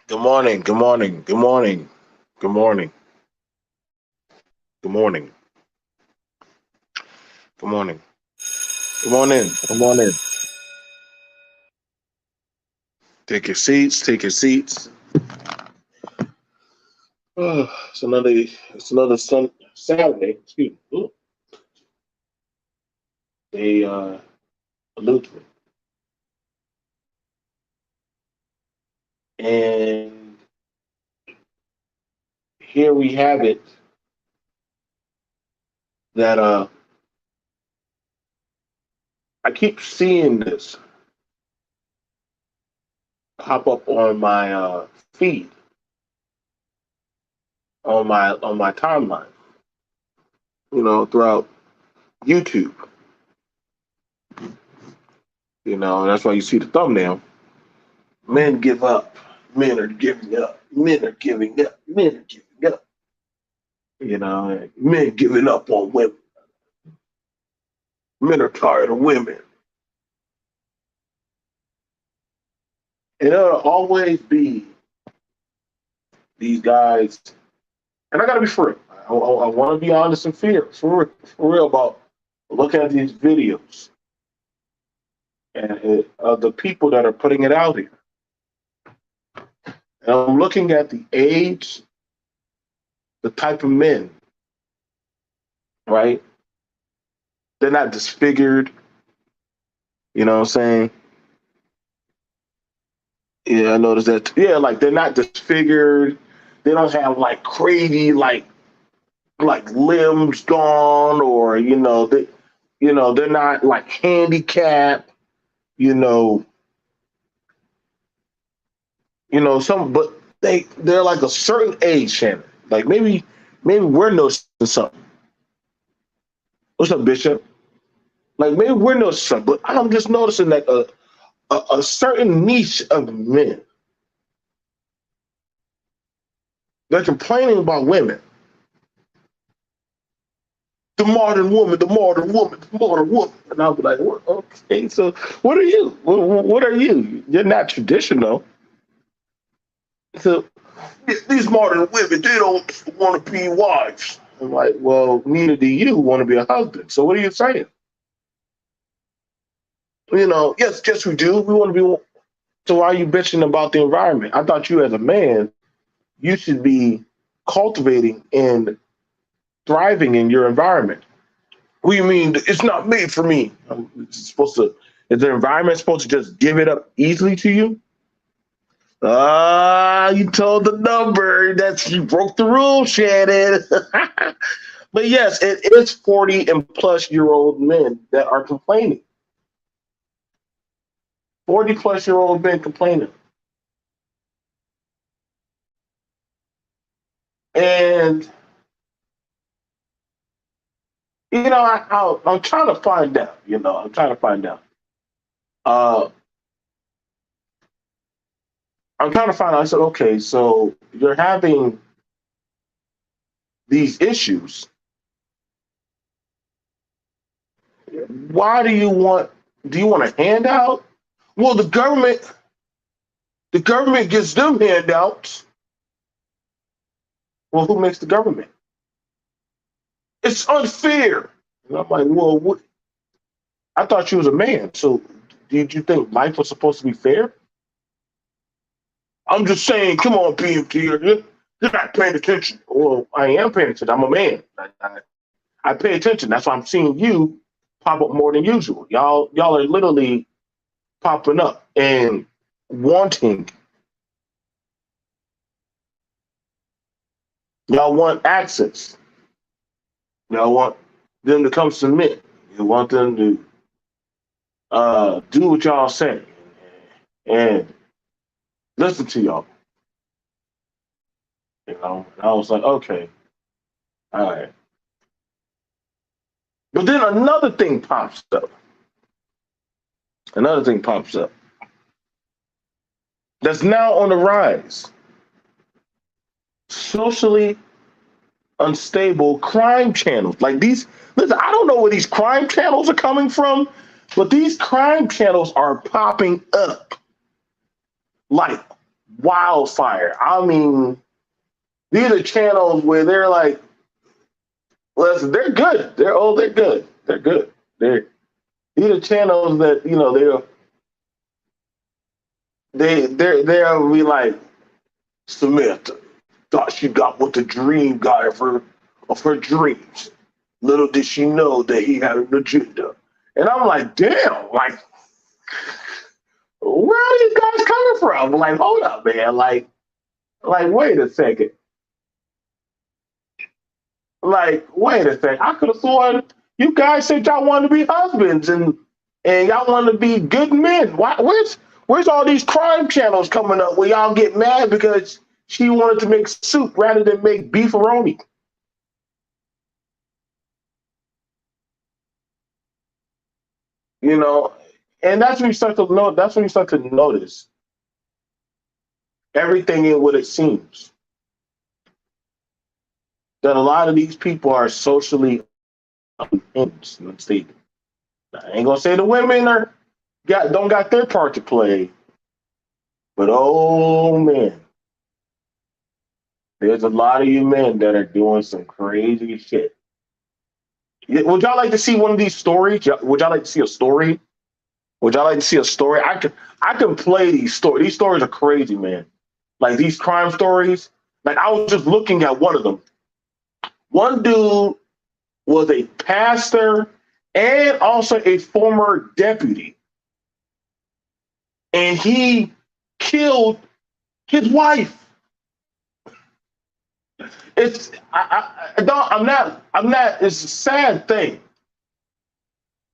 Good morning. Good morning. Good morning. Good morning. Good morning. Good morning. Come on in. Come on in. Take your seats. Take your seats. It's another Saturday. Excuse me. They allude to it. And here we have it that I keep seeing this pop up on my feed on my timeline. Throughout YouTube. That's why you see the thumbnail. Men give up. Men are giving up. Men are giving up. Men are giving up. Men giving up on women. Men are tired of women. And there'll always be these guys. And I got to be free. I want to be honest and fair, for real about looking at these videos and the people that are putting it out here. And I'm looking at the age, the type of men, right? They're not disfigured. You know what I'm saying? Yeah, I noticed that. Yeah, like they're not disfigured. They don't have like crazy like limbs gone, or they're not like handicapped. You know, some, but they're like a certain age, Shannon. Like maybe we're noticing something. What's up, Bishop? Like maybe we're noticing something, but I'm just noticing that a certain niche of men, they're complaining about women. The modern woman, the modern woman. And I'll be like, well, okay, so what are you? What are you? You're not traditional. So these modern women, they don't want to be wives. I'm like, well, neither do you want to be a husband. So what are you saying? Yes, we do. We want to be. So why are you bitching about the environment? I thought you, as a man, you should be cultivating and thriving in your environment. What do you mean it's not made for me? It's supposed to. Is the environment supposed to just give it up easily to you? You told the number. That's You broke the rule, Shannon. But yes, it is 40 and plus year old men that are complaining. 40 plus year old men complaining. And I'm trying to find out. I'm trying to find out. Uh, I'm trying to find out. I said, okay, so you're having these issues. Why do you want? Do you want a handout? Well, the government gives them handouts. Well, who makes the government? It's unfair. And I'm like, well, what? I thought you was a man. So did you think life was supposed to be fair? I'm just saying, come on, B.M.T. You're not paying attention. Well, I am paying attention. I'm a man. I pay attention. That's why I'm seeing you pop up more than usual. Y'all are literally popping up and wanting. Y'all want access. Y'all want them to come submit. You want them to do what y'all say and listen to y'all. And I was like, okay, all right. But then another thing pops up. Another thing pops up that's now on the rise. Socially unstable crime channels. Like these, listen, I don't know where these crime channels are coming from, but these crime channels are popping up like wildfire. I mean, these are channels where they're like, listen, they're good. They're good. They're good. They're these are channels that they'll be like, Samantha thought she got what the dream got of her dreams. Little did she know that he had an agenda. And I'm like, damn, like, where are these guys coming from? Like, hold up, man. Like, wait a second. Like, wait a second. I could have sworn you guys said y'all wanted to be husbands and y'all want to be good men. Where's all these crime channels coming up where y'all get mad because she wanted to make soup rather than make beefaroni? You know, and that's when you start to know. That's when you start to notice everything in what it seems that a lot of these people are socially unstable. I ain't gonna say the women are don't got their part to play, but oh man, there's a lot of you men that are doing some crazy shit. Would y'all like to see one of these stories? Would y'all like to see a story? Would y'all like to see a story? I can play these stories. These stories are crazy, man. Like these crime stories. Like I was just looking at one of them. One dude was a pastor and also a former deputy, and he killed his wife. It's I don't I'm not. It's a sad thing,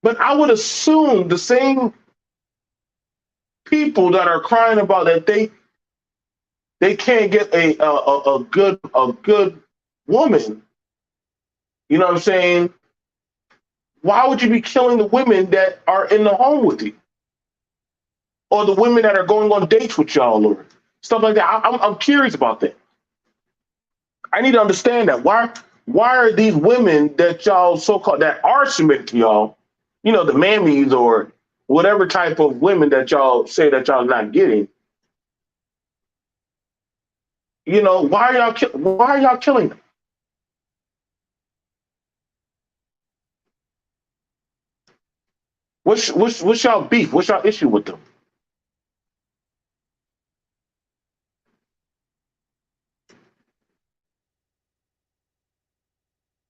but I would assume the same people that are crying about that they can't get a good woman. You know what I'm saying? Why would you be killing the women that are in the home with you, or the women that are going on dates with y'all, or stuff like that? I'm curious about that. I need to understand that. Why are these women that y'all so called that are submitted to y'all, the mammies or whatever type of women that y'all say that y'all not getting? Why are y'all killing them? What's y'all beef? What's y'all issue with them?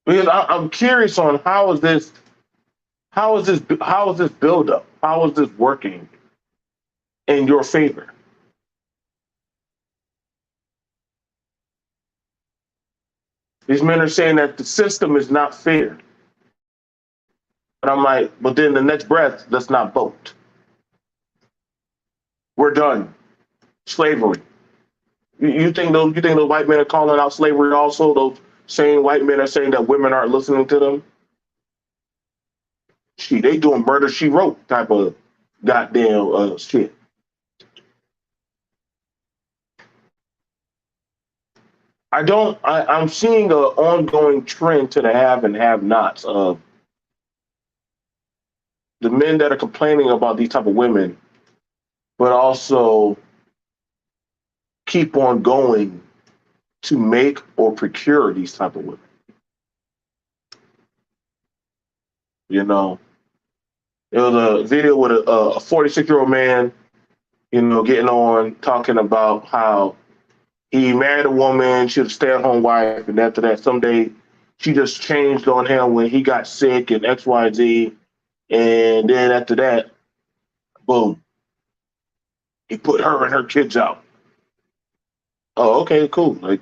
Because I'm curious on how is this build up? How is this working in your favor? These men are saying that the system is not fair. And I'm like, but then the next breath, let's not vote. We're done. Slavery. You think those white men are calling out slavery also? Those same white men are saying that women aren't listening to them? They doing murder she wrote type of goddamn shit. I'm seeing an ongoing trend to the have and have nots of the men that are complaining about these type of women, but also keep on going to make or procure these type of women. You know, it was a video with a 46-year-old man, getting on talking about how he married a woman, she was a stay-at-home wife, and after that, someday she just changed on him when he got sick and X, Y, Z, and then after that, boom, he put her and her kids out. Oh, okay, cool. Like,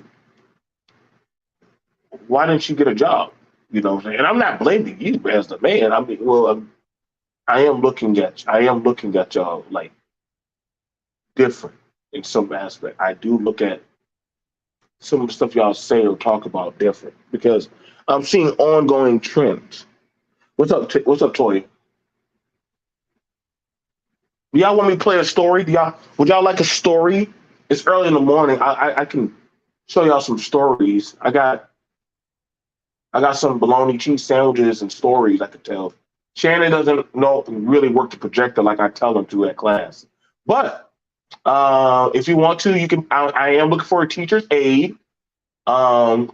why didn't she get a job? And I'm not blaming you as the man. I mean, well, I am looking at y'all like different in some aspect. I do look at some of the stuff y'all say or talk about different because I'm seeing ongoing trends. What's up, Toy? Do y'all want me to play a story? Would y'all like a story? It's early in the morning. I can show y'all some stories. I got some bologna cheese sandwiches and stories I could tell. Shannon doesn't know really work the projector like I tell him to at class. But If you want to, you can. I am looking for a teacher's aide. Um,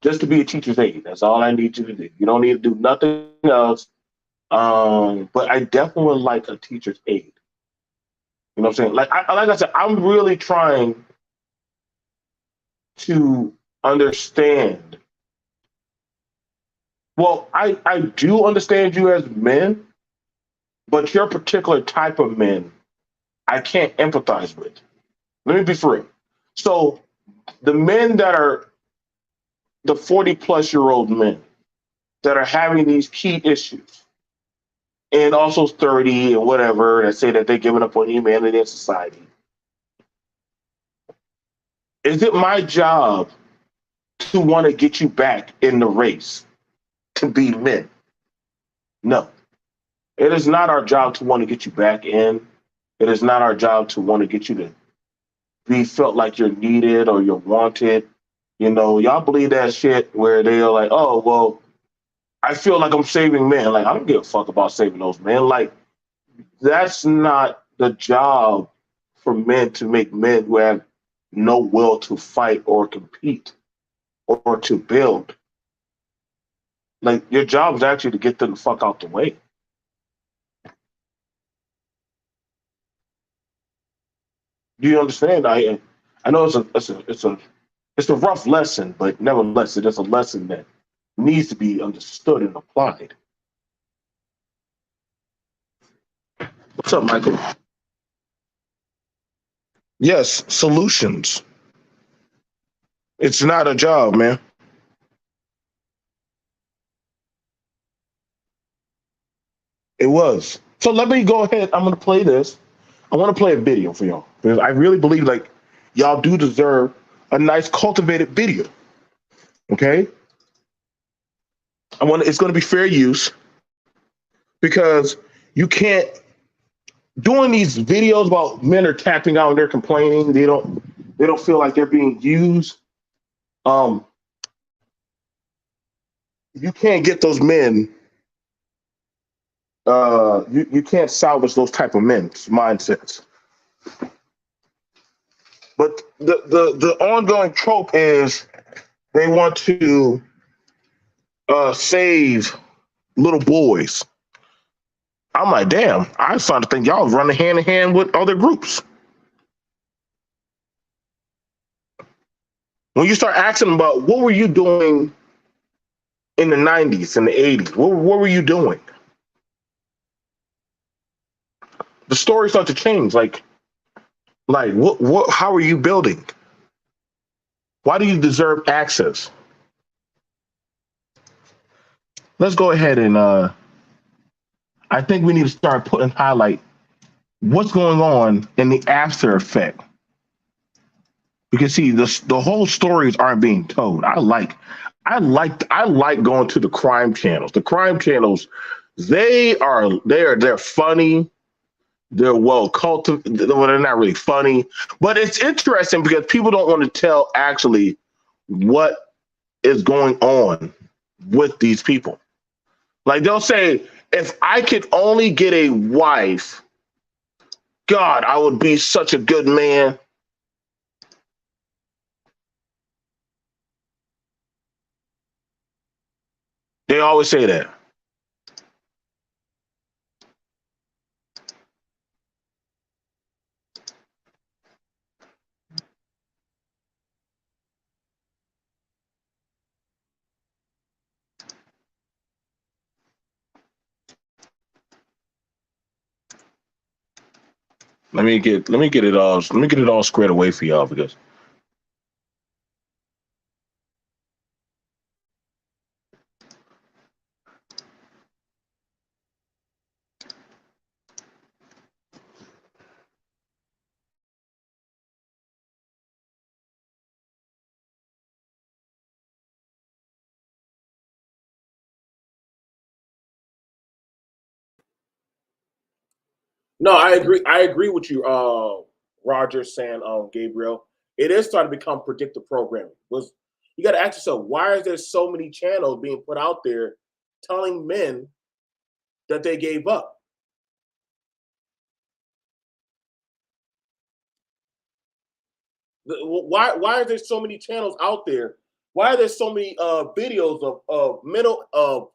just to be a teacher's aide. That's all I need you to do. You don't need to do nothing else. But I definitely would like a teacher's aide. You know what I'm saying? Like I said, I'm really trying to understand. Well, I do understand you as men, but your particular type of men, I can't empathize with. Let me be for real. So the men that are the 40 plus year old men that are having these key issues, and also 30 and whatever that say that they're giving up on humanity and society, is it my job to want to get you back in the race to be men? No. It is not our job to want to get you back in. It is not our job to want to get you to be felt like you're needed or you're wanted. You know, y'all believe that shit where they're like, oh, well, I feel like I'm saving men. Like, I don't give a fuck about saving those men. Like, that's not the job for men to make men who have no will to fight or compete or to build. Like, your job is actually to get them the fuck out the way. Do you understand? I know it's a rough lesson, but nevertheless, it is a lesson that needs to be understood and applied. What's up, Michael? Yes, solutions. It's not a job, man. It was. So let me go ahead. I'm gonna play this. I want to play a video for y'all because I really believe like y'all do deserve a nice cultivated video. Okay, I want it's going to be fair use because you can't doing these videos about men are tapping out and they're complaining. They don't feel like they're being used. Um, you can't get those men. You can't salvage those type of men's mindsets. But the ongoing trope is they want to save little boys. I'm like, damn, I started to think y'all was running hand in hand with other groups. When you start asking about what were you doing in the 90s and the 80s, what were you doing? The story starts to change. Like what how are you building? Why do you deserve access? Let's go ahead and I think we need to start putting highlight what's going on in the after effect. Because see, the whole stories aren't being told. I like going to the crime channels. The crime channels, they're funny. They're well cultivated. Well, they're not really funny, but it's interesting because people don't want to tell actually what is going on with these people. Like they'll say, if I could only get a wife, God, I would be such a good man. They always say that. Let me get it all squared away for y'all because no, I agree. I agree with you, Roger, saying, Gabriel. It is starting to become predictive programming. Was you got to ask yourself why is there so many channels being put out there telling men that they gave up? Why are there so many channels out there? Why are there so many videos of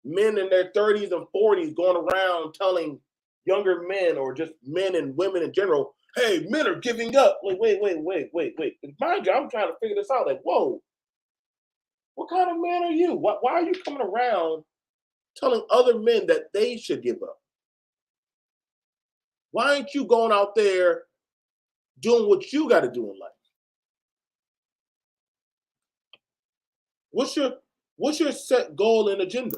men in their 30s and 40s going around telling younger men or just men and women in general, hey, men are giving up. Like, wait. And mind you, I'm trying to figure this out. Like, whoa, what kind of man are you? Why are you coming around telling other men that they should give up? Why aren't you going out there doing what you got to do in life? What's your set goal and agenda?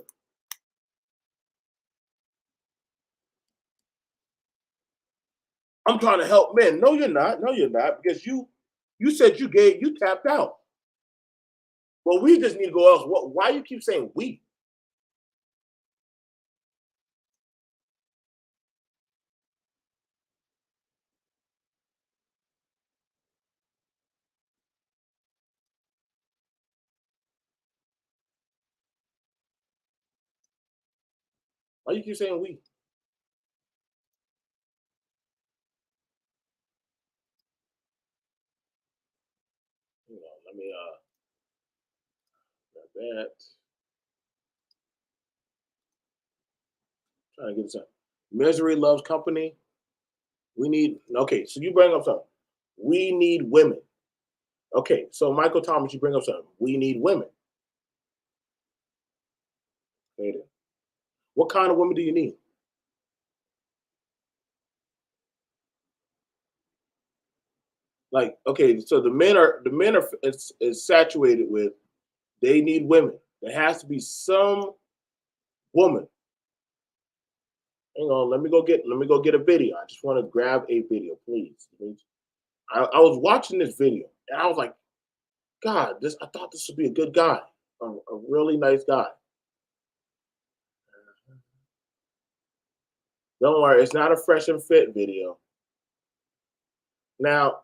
I'm trying to help men. No, you're not. No, you're not. Because you said you tapped out. Well, we just need to go else. Why you keep saying we? Why you keep saying we? Let me got that. Trying to get some. Misery loves company. We need okay. So you bring up something. We need women. Okay, so Michael Thomas, you bring up something. We need women. Okay, then. What kind of women do you need? Like, okay, so the men are is saturated with they need women. There has to be some woman. Hang on, let me go get a video. I just want to grab a video, please. I was watching this video and I was like, God, I thought this would be a good guy, a really nice guy. Don't worry, it's not a fresh and fit video. Now,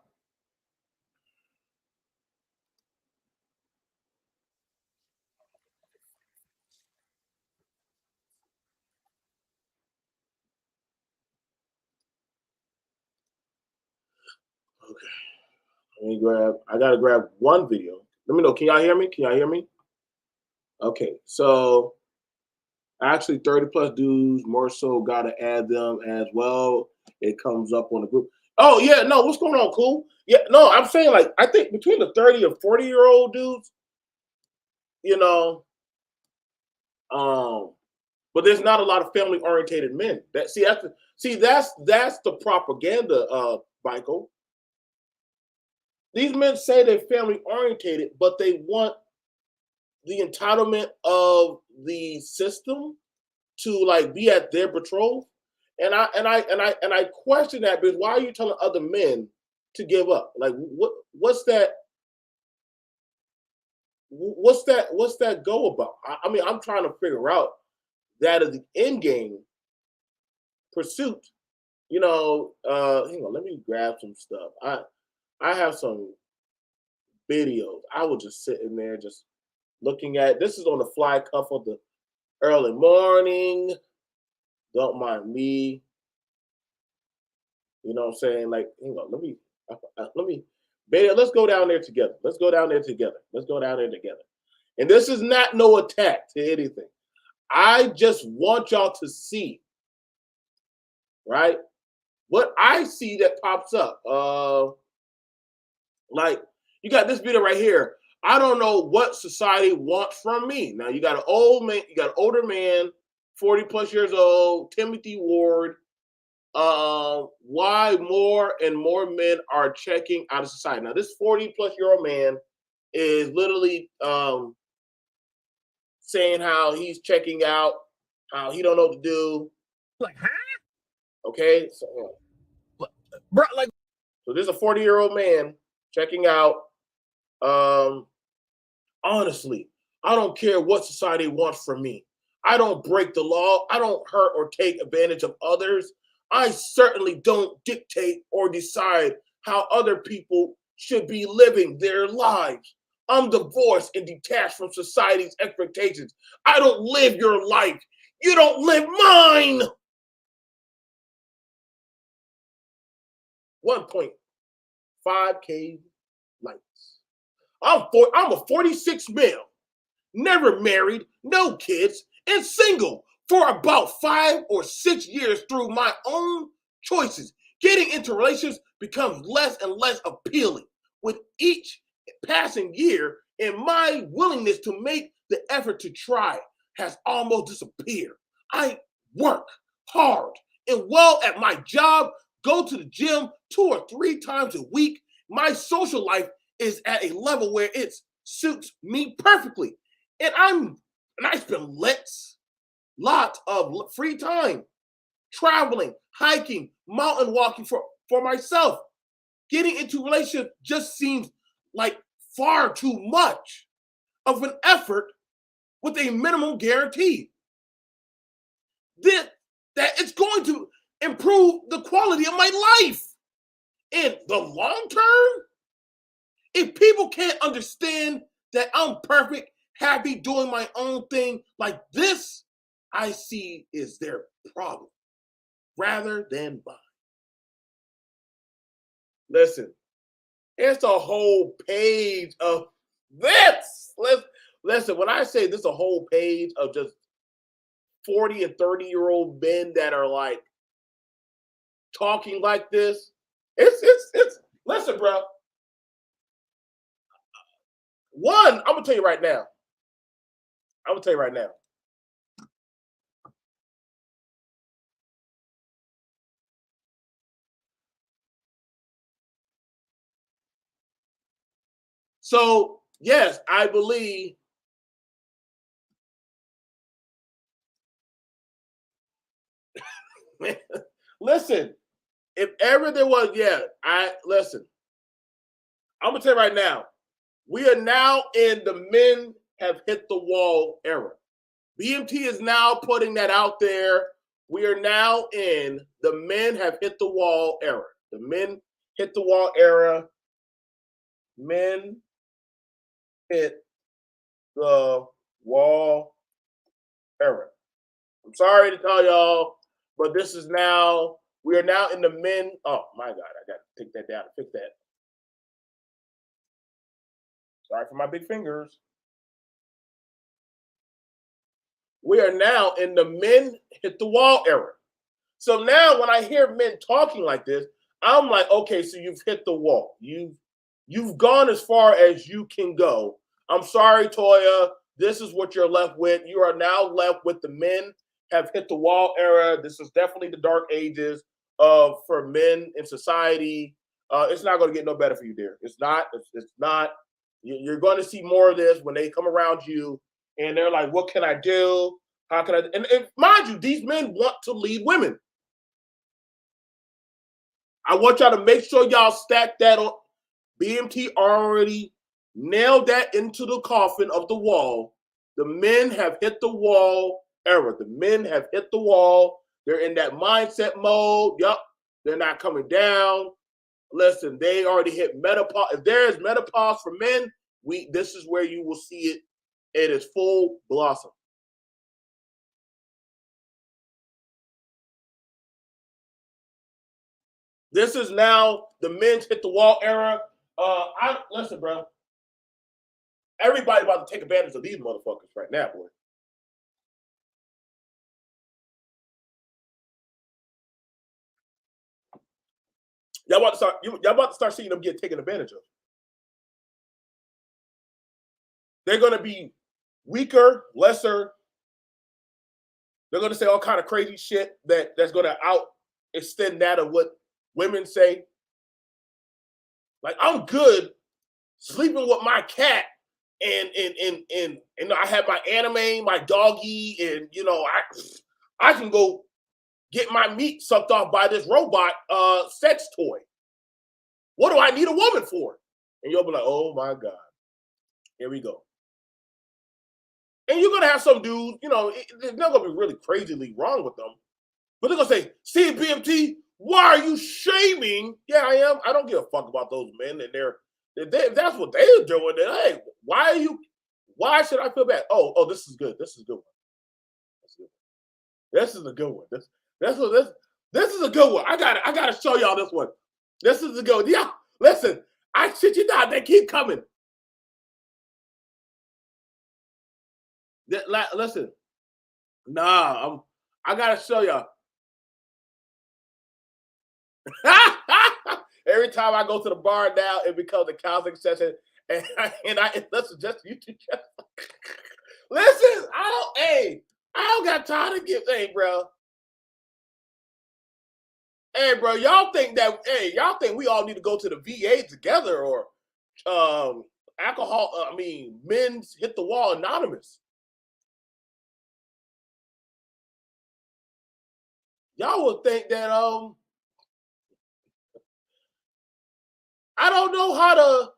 okay, I gotta grab one video. Let me know. Can y'all hear me? Can y'all hear me? Okay, so actually 30 plus dudes, more so gotta add them as well. It comes up on the group. Oh yeah, no, what's going on, cool? Yeah, no, I'm saying like I think between the 30 and 40-year-old dudes, you know, um, but there's not a lot of family orientated men. That's the propaganda, Michael. These men say they're family orientated, but they want the entitlement of the system to like be at their patrol. And I question that because why are you telling other men to give up? Like what's that go about? I mean, I'm trying to figure out that is the end game pursuit. Hang on, let me grab some stuff. I have some videos. I was just sitting there just looking at this is on the fly cuff of the early morning. Don't mind me. You know what I'm saying? Like, hang on, let me Beta, let's go down there together. Let's go down there together. Let's go down there together. And this is not no attack to anything. I just want y'all to see, right? What I see that pops up. Like you got this video right here. I don't know what society wants from me. Now you got an old man, you got an older man, 40 plus years old, Timothy Ward. Why more and more men are checking out of society. Now, this 40 plus year old man is literally saying how he's checking out, how he don't know what to do. Like, huh? Okay, so bro, like, so there's a 40-year-old man checking out. Um, Honestly, I don't care what society wants from me. I don't break the law. I don't hurt or take advantage of others. I certainly don't dictate or decide how other people should be living their lives. I'm divorced and detached from society's expectations. I don't live your life. You don't live mine. 1.5K like this. I'm a 46 male, never married, no kids, and single for about 5 or 6 years through my own choices. Getting into relationships becomes less and less appealing with each passing year, and my willingness to make the effort to try has almost disappeared. I work hard and well at my job, go to the gym 2 or 3 times a week. My social life is at a level where it suits me perfectly. And I spend lots of free time traveling, hiking, mountain walking for myself. Getting into relationship just seems like far too much of an effort with a minimum guarantee that it's going to improve the quality of my life in the long term. If people can't understand that I'm perfect, happy doing my own thing like this, I see is their problem rather than mine. Listen, it's a whole page of this. Listen, when I say this, a whole page of just 40 and 30-year-old men that are like talking like this, it's listen, bro. One, I'm gonna tell you right now. So, yes, I believe. Listen, if ever there was, listen. I'm gonna tell you right now. We are now in the men have hit the wall era. B.M.T is now putting that out there. We are now in the men have hit the wall era. The men hit the wall era. Men hit the wall era. I'm sorry to tell y'all, but this is now, we are now in the men. Oh my God, I got to take that down and fix that. Sorry for my big fingers. We are now in the men hit the wall era. So now when I hear men talking like this, I'm like, okay, so you've hit the wall. You've gone as far as you can go. I'm sorry, Toya. This is what you're left with. You are now left with the men have hit the wall era. This is definitely the dark ages of for men in society. It's not going to get no better for you, dear. It's not. It's not. You're going to see more of this when they come around you and they're like, "What can I do? How can I?" And mind you, these men want to lead women. I want y'all to make sure y'all stack that on. B.M.T already nailed that into the coffin of the wall. The men have hit the wall era. The men have hit the wall. They're in that mindset mode. Yup. They're not coming down. Listen, they already hit menopause. If there is menopause for men, this is where you will see it in its full blossom. This is now the men's hit the wall era. Listen, bro. Everybody about to take advantage of these motherfuckers right now, boy. Y'all about to start seeing them get taken advantage of. They're gonna be weaker, lesser. They're gonna say all kind of crazy shit that's gonna out extend that of what women say. Like, I'm good sleeping with my cat and I have my anime, my doggy, and I can go get my meat sucked off by this robot sex toy. What do I need a woman for? And you'll be like, oh my God. Here we go. And you're gonna have some dudes, there's not gonna be really crazily wrong with them, but they're gonna say, see, B.M.T, why are you shaming? Yeah, I am. I don't give a fuck about those men and if that's what they're doing, then hey, why should I feel bad? Oh, this is good. This is a good one. This is a good one. This is a good one. I gotta show y'all this one. This is a good one. Yeah, listen, I shit you not. They keep coming. Listen, nah, I gotta show y'all. Every time I go to the bar now, it becomes a counseling session, and I listen just you two. Listen, I don't got time to give. Hey, bro. Hey, bro, y'all think we all need to go to the VA together or alcohol? Men's hit the wall anonymous. Y'all would think that I don't know how to.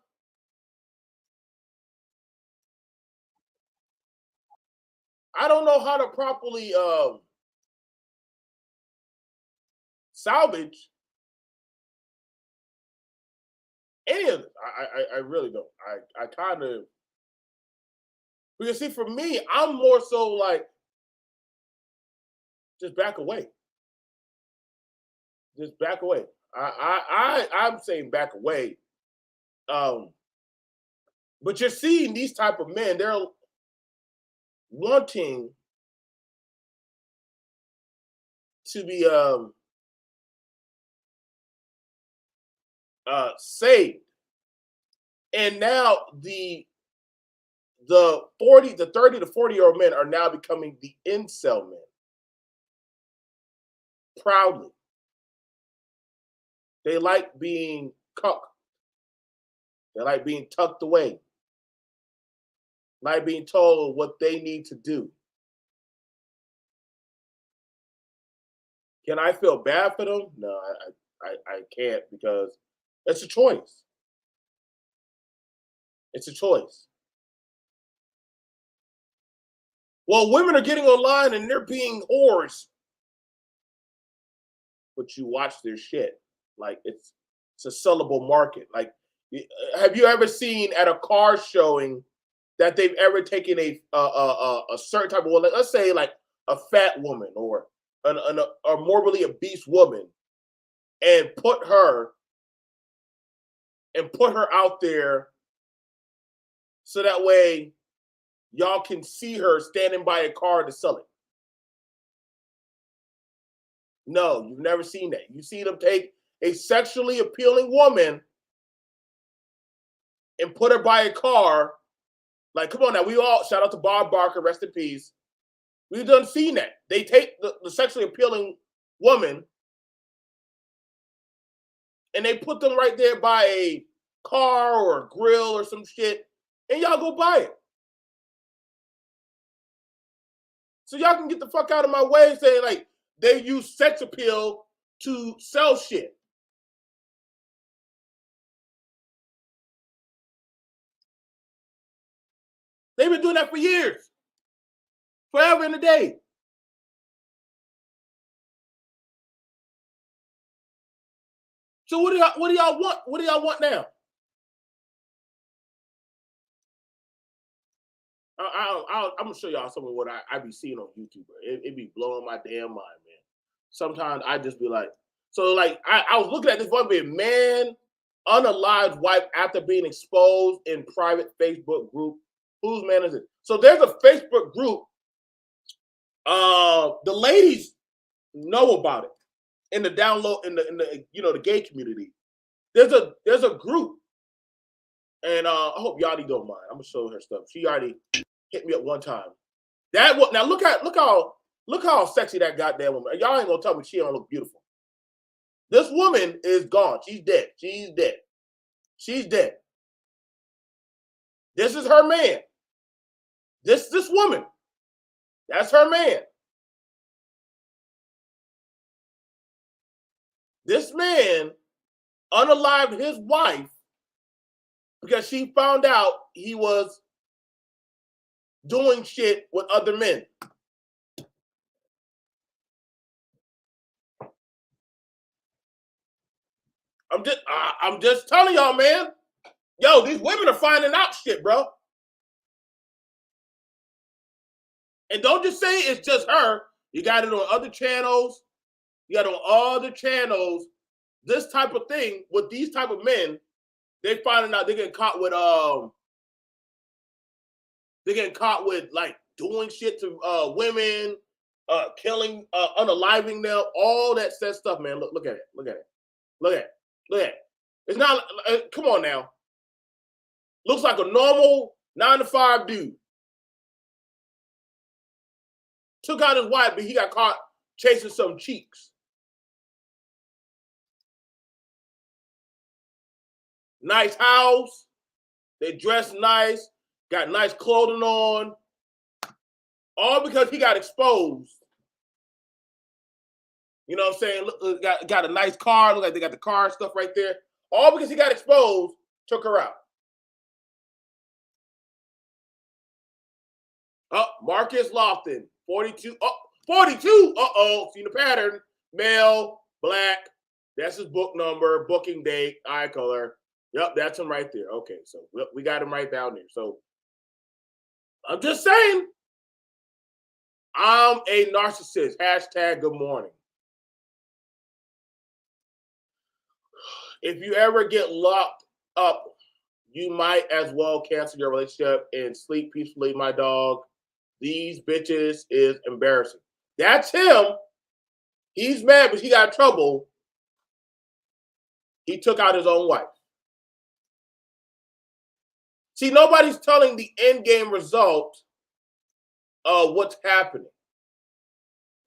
I don't know how to properly salvage any of it. I really don't. I kind of, because see, for me, I'm more so like just back away. Just back away. I'm saying back away. Um, but you're seeing these type of men. They're wanting to be saved, and now the 30 to 40-year-old men are now becoming the incel men. Proudly, they like being cucked. They like being tucked away. Like being told what they need to do. Can I feel bad for them? No, I can't, because it's a choice. It's a choice. Well, women are getting online and they're being whores, but you watch their shit like it's a sellable market. Like, have you ever seen at a car showing that they've ever taken a certain type of woman, let's say like a fat woman or a morbidly obese woman, and put her out there so that way y'all can see her standing by a car to sell it? No, you've never seen that. You see them take a sexually appealing woman and put her by a car. Like, come on now, we all, shout out to Bob Barker, rest in peace. We've done seen that. They take the sexually appealing woman and they put them right there by a car or a grill or some shit, and y'all go buy it. So y'all can get the fuck out of my way saying like they use sex appeal to sell shit. They've been doing that for years. Forever and a day. So what do y'all want? What do y'all want now? I'm gonna show y'all some of what I be seeing on YouTube. It be blowing my damn mind, man. Sometimes I just be like, so like I was looking at this one bit, man, unalived wife after being exposed in private Facebook group. Whose man is it? So there's a Facebook group. The ladies know about it in the download in the the gay community. There's a group, and I hope Yadi don't mind. I'm gonna show her stuff. She already hit me up one time. Now look how sexy that goddamn woman. Y'all ain't gonna tell me she don't look beautiful. This woman is gone. She's dead. She's dead. She's dead. This is her man. This woman. That's her man. This man unalived his wife because she found out he was doing shit with other men. I'm just telling y'all, man. Yo, these women are finding out shit, bro. And don't just say it's just her. You got it on other channels. You got it on other channels. This type of thing with these type of men they finding out they're getting caught with like doing shit to women, killing, unaliving them, all that sad stuff, man. Look at it. Look at it. Look at it. Look at it. It's not. Come on now. Looks like a normal 9-to-5 dude. Took out his wife, but he got caught chasing some cheeks. Nice house. They dressed nice. Got nice clothing on. All because he got exposed. You know what I'm saying? Look, got a nice car. Look like they got the car and stuff right there. All because he got exposed, took her out. Oh, Marcus Lofton, 42. Oh, 42. Uh-oh. Seen the pattern. Male, black. That's his book number, booking date, eye color. Yep, that's him right there. Okay, so we got him right down there. So I'm just saying, I'm a narcissist. Hashtag good morning. If you ever get locked up, you might as well cancel your relationship and sleep peacefully, my dog. These bitches is embarrassing. That's him. He's mad, but he got in trouble. He took out his own wife. See, nobody's telling the end game result of what's happening,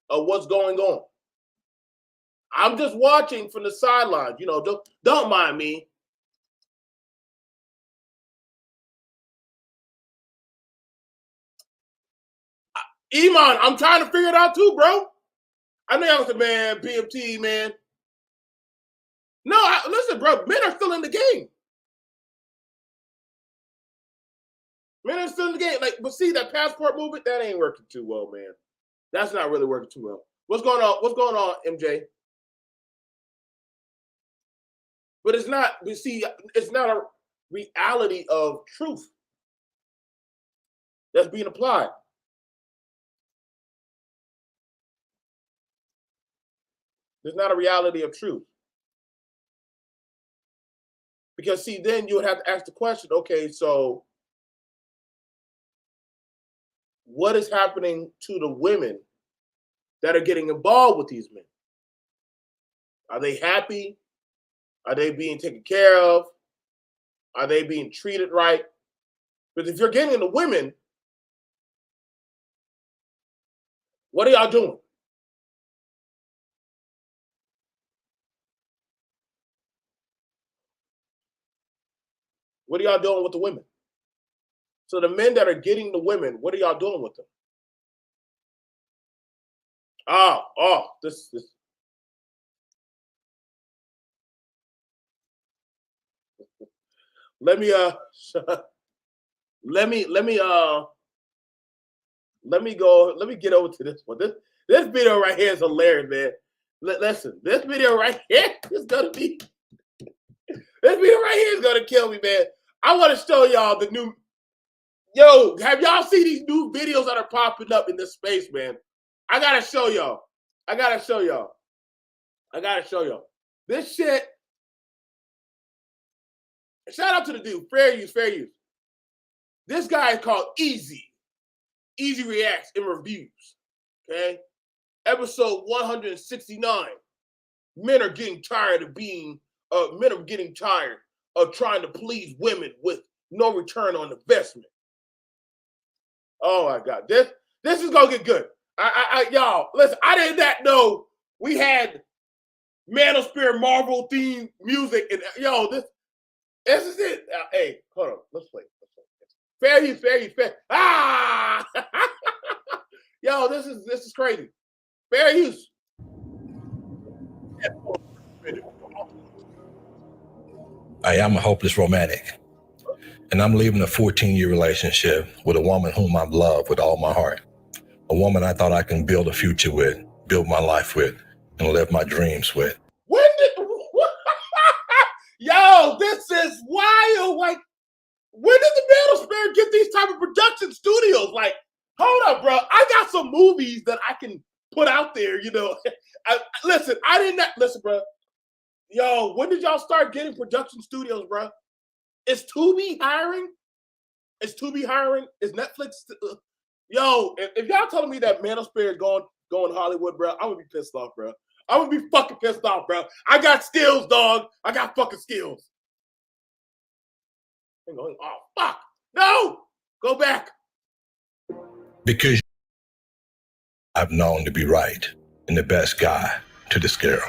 of what's going on. I'm just watching from the sidelines. You know, don't mind me. Iman, I'm trying to figure it out too, bro. I know y'all said, man, B.M.T, man. No, listen, bro, men are still in the game. Men are still in the game. Like, but see, that passport movement, that ain't working too well, man. That's not really working too well. What's going on? What's going on, MJ? But it's not, you see, it's not a reality of truth that's being applied. There's not a reality of truth. Because, see, then you would have to ask the question, okay, so what is happening to the women that are getting involved with these men? Are they happy? Are they being taken care of? Are they being treated right? Because if you're getting into women, what are y'all doing? What are y'all doing with the women? So the men that are getting the women, what are y'all doing with them? This. Let me get over to this one. This video right here is hilarious, man. Listen, this video right here is gonna be. This video right here is gonna kill me, man. I want to show y'all the new. Yo, have y'all seen these new videos that are popping up in this space, man? I gotta show y'all. This shit. Shout out to the dude. Fair use. This guy is called Easy. Easy Reacts and Reviews. Okay? Episode 169. Men are getting tired of trying to please women with no return on investment. Oh my God. This is gonna get good. Y'all, listen, I did not know we had Manosphere Marvel theme music, and yo, this is it. Hey, hold on. Let's play. Fair use. Ah! Yo, this is crazy. Fair use. I'm a hopeless romantic, and I'm leaving a 14-year relationship with a woman whom I've loved with all my heart. A woman I thought I can build a future with, build my life with, and live my dreams with. Yo, this is wild. Like, when did the Manosphere get these type of production studios? Like, hold up, bro. I got some movies that I can put out there, you know. Listen, bro. Yo, when did y'all start getting production studios, bro? Is Tubi hiring? Is Tubi hiring? Is Netflix? Yo, if y'all telling me that Manosphere is going to Hollywood, bro, I'm gonna be pissed off, bro. I'm gonna be fucking pissed off, bro. I got skills, dog. I got fucking skills. Oh, fuck. No! Go back. Because I've known to be right and the best guy to this girl.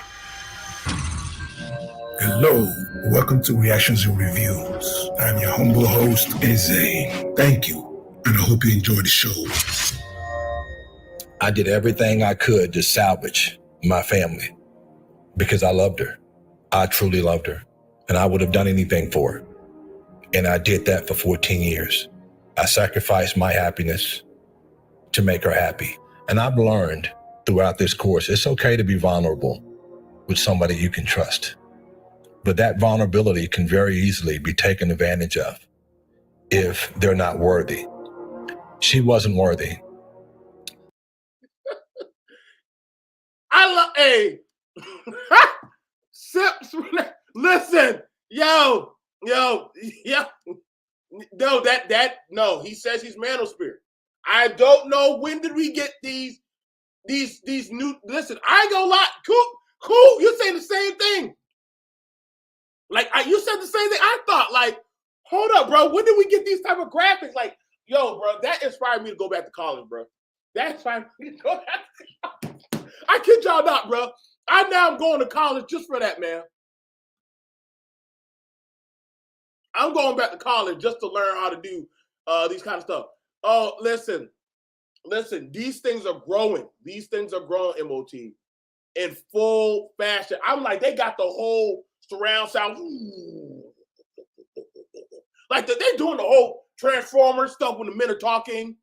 Hello, welcome to Reactions and Reviews. I'm your humble host, Zane. Thank you, and I hope you enjoy the show. I did everything I could to salvage my family because I loved her. I truly loved her, and I would have done anything for her. And I did that for 14 years. I sacrificed my happiness to make her happy. And I've learned throughout this course, it's okay to be vulnerable with somebody you can trust. But that vulnerability can very easily be taken advantage of if they're not worthy. She wasn't worthy. Hey, Sips, listen, yo, no, no, he says he's Manosphere. I don't know when did we get these new, listen, I ain't gonna lie, cool, you're saying the same thing. Like, you said the same thing. I thought, like, hold up, bro, when did we get these type of graphics? Like, yo, bro, that inspired me to go back to college, bro. That inspired me to go back to college. I kid y'all not, bro. I'm going to college just for that, man. I'm going back to college just to learn how to do these kind of stuff. Oh, listen. These things are growing. These things are growing, MOT, in full fashion. I'm like, they got the whole surround sound. Like, they're doing the whole Transformers stuff when the men are talking.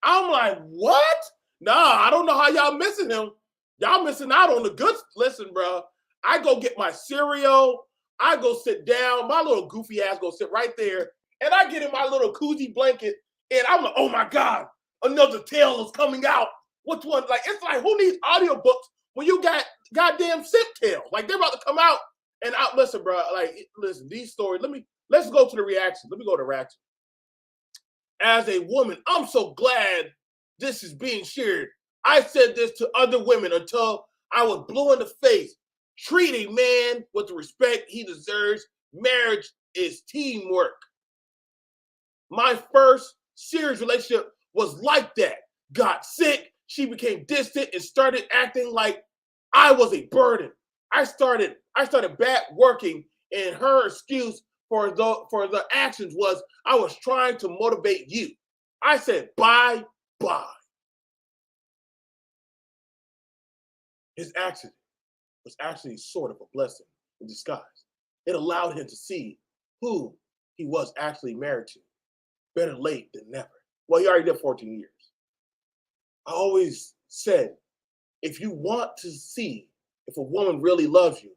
I'm like, what? Nah, I don't know how y'all missing him. Y'all missing out on the good. Listen, bro, I go get my cereal. I go sit down. My little goofy ass go sit right there. And I get in my little koozie blanket. And I'm like, oh my God, another tale is coming out. Which one? Like, it's like, who needs audiobooks when you got goddamn Sip Tales? Like, they're about to come out. And listen, bro, like, listen, these stories, let's go to the reaction. Let me go to the reaction. As a woman, I'm so glad this is being shared. I said this to other women until I was blue in the face. Treat a man with the respect he deserves. Marriage is teamwork. My first serious relationship was like that. Got sick, she became distant and started acting like I was a burden. I started back working, and her excuse for the actions was I was trying to motivate you. I said bye. His accident was actually sort of a blessing in disguise. It allowed him to see who he was actually married to. Better late than never. Well, he already did 14 years. I always said, if you want to see if a woman really loves you,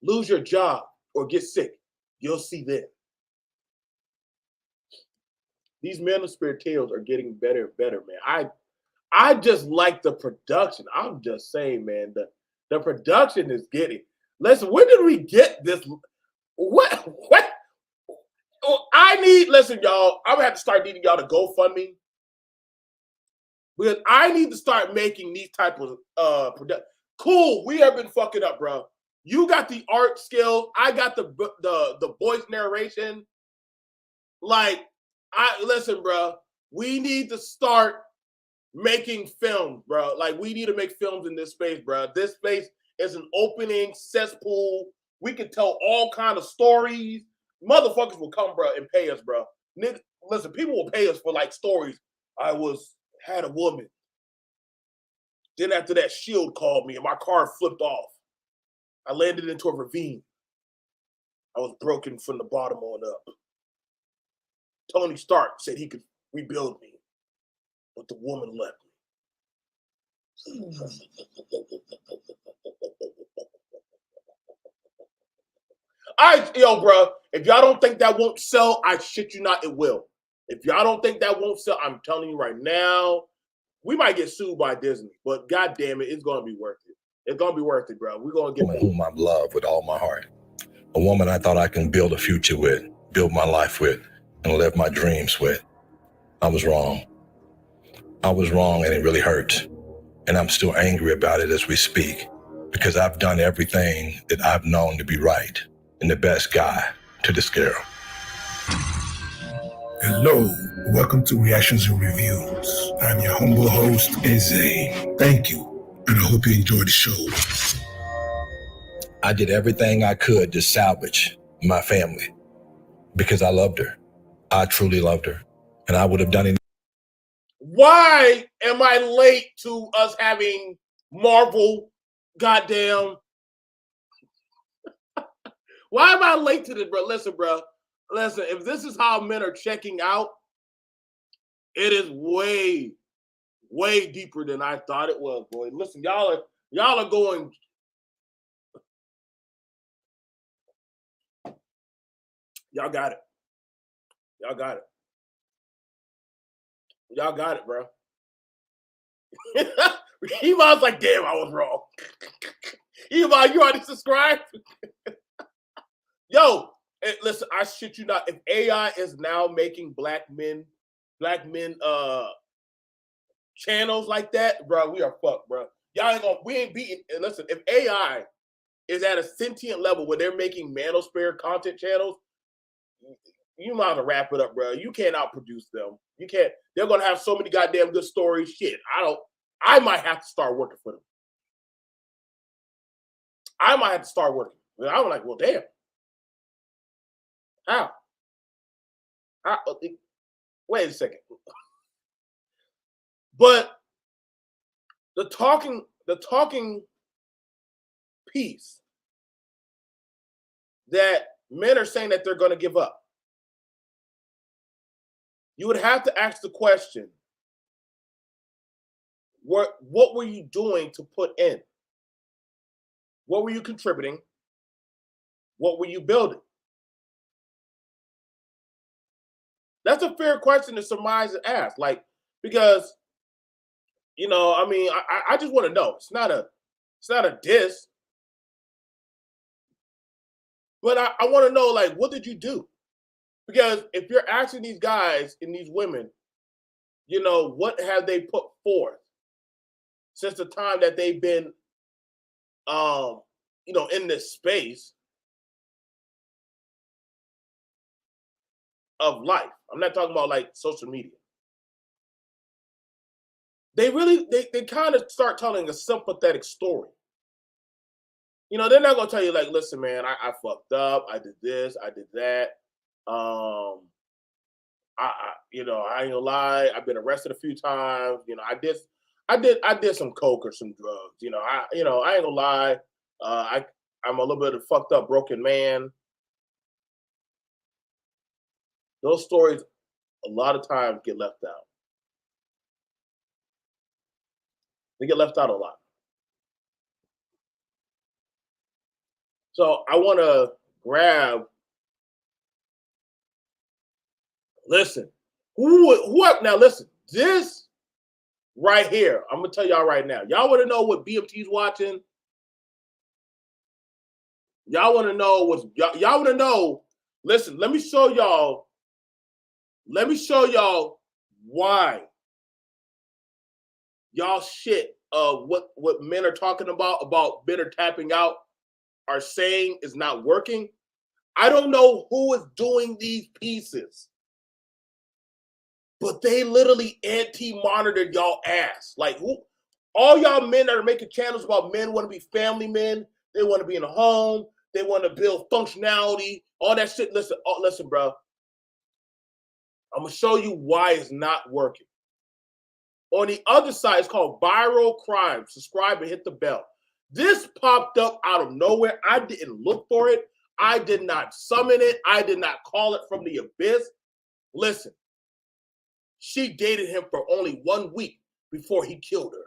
lose your job or get sick. You'll see then. These Manosphere tales are getting better and better, man. I just like the production. I'm just saying, man, the production is getting. Listen, when did we get this? What? Listen, y'all, I'm gonna have to start needing y'all to GoFundMe. Because I need to start making these type of production. Cool, we have been fucking up, bro. You got the art skills. I got the voice narration. Like, listen, bro. We need to start making films, bro. Like, we need to make films in this space, bro. This space is an opening cesspool. We can tell all kind of stories. Motherfuckers will come, bro, and pay us, bro. Listen, people will pay us for like stories. I had a woman. Then after that, Shield called me and my car flipped off. I landed into a ravine. I was broken from the bottom on up. Tony Stark said he could rebuild me, but the woman left me. Yo, bro, if y'all don't think that won't sell, I shit you not, it will. If y'all don't think that won't sell, I'm telling you right now, we might get sued by Disney, but goddamn it, it's gonna be worth it. It's gonna be worth it, bro. We're gonna get Whom I love with all my heart. A woman I thought I can build a future with, build my life with, and live my dreams with. I was wrong. I was wrong, and it really hurt. And I'm still angry about it as we speak, because I've done everything that I've known to be right and the best guy to this girl. Hello, welcome to Reactions and Reviews. I'm your humble host, Eze. Thank you, and I hope you enjoy the show. I did everything I could to salvage my family because I loved her. I truly loved her, and I would have done it. Why am I late to us having Marvel? Goddamn. Why am I late to this, bro? Listen, bro. Listen, if this is how men are checking out, it is way, way deeper than I thought it was, boy. Listen, y'all are going. Y'all got it. Y'all got it. Y'all got it, bro. Emon's like, damn, I was wrong. Emon, you already subscribed? Yo, listen, I shit you not. If AI is now making black men channels like that, bro, we are fucked, bro. We ain't beating. And listen, if AI is at a sentient level where they're making manosphere content channels, you might as well wrap it up, bro. You can't outproduce them. You can't. They're gonna have so many goddamn good stories. Shit, I might have to start working for them. I might have to start working. I'm like, well, damn. How? Wait a second. But the talking piece that men are saying that they're going to give up, you would have to ask the question, what were you doing to put in? What were you contributing? What were you building? That's a fair question to surmise and ask. Like, because, you know, I mean, I just want to know. It's not a diss. But I want to know, like, what did you do? Because if you're asking these guys and these women, you know, what have they put forth since the time that they've been, you know, in this space of life? I'm not talking about like social media. They really, they kind of start telling a sympathetic story. You know, they're not gonna tell you like, listen, man, I fucked up, I did this, I did that. You know, I ain't gonna lie, I've been arrested a few times. You know, I did some coke or some drugs. You know, I ain't gonna lie. I'm a little bit of a fucked up, broken man. Those stories a lot of times get left out. They get left out a lot. So I want to grab. Listen, now listen, this right here, I'm gonna tell y'all right now. Y'all want to know what B.M.T's watching? Y'all want to know y'all want to know? Listen, let me show y'all. Let me show y'all why y'all shit what men are talking about men are tapping out are saying is not working. I don't know who is doing these pieces, but they literally anti-monitored y'all ass. Like, who? All y'all men that are making channels about men want to be family men. They want to be in a home. They want to build functionality. All that shit. Listen, bro. I'm gonna show you why it's not working. On the other side, it's called Viral Crime. Subscribe and hit the bell. This popped up out of nowhere. I didn't look for it. I did not summon it. I did not call it from the abyss. Listen, she dated him for only 1 week before he killed her.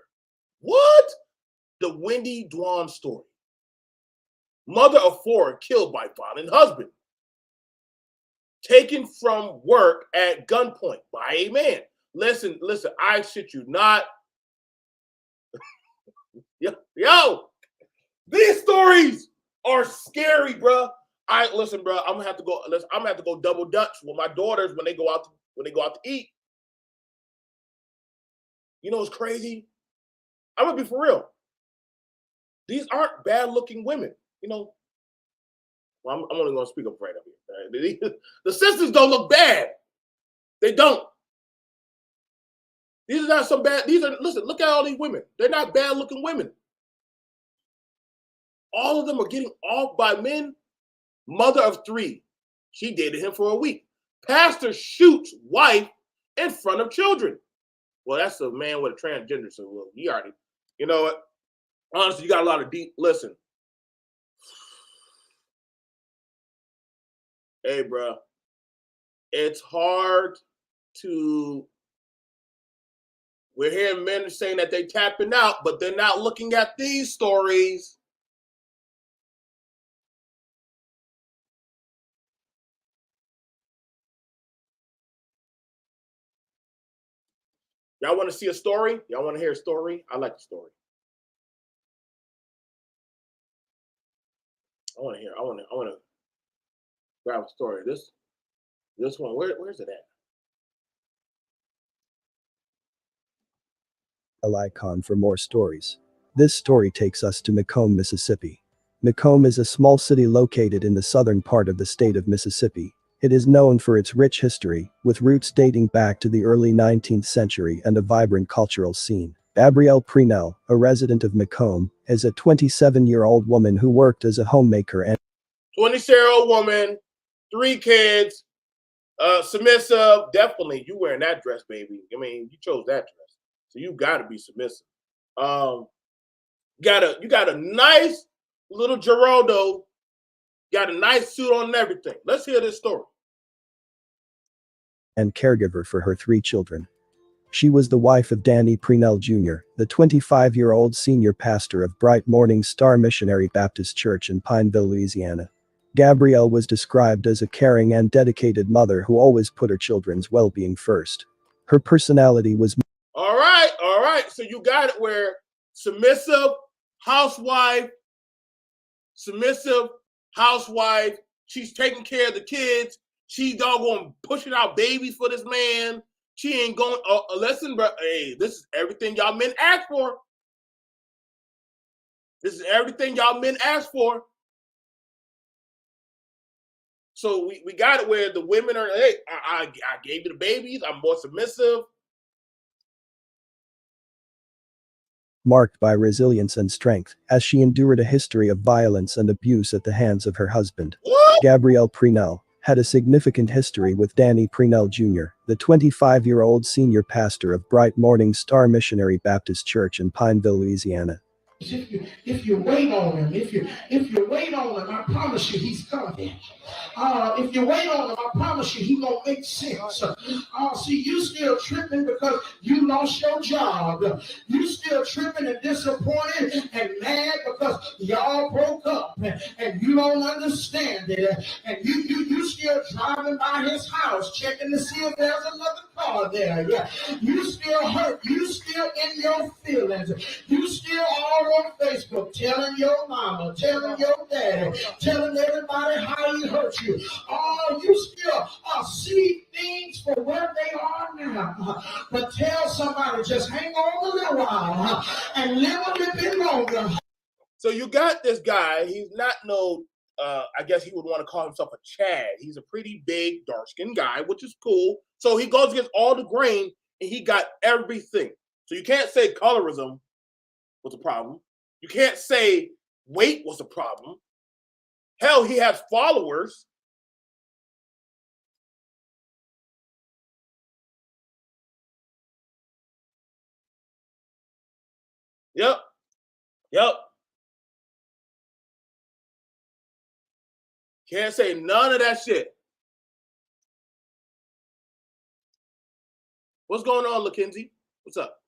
What? The Wendy Dwan story. Mother of 4 killed by violent husband. Taken from work at gunpoint by a man. Listen, I shit you not. Yo, these stories are scary, bro. Listen, bro. I'm gonna have to go. Listen, I'm gonna have to go double dutch with my daughters when they go out to eat. You know what's crazy? I'm gonna be for real. These aren't bad looking women. You know. Well, I'm only gonna speak up right up here. Right? The sisters don't look bad. They don't. These are not some bad. Listen. Look at all these women. They're not bad looking women. All of them are getting off by men. Mother of 3. She dated him for a week. Pastor shoots wife in front of children. Well, that's a man with a transgender, so well, he already, you know what? Honestly, you got a lot of deep, listen. Hey, bro, it's hard to, we're hearing men saying that they tapping out, but they're not looking at these stories. Y'all want to see a story? Y'all want to hear a story? I like the story. I want to grab a story. This one, where's it at? Icon for more stories. This story takes us to Macomb, Mississippi. Macomb is a small city located in the southern part of the state of Mississippi. It is known for its rich history, with roots dating back to the early 19th century and a vibrant cultural scene. Gabrielle Prenell, a resident of Macomb, is a 27-year-old woman who worked as a homemaker and 27-year-old woman, 3 kids, submissive. Definitely, you wearing that dress, baby. I mean, you chose that dress, so you got to be submissive. You got a nice little Geraldo, got a nice suit on and everything. Let's hear this story. And caregiver for her 3 children. She was the wife of Danny Prenell Jr., the 25-year-old senior pastor of Bright Morning Star Missionary Baptist Church in Pineville, Louisiana. Gabrielle was described as a caring and dedicated mother who always put her children's well-being first. Her personality was all right. So you got it where submissive housewife, she's taking care of the kids. She doggone pushing out babies for this man. She ain't going, listen, bro, hey, this is everything y'all men ask for. So we got it where the women are, hey, I gave you the babies. I'm more submissive. Marked by resilience and strength, as she endured a history of violence and abuse at the hands of her husband. What? Gabrielle Prenell had a significant history with Danny Prenell Jr., the 25-year-old senior pastor of Bright Morning Star Missionary Baptist Church in Pineville, Louisiana. If you wait on him, if you wait on him, I promise you he's coming. If you wait on him, I promise you he gonna make sense. See, you still tripping because you lost your job. You still tripping and disappointed and mad because y'all broke up and you don't understand it. And you still driving by his house checking to see if there's another car there. Yeah, you still hurt. You still in your feelings. You still all on Facebook telling your mama, telling your daddy, telling everybody how he hurt you. Oh, you still see things for where they are now. But tell somebody, just hang on a little while and live a little bit longer. So you got this guy. He's not I guess he would want to call himself a Chad. He's a pretty big, dark-skinned guy, which is cool. So he goes against all the grain, and he got everything. So you can't say colorism was a problem. You can't say weight was a problem. Hell, he has followers. Yep. Can't say none of that shit. What's going on, LaKenzie? What's up?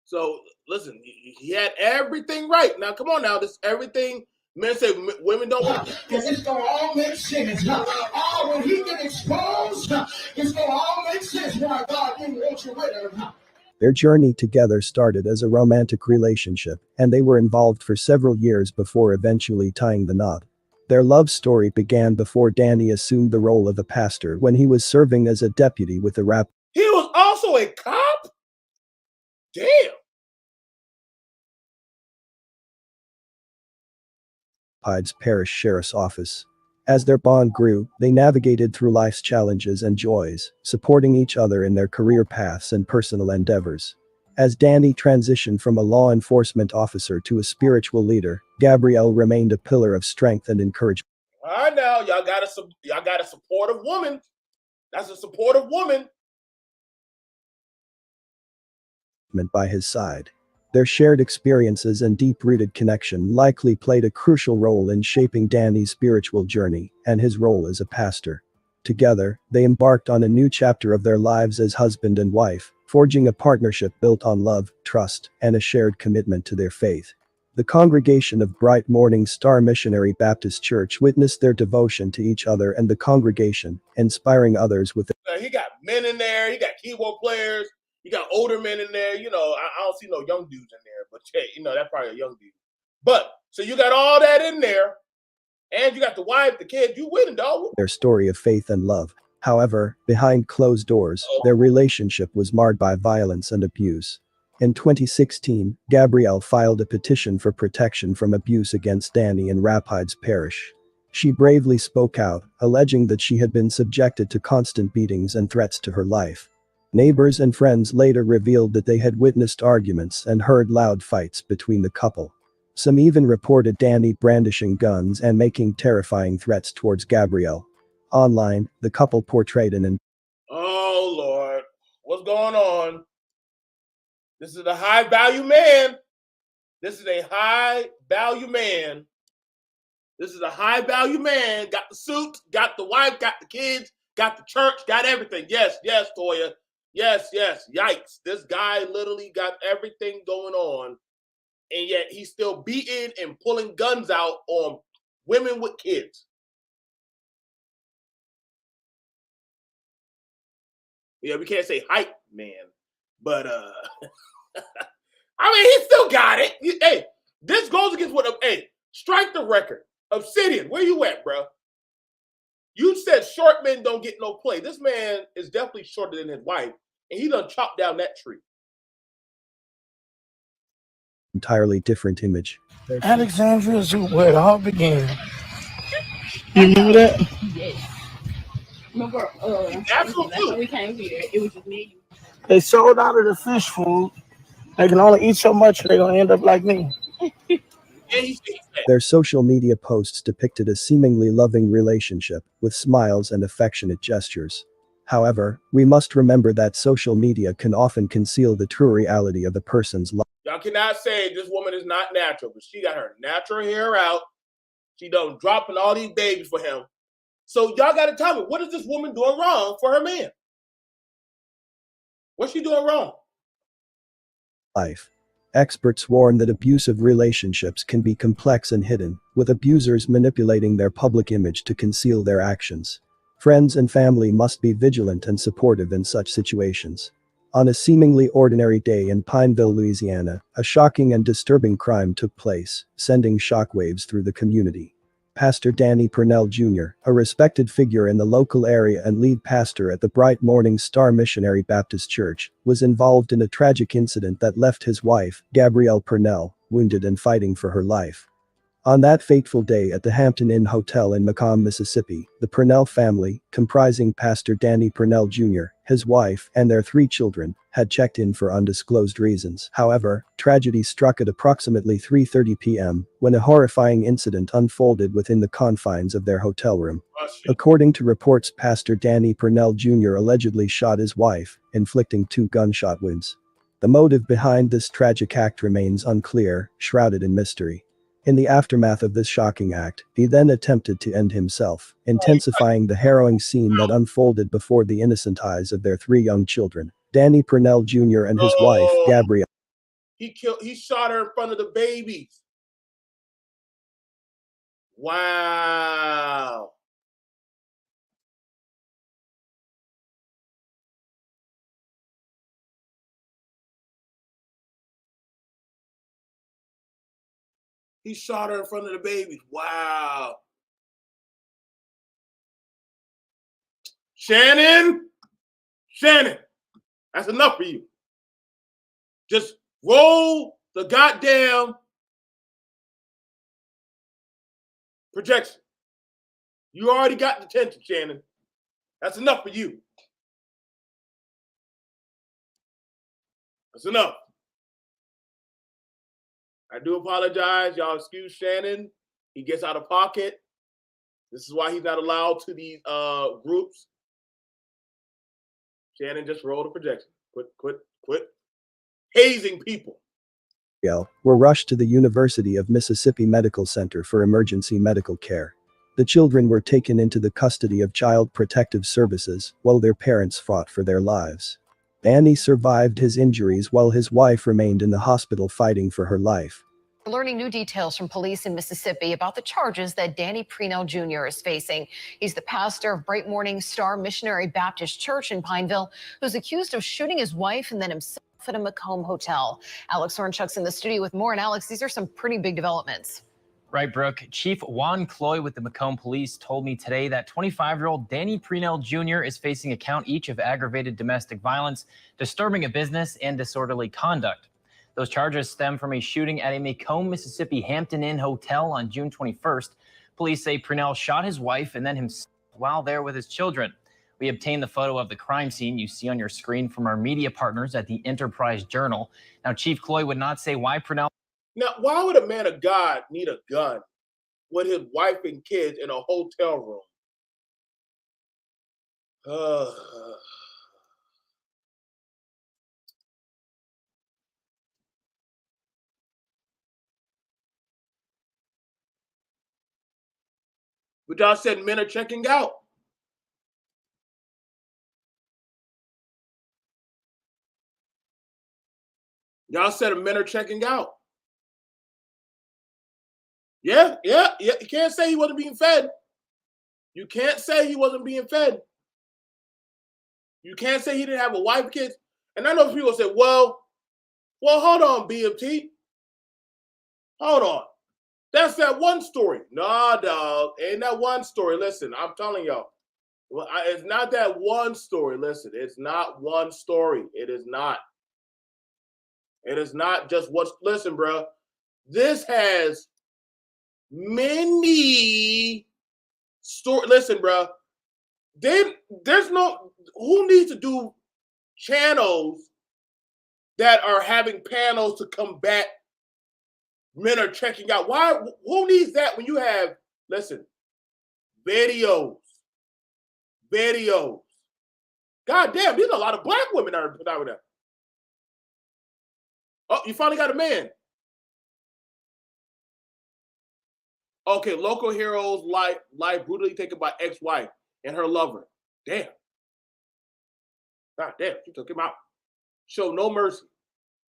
So listen, he had everything right. Now, come on now, this everything men say women don't want. Because it's going to all make sense. When he get exposed, it's going to all make sense why God didn't want you with her. Their journey together started as a romantic relationship, and they were involved for several years before eventually tying the knot. Their love story began before Danny assumed the role of a pastor when he was serving as a deputy with the He was also a cop? Damn. Rapides Parish Sheriff's Office. As their bond grew, they navigated through life's challenges and joys, supporting each other in their career paths and personal endeavors. As Danny transitioned from a law enforcement officer to a spiritual leader, Gabrielle remained a pillar of strength and encouragement. All right, now y'all got a supportive woman. That's a supportive woman. By his side. Their shared experiences and deep-rooted connection likely played a crucial role in shaping Danny's spiritual journey and his role as a pastor. Together, they embarked on a new chapter of their lives as husband and wife, forging a partnership built on love, trust, and a shared commitment to their faith. The congregation of Bright Morning Star Missionary Baptist Church witnessed their devotion to each other and the congregation, inspiring others with He got men in there. He got keyboard players. You got older men in there. I don't see no young dudes in there, but that's probably a young dude. But so you got all that in there, and you got the wife, the kid. You winning, dog. their story of faith and love. However, behind closed doors, their relationship was marred by violence and abuse. In 2016, Gabrielle filed a petition for protection from abuse against Danny in Rapides Parish. She bravely spoke out, alleging that she had been subjected to constant beatings and threats to her life. Neighbors and friends later revealed that they had witnessed arguments and heard loud fights between the couple. Some even reported Danny brandishing guns and making terrifying threats towards Gabrielle. Online, the couple portrayed an Oh Lord, what's going on? This is a high value man. This is a high value man. This is a high value man. Got the suit, got the wife, got the kids, got the church, got everything. Yes, Toya. Yes. Yikes. This guy literally got everything going on. And yet he's still beating and pulling guns out on women with kids. Yeah, we can't say hype man, but I mean, he still got it. Hey, this goes against strike the record. Obsidian, where you at, bro? You said short men don't get no play. This man is definitely shorter than his wife, and he done chopped down that tree. entirely different image. Alexandria is where it all began. You remember that? Yes. Remember, Absolutely. that's when we came here. It was just me. They sold out of the fish food. They can only eat so much, or they're gonna end up like me. And he said, Their social media posts depicted a seemingly loving relationship, with smiles and affectionate gestures. However, we must remember that social media can often conceal the true reality of a person's life. y'all cannot say this woman is not natural, but she got her natural hair out. She done dropping all these babies for him. So y'all got to tell me, what is this woman doing wrong for her man? What's she doing wrong? Life. Experts warn that abusive relationships can be complex and hidden, with abusers manipulating their public image to conceal their actions. Friends and family must be vigilant and supportive in such situations. On a seemingly ordinary day in Pineville, Louisiana, a shocking and disturbing crime took place, sending shockwaves through the community. Pastor Danny Purnell Jr., a respected figure in the local area and lead pastor at the Bright Morning Star Missionary Baptist Church, was involved in a tragic incident that left his wife, Gabrielle Purnell, wounded and fighting for her life. On that fateful day at the Hampton Inn Hotel in Macomb, Mississippi, the Purnell family, comprising Pastor Danny Purnell Jr., his wife, and their 3 children, had checked in for undisclosed reasons. However, tragedy struck at approximately 3:30 p.m. when a horrifying incident unfolded within the confines of their hotel room. According to reports, Pastor Danny Purnell Jr. allegedly shot his wife, inflicting 2 gunshot wounds. The motive behind this tragic act remains unclear, shrouded in mystery. In the aftermath of this shocking act, he then attempted to end himself, intensifying the harrowing scene that unfolded before the innocent eyes of their 3 young children, Danny Purnell Jr. and his wife, Gabrielle. He shot her in front of the babies. Wow. He shot her in front of the babies. Wow. Shannon, that's enough for you. Just roll the goddamn projection. You already got the attention, Shannon. That's enough for you. That's enough. I do apologize. Y'all excuse Shannon. He gets out of pocket. This is why he's not allowed to these groups. Shannon, just roll the projection. Quit hazing people. Were rushed to the University of Mississippi Medical Center for emergency medical care. The children were taken into the custody of Child Protective Services while their parents fought for their lives. Danny survived his injuries while his wife remained in the hospital fighting for her life. We're learning new details from police in Mississippi about the charges that Danny Prenell Jr. is facing. He's the pastor of Bright Morning Star Missionary Baptist Church in Pineville, who's accused of shooting his wife and then himself at a Macomb hotel. Alex Hornchuk's in the studio with more. And Alex, these are some pretty big developments. Right, Brooke. Chief Juan Cloy with the Macomb Police told me today that 25-year-old Danny Prenell Jr. is facing a count each of aggravated domestic violence, disturbing a business, and disorderly conduct. Those charges stem from a shooting at a Macomb, Mississippi Hampton Inn hotel on June 21st. Police say Prenell shot his wife and then himself while there with his children. We obtained the photo of the crime scene you see on your screen from our media partners at the Enterprise Journal. Now, Chief Cloy would not say why Prenell. Now, why would a man of God need a gun with his wife and kids in a hotel room? But y'all said men are checking out. Y'all said men are checking out. Yeah. You can't say he wasn't being fed. You can't say he wasn't being fed. You can't say he didn't have a wife, kids. And I know people say, well, hold on, B.M.T. Hold on. That's that one story. Nah, dog. Ain't that one story. Listen, I'm telling y'all. Well, it's not that one story. Listen, it's not one story. It is not. It is not just what's. Listen, bro. This has many stories. Listen, bro. There's no. Who needs to do channels that are having panels to combat men are checking out? Why? Who needs that when you have, listen, videos. God damn, there's a lot of black women that are put out with that. Oh, you finally got a man. Okay, local heroes life brutally taken by ex-wife and her lover. Damn. God damn, she took him out. Show no mercy.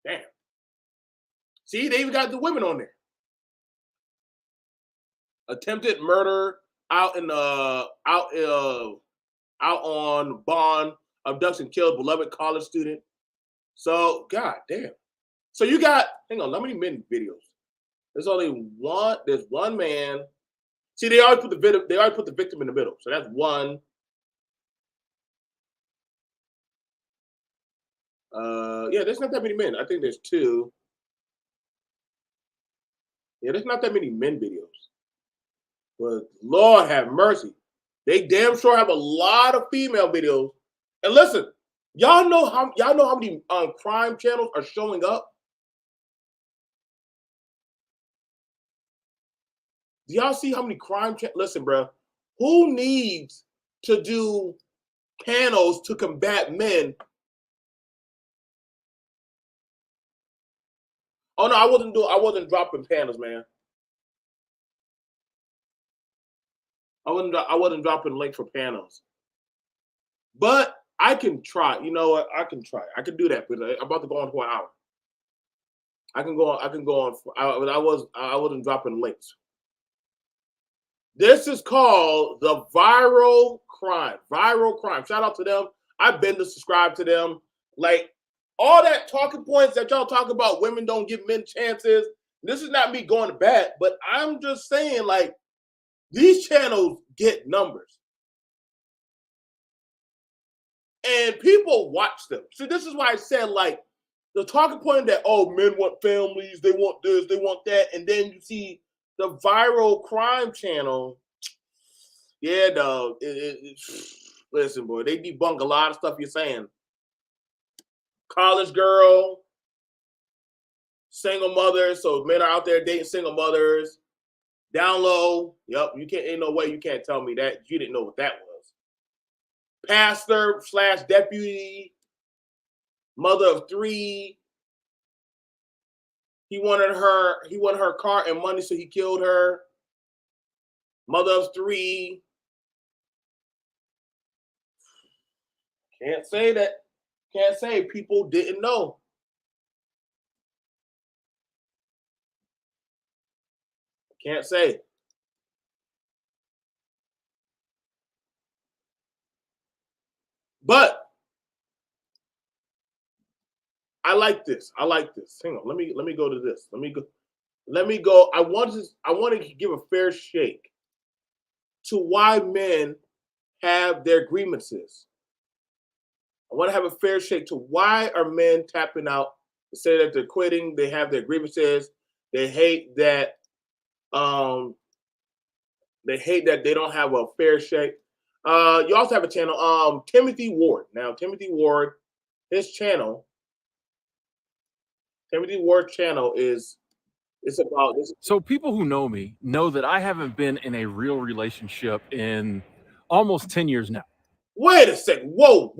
Damn. See, they even got the women on there. Attempted murder out on bond, abduction, killed beloved college student. So, god damn. So you got, hang on, how many men videos? There's only one. There's one man. See, they always put the victim in the middle. So that's one. Yeah, there's not that many men. I think there's two. Yeah, there's not that many men videos. But Lord have mercy. They damn sure have a lot of female videos. And listen, y'all know how many crime channels are showing up? Do y'all see how many crime channels? Listen, bro. Who needs to do panels to combat men? Oh no, I wasn't dropping panels, man. I wasn't dropping links for panels. But I can try. You know what? I can try. I can do that, but I'm about to go on for an hour. I can go on. I wasn't dropping links. This is called the Viral Crime. Viral Crime. Shout out to them. I've been to subscribe to them. Like all that talking points that y'all talk about, women don't give men chances. This is not me going to bat, but I'm just saying, like, these channels get numbers. And people watch them. So this is why I said, like, the talking point that, oh, men want families, they want this, they want that. And then you see the viral crime channel. Yeah, dog. Listen, boy, they debunk a lot of stuff you're saying. College girl, single mother. So men are out there dating single mothers. Down low. Yep, you can't, ain't no way you can't tell me that. You didn't know what that was. Pastor / deputy, mother of 3. He wanted her car and money, so he killed her. Mother of 3. Can't say that. Can't say people didn't know. Can't say. But I like this. I like this. Hang on. Let me go to this. Let me go. I want to give a fair shake to why men have their grievances. I want to have a fair shake to why are men tapping out to say that they're quitting, they have their grievances, they hate that they don't have a fair shake. You also have a channel, Timothy Ward. Now, Timothy Ward, his channel, Timothy Ward channel it's about this. So people who know me know that I haven't been in a real relationship in almost 10 years now. Wait a second. Whoa.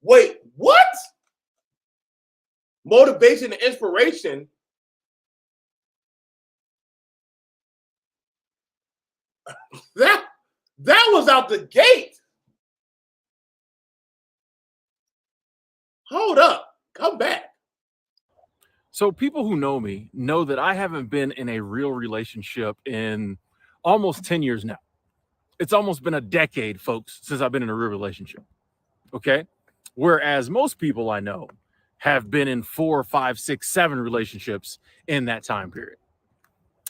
Wait, what? Motivation and inspiration. That was out the gate. Hold up. Come back. So people who know me know that I haven't been in a real relationship in almost 10 years now. It's almost been a decade, folks, since I've been in a real relationship. Okay. Whereas most people I know have been in 4, 5, 6, 7 relationships in that time period.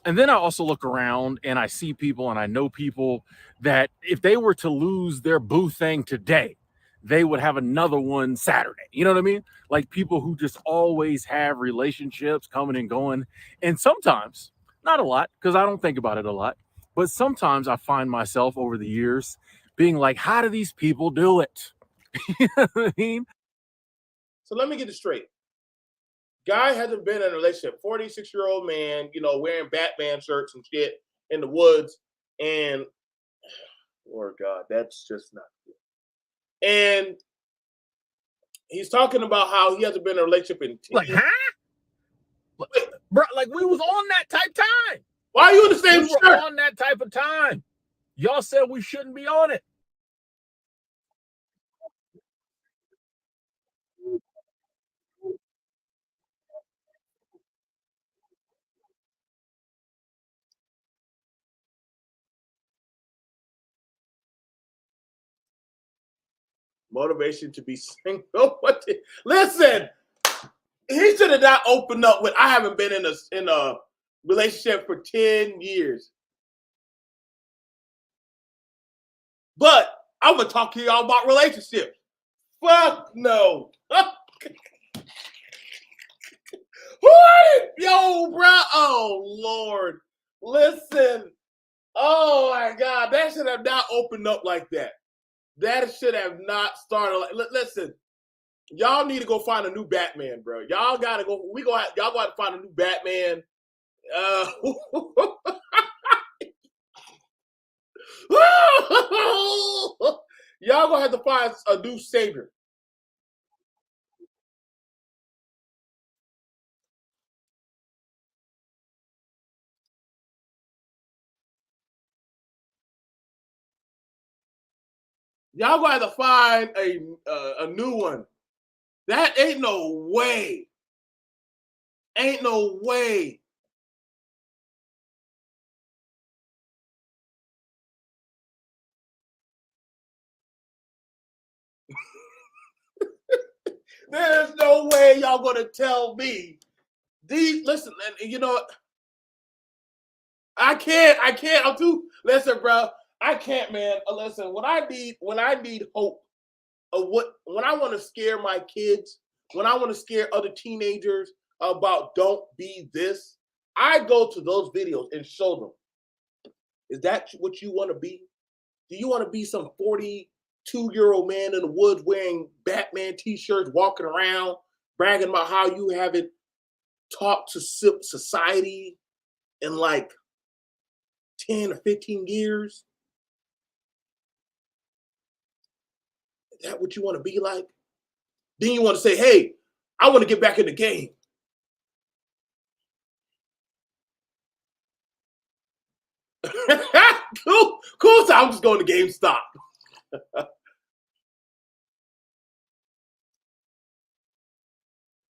And then I also look around and I see people and I know people that if they were to lose their boo thing today, they would have another one Saturday. You know what I mean? Like people who just always have relationships coming and going. And sometimes, not a lot, because I don't think about it a lot, but sometimes I find myself over the years being like, how do these people do it? You know what I mean? So let me get this straight. Guy hasn't been in a relationship. 46-year-old man, wearing Batman shirts and shit in the woods. And, Lord God, that's just not good. And he's talking about how he hasn't been in a relationship in 10 Like, years. Huh? Bro, like we was on that type time. Why are you in the same We were shirt? on that type of time. Y'all said we shouldn't be on it. Motivation to be single. Listen, he should have not opened up with, I haven't been in a relationship for 10 years. But I'm gonna talk to y'all about relationships. Fuck no. Yo, bro. Oh Lord. Listen. Oh my God. That should have not opened up like that. That should have not started like. Listen. Y'all need to go find a new Batman, bro. Y'all gotta go. Y'all gotta find a new Batman. Y'all gonna have to find a new savior. Y'all gonna have to find a new one. That ain't no way. Ain't no way. There's no way y'all gonna tell me these. Listen, and you know what? I can't. I'm too. Listen, bro. I can't, man. Listen, when I need hope of when I want to scare my kids, when I want to scare other teenagers about don't be this, I go to those videos and show them. Is that what you want to be? Do you want to be some 42-year-old man in the woods wearing Batman t-shirts, walking around, bragging about how you haven't talked to society in like 10 or 15 years? Is that what you want to be like? Then you want to say, hey, I want to get back in the game. cool. So I'm just going to GameStop.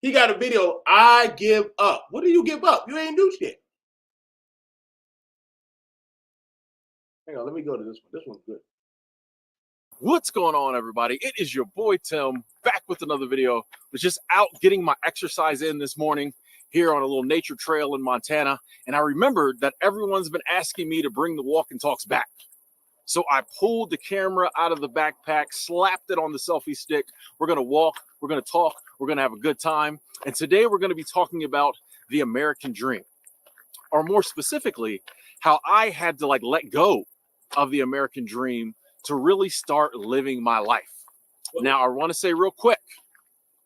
He got a video, I give up. What do you give up? You ain't do shit. Hang on, let me go to this one. This one's good. What's going on, everybody? It is your boy Tim, back with another video. Was just out getting my exercise in this morning here on a little nature trail in Montana, and I remembered that everyone's been asking me to bring the walk and talks back. So I pulled the camera out of the backpack, slapped it on the selfie stick. We're gonna walk, we're gonna talk, we're gonna have a good time. And today we're gonna be talking about the American dream, or more specifically, how I had to let go of the American dream to really start living my life. Now, I want to say real quick,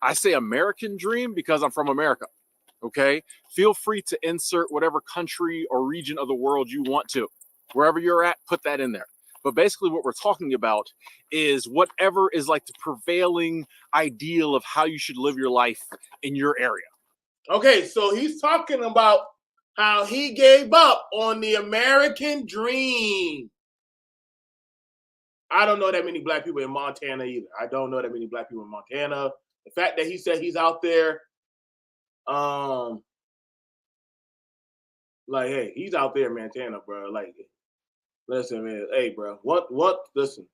I say American dream because I'm from America, okay? Feel free to insert whatever country or region of the world you want to. Wherever you're at, put that in there. But basically what we're talking about is whatever is like the prevailing ideal of how you should live your life in your area. Okay, so he's talking about how he gave up on the American dream. I don't know that many black people in Montana either. I don't know that many black people in Montana. The fact that he said he's out there, hey, he's out there in Montana, bro. Like, listen, man, hey, bro, listen,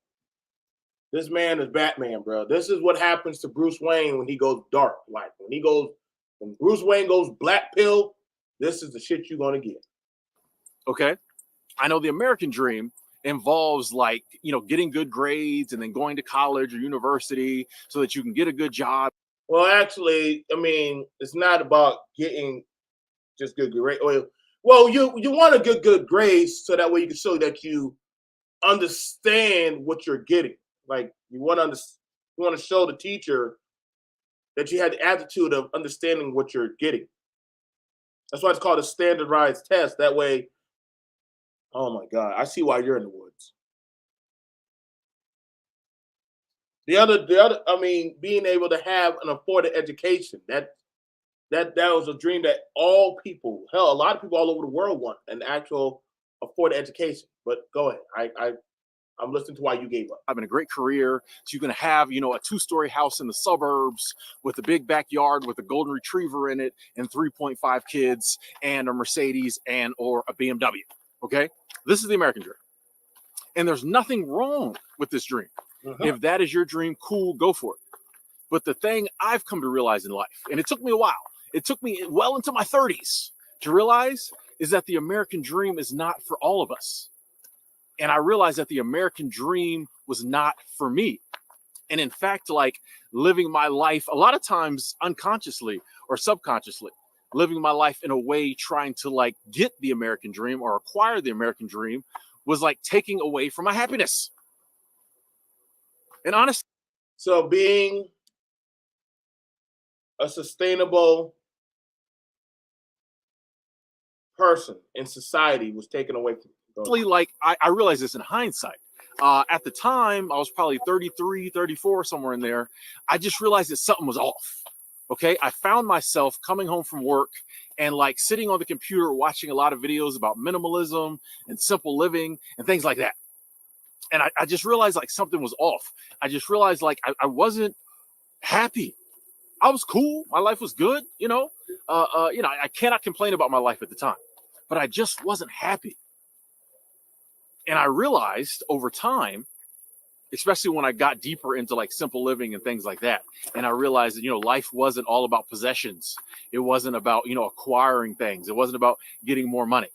this man is Batman, bro. This is what happens to Bruce Wayne when he goes dark. Like, when Bruce Wayne goes black pill, this is the shit you're gonna get. Okay, I know the American dream involves getting good grades and then going to college or university so that you can get a good job. Well, actually, I mean, it's not about getting just good grades. Well, you want a good grades so that way you can show that you understand what you're getting. Like, you want to show the teacher that you had the attitude of understanding what you're getting. That's why it's called a standardized test. That way, oh my God, I see why you're in the woods. The other, I mean, being able to have an afforded education, that was a dream that all people, hell, a lot of people all over the world want an actual afforded education. But go ahead, I'm listening to why you gave up. Having a great career, so you can have, a 2-story house in the suburbs with a big backyard with a golden retriever in it and 3.5 kids and a Mercedes or a BMW. Okay, this is the American dream, and there's nothing wrong with this dream. If that is your dream, cool, go for it. But the thing I've come to realize in life, and it took me a while, it took me well into my 30s to realize, is that the American dream is not for all of us. And I realized that the American dream was not for me. And in fact, living my life, a lot of times unconsciously or subconsciously, living my life in a way trying to get the American dream or acquire the American dream was taking away from my happiness. And honestly, so being a sustainable person in society was taken away from you. I realized this in hindsight. At the time, I was probably 33, 34, somewhere in there. I just realized that something was off. Okay, I found myself coming home from work and sitting on the computer watching a lot of videos about minimalism and simple living and things like that. And I just realized something was off. I just realized I wasn't happy. I was cool. My life was good. I cannot complain about my life at the time, but I just wasn't happy. And I realized over time especially when I got deeper into like simple living and things like that. And I realized that, life wasn't all about possessions. It wasn't about, acquiring things. It wasn't about getting more money.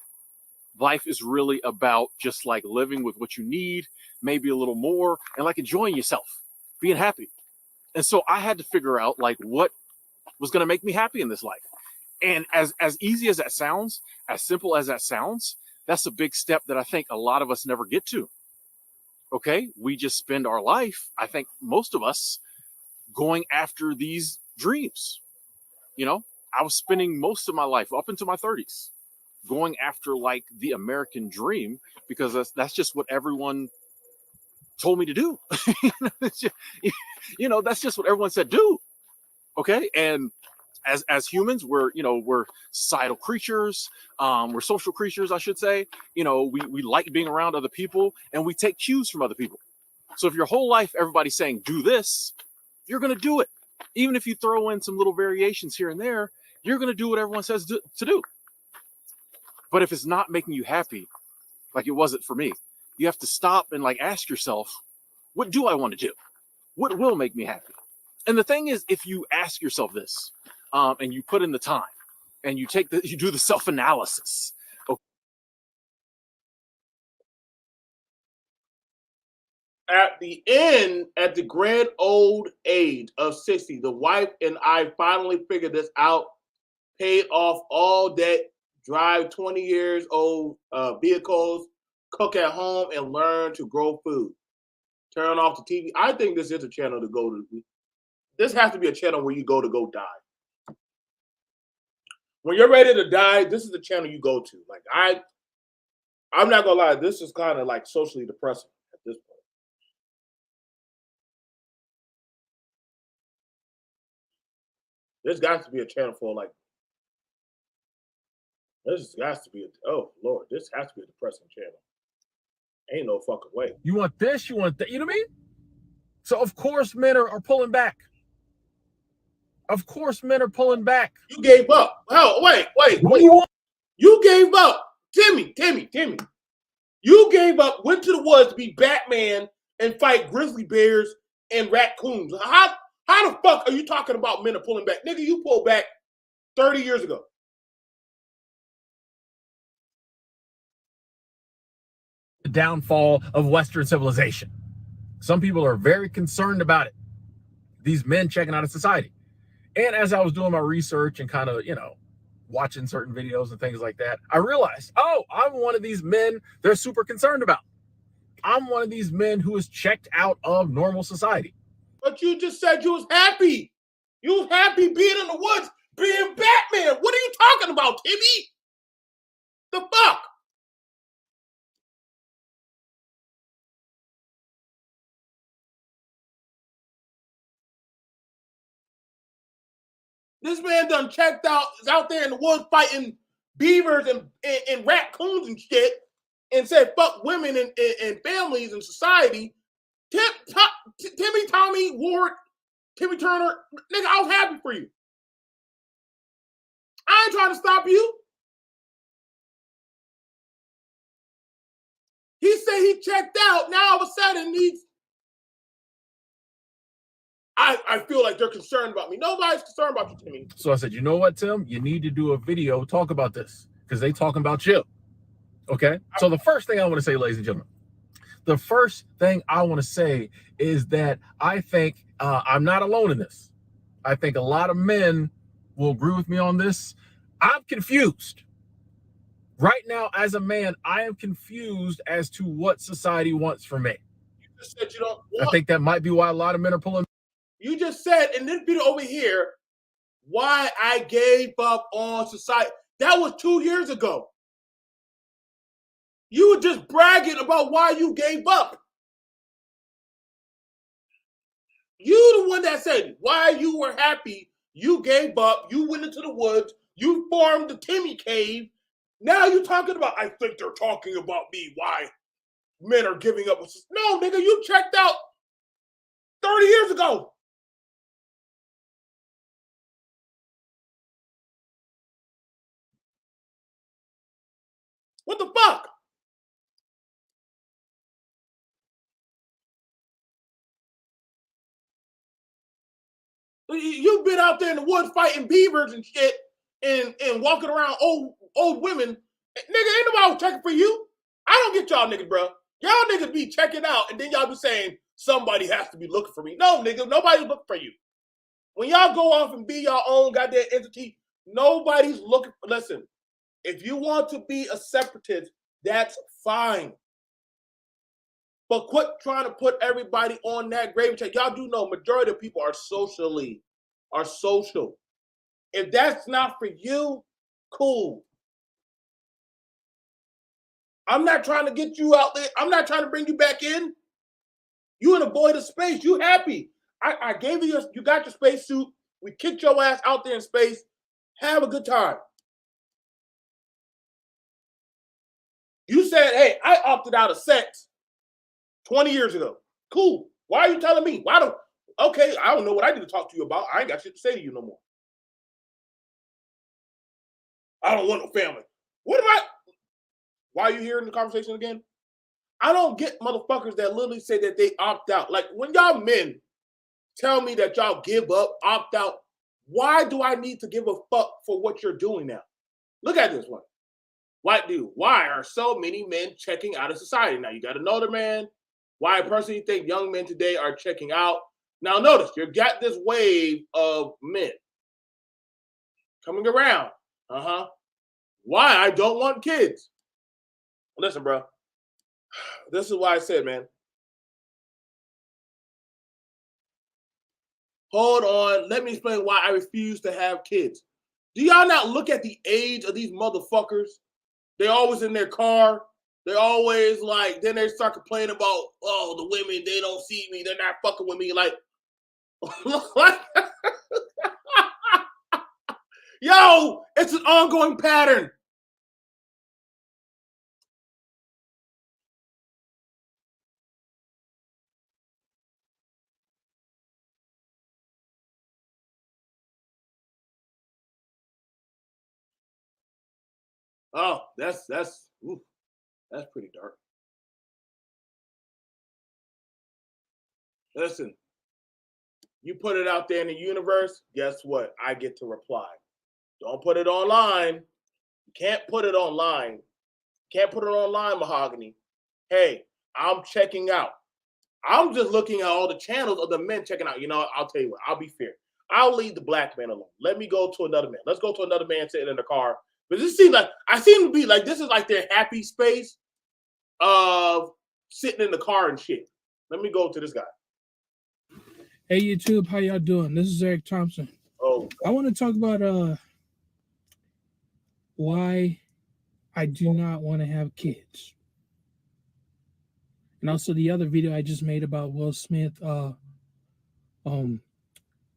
Life is really about just like living with what you need, maybe a little more, and like enjoying yourself, being happy. And so I had to figure out like what was going to make me happy in this life. And as easy as that sounds, as simple as that sounds, that's a big step that I think a lot of us never get to. Okay, we just spend our life, I think most of us, going after these dreams. I was spending most of my life up into my 30s going after like the American dream because that's just what everyone told me to do. That's just what everyone said do. Okay, and as humans, we're societal creatures. We're social creatures, I should say. We like being around other people, and we take cues from other people. So if your whole life everybody's saying do this, you're going to do it. Even if you throw in some little variations here and there, you're going to do what everyone says to do. But if it's not making you happy, like it wasn't for me, you have to stop and like ask yourself, what do I want to do? What will make me happy? And the thing is, if you ask yourself this, and you put in the time, and you do the self-analysis. At the grand old age of 60, the wife and I finally figured this out, paid off all debt, drive 20 years old vehicles, cook at home, and learn to grow food. Turn off the TV. I think this is a channel to go to. This has to be a channel where you go die. When you're ready to die, this is the channel you go to. Like I'm not gonna lie, this is kind of like socially depressing at this point. There's got to be a channel for like. This has to be oh Lord, this has to be a depressing channel. Ain't no fucking way. You want this, you want that, you know what I mean? So of course men are pulling back. Of course men are pulling back. You gave up. Oh, wait. You gave up. Timmy. You gave up, went to the woods to be Batman and fight grizzly bears and raccoons. How the fuck are you talking about men are pulling back? Nigga, you pulled back 30 years ago. The downfall of Western civilization. Some people are very concerned about it. These men checking out of society. And as I was doing my research and kind of, watching certain videos and things like that, I realized, oh, I'm one of these men they're super concerned about. I'm one of these men who is checked out of normal society. But you just said you was happy. You was happy being in the woods, being Batman. What are you talking about, Timmy? The fuck? This man done checked out, is out there in the woods fighting beavers and raccoons and shit, and said fuck women and families and society. Timmy, Tommy, Ward, Timmy Turner, nigga, I was happy for you. I ain't trying to stop you. He said he checked out. Now all of a sudden I feel like they're concerned about me. Nobody's concerned about you, Timmy. So I said, you know what, Tim? You need to do a video, talk about this, because they talking about you. Okay? So the first thing I want to say, ladies and gentlemen, the first thing I want to say is that I think I'm not alone in this. I think a lot of men will agree with me on this. I'm confused. Right now, as a man, I am confused as to what society wants from me. You just said you don't want. I think that might be why a lot of men are pulling. You just said in this video over here why I gave up on society. That was 2 years ago. You were just bragging about why you gave up. You the one that said why you were happy. You gave up. You went into the woods. You formed the Timmy cave. Now you're talking about, I think they're talking about me, why men are giving up. No, nigga, you checked out 30 years ago. What the fuck? You've been out there in the woods fighting beavers and shit and walking around old women. Nigga, ain't nobody checking for you. I don't get y'all niggas, bro. Y'all niggas be checking out and then y'all be saying somebody has to be looking for me. No, nigga, nobody's looking for you. When y'all go off and be your own goddamn entity, nobody's looking for. Listen, if you want to be a separatist, that's fine. But quit trying to put everybody on that gravy train. Y'all do know majority of people are social. If that's not for you, cool. I'm not trying to get you out there. I'm not trying to bring you back in. You in a void of space. You happy. I gave you you got your spacesuit. We kicked your ass out there in space. Have a good time. You said, hey, I opted out of sex 20 years ago. Cool. Why are you telling me? Okay, I don't know what I need to talk to you about. I ain't got shit to say to you no more. I don't want no family. Why are you hearing the conversation again? I don't get motherfuckers that literally say that they opt out. Like when y'all men tell me that y'all give up, opt out, why do I need to give a fuck for what you're doing now? Look at this one. White dude, why are so many men checking out of society? Now you got to know the man. Why I personally think young men today are checking out. Now notice, you got this wave of men coming around. Why I don't want kids. Listen, bro. This is why I said, man. Hold on. Let me explain why I refuse to have kids. Do y'all not look at the age of these motherfuckers? They always in their car. They always then they start complaining about, oh, the women, they don't see me. They're not fucking with me. Like, yo, it's an ongoing pattern. Oh, that's pretty dark. Listen, you put it out there in the universe, guess what? I get to reply. Don't put it online. You can't put it online. Can't put it online, Mahogany. Hey, I'm checking out. I'm just looking at all the channels of the men checking out. You know, I'll tell you what, I'll be fair. I'll leave the black man alone. Let me go to another man. Let's go to another man sitting in the car. But this seems like, I seem to be like, this is like their happy space of sitting in the car and shit. Let me go to this guy. Hey YouTube, how y'all doing? This is Eric Thompson. Oh, I want to talk about why I do not want to have kids. And also the other video I just made about Will Smith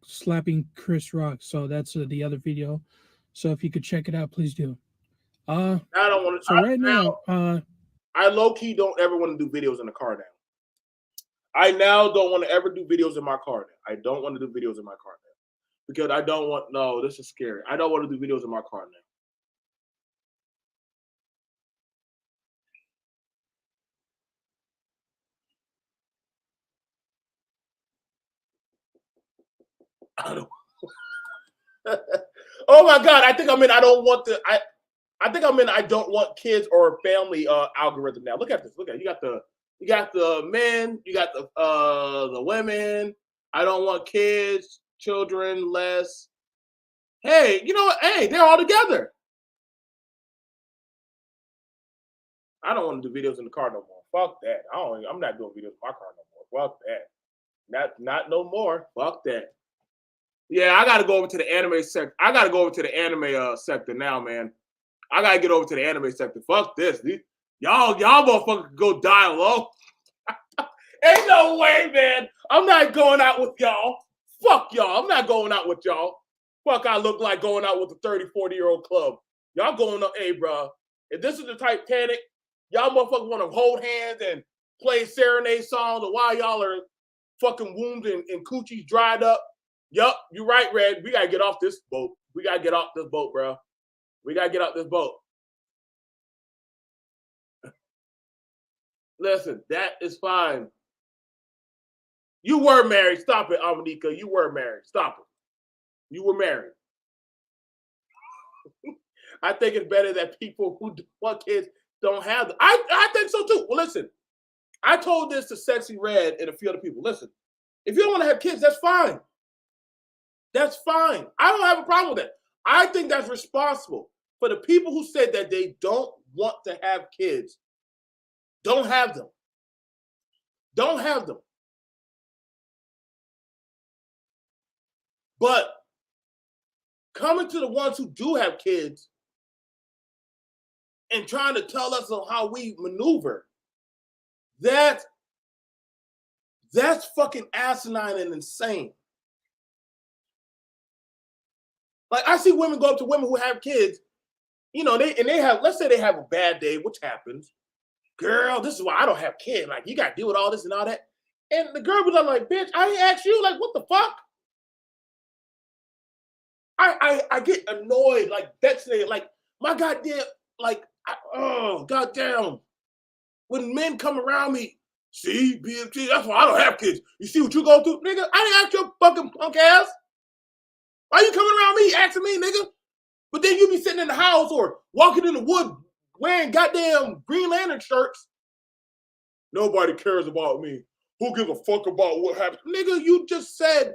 slapping Chris Rock. So that's the other video. So if you could check it out, please do. I don't want to. So right now, I low-key don't ever want to do videos in the car now. I now don't want to ever do videos in my car now. I don't want to do videos in my car now. Because I don't want, no, this is scary. I don't want to do videos in my car now. I don't. Oh my God. I think I'm in, I don't want the, I think I'm in, I don't want kids or family algorithm now. Look at this. Look at it. You got the men, you got the women. I don't want kids, children, less. Hey, you know what? Hey, they're all together. I don't want to do videos in the car no more. Fuck that. I'm not doing videos in my car no more. Fuck that. Not no more. Fuck that. Yeah, I gotta go over to the anime sector. I gotta go over to the anime sector now, man. I gotta get over to the anime sector. Fuck this. Y'all motherfuckers go die alone. Ain't no way, man. I'm not going out with y'all. Fuck y'all. I'm not going out with y'all. Fuck, I look like going out with a 30, 40-year-old club. Y'all going up, hey, bro. If this is the Titanic, y'all motherfuckers want to hold hands and play serenade songs while y'all are fucking wounds and coochies dried up. Yup, you're right, Red. We got to get off this boat. We got to get off this boat, bro. We got to get off this boat. Listen, that is fine. You were married. Stop it, Amanika. You were married. Stop it. You were married. I think it's better that people who want kids don't have them. I think so too. Well, listen, I told this to Sexy Red and a few other people. Listen, if you don't want to have kids, that's fine. That's fine. I don't have a problem with that. I think that's responsible. For the people who said that they don't want to have kids, don't have them. Don't have them. But coming to the ones who do have kids and trying to tell us on how we maneuver, that's fucking asinine and insane. Like, I see women go up to women who have kids, you know, they have, let's say they have a bad day, which happens. Girl, this is why I don't have kids. Like, you got to deal with all this and all that. And the girl was like, bitch, I ain't asked you. Like, what the fuck? I get annoyed, like, vexated, like, my goddamn, like, oh, goddamn. When men come around me, see, B.M.T, that's why I don't have kids. You see what you go through? Nigga, I didn't ask your fucking punk ass. Why you coming around me asking me, nigga? But then you be sitting in the house or walking in the wood wearing goddamn Green Lantern shirts. Nobody cares about me. Who gives a fuck about what happened? Nigga, you just said,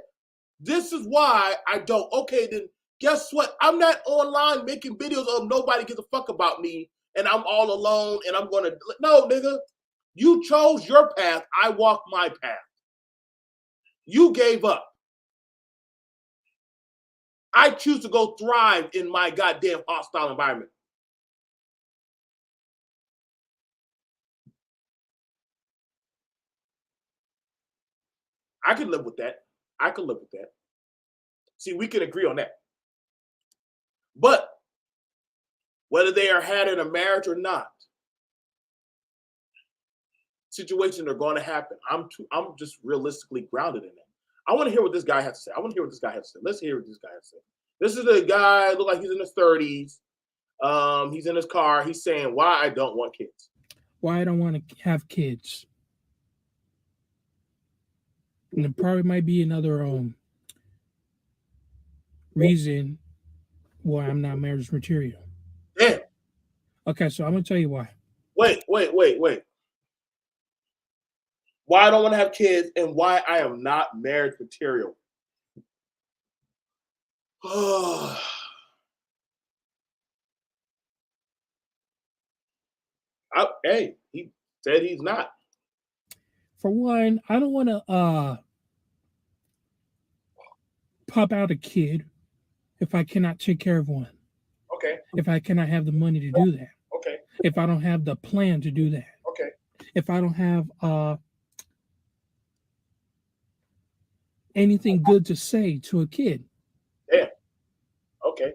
this is why I don't. Okay, then guess what? I'm not online making videos of nobody gives a fuck about me and I'm all alone and I'm going to. No, nigga. You chose your path. I walked my path. You gave up. I choose to go thrive in my goddamn hostile environment. I can live with that. I can live with that. See, we can agree on that. But whether they are had in a marriage or not, situations are going to happen. I'm just realistically grounded in that. I want to hear what this guy has to say. Let's hear what this guy has to say. This is a guy, look like he's in his 30s. He's in his car. He's saying why I don't want kids. Why I don't want to have kids. And there probably might be another reason why I'm not marriage material. Damn. Okay, so I'm gonna tell you why. Wait. Why I don't want to have kids and why I am not marriage material. Hey, he said he's not. For one, I don't want to pop out a kid if I cannot take care of one. Okay. If I cannot have the money to do that. Okay. If I don't have the plan to do that. Okay. If I don't have anything good to say to a kid. Yeah. Okay.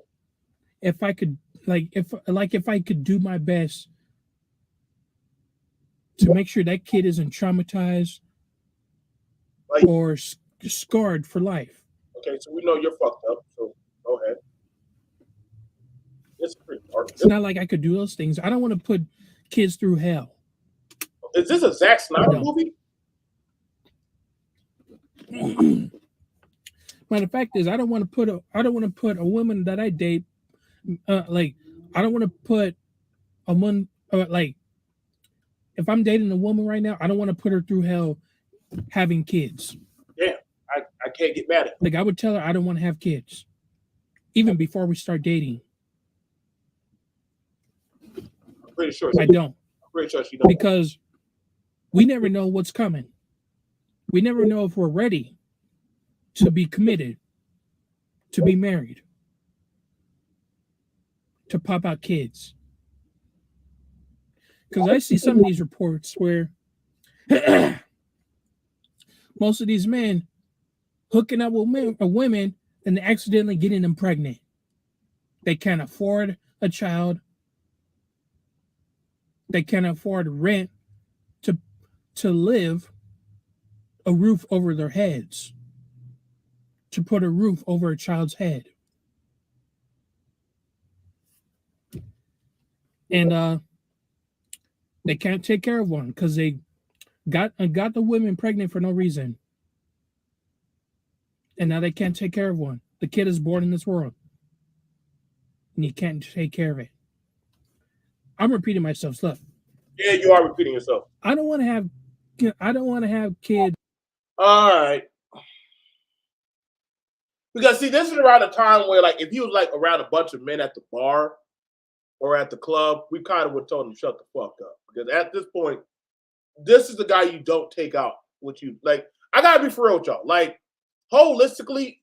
If I could if I could do my best to make sure that kid isn't traumatized or scarred for life. Okay, so we know you're fucked up, so go ahead. It's pretty dark. It's not like I could do those things. I don't want to put kids through hell. Is this a Zack Snyder movie? Matter of fact is, I don't want to put a woman that I date, I don't want to put a woman if I'm dating a woman right now, I don't want to put her through hell having kids. Yeah, I can't get mad at her. Like, I would tell her I don't want to have kids, even before we start dating. I'm pretty sure I don't. I'm pretty sure she don't. Because we never know what's coming. We never know if we're ready to be committed, to be married, to pop out kids. Because I see some of these reports where most of these men hooking up with women and accidentally getting them pregnant. They can't afford a child. They can't afford rent to live a roof over their heads, to put a roof over a child's head. And they can't take care of one because they got the women pregnant for no reason. And now they can't take care of one. the kid is born in this world, and you can't take care of it. I'm repeating myself, stuff. Yeah, you are repeating yourself. I don't want to have kids. All right. Because see, this is around a time where, like, if he was like around a bunch of men at the bar or at the club, we kind of would tell him to shut the fuck up. Because at this point, this is the guy you don't take out with you. Like, I gotta be for real with y'all. Like, holistically,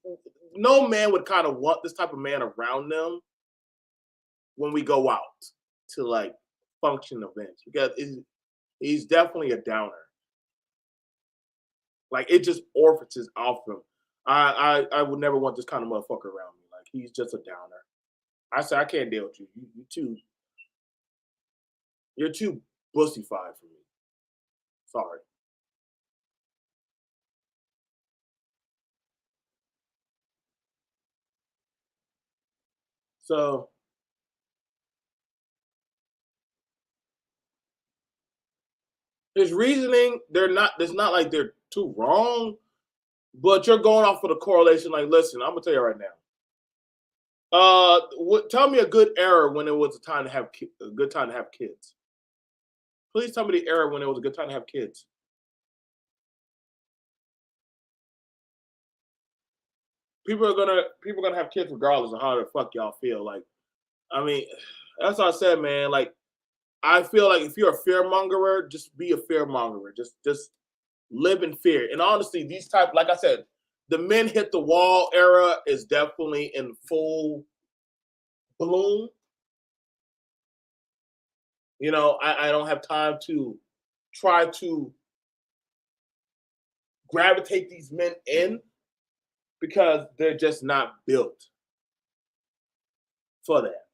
no man would kind of want this type of man around them when we go out to like function events, because he's definitely a downer. Like, it just orifices off him. I would never want this kind of motherfucker around me. Like, he's just a downer. I said, I can't deal with you. You're too bussified for me. Sorry. So his reasoning, it's not like they're too wrong, but you're going off of the correlation. Like, listen, I'm gonna tell you right now. Tell me a good era when it was a good time to have kids. Please tell me the era when it was a good time to have kids. People are gonna have kids regardless of how the fuck y'all feel. Like, I mean, that's what I said, man. Like, I feel like if you're a fearmongerer, just be a fearmongerer. Just live in fear. And honestly, like I said, the men hit the wall era is definitely in full bloom. You know, I don't have time to try to gravitate these men in because they're just not built for that.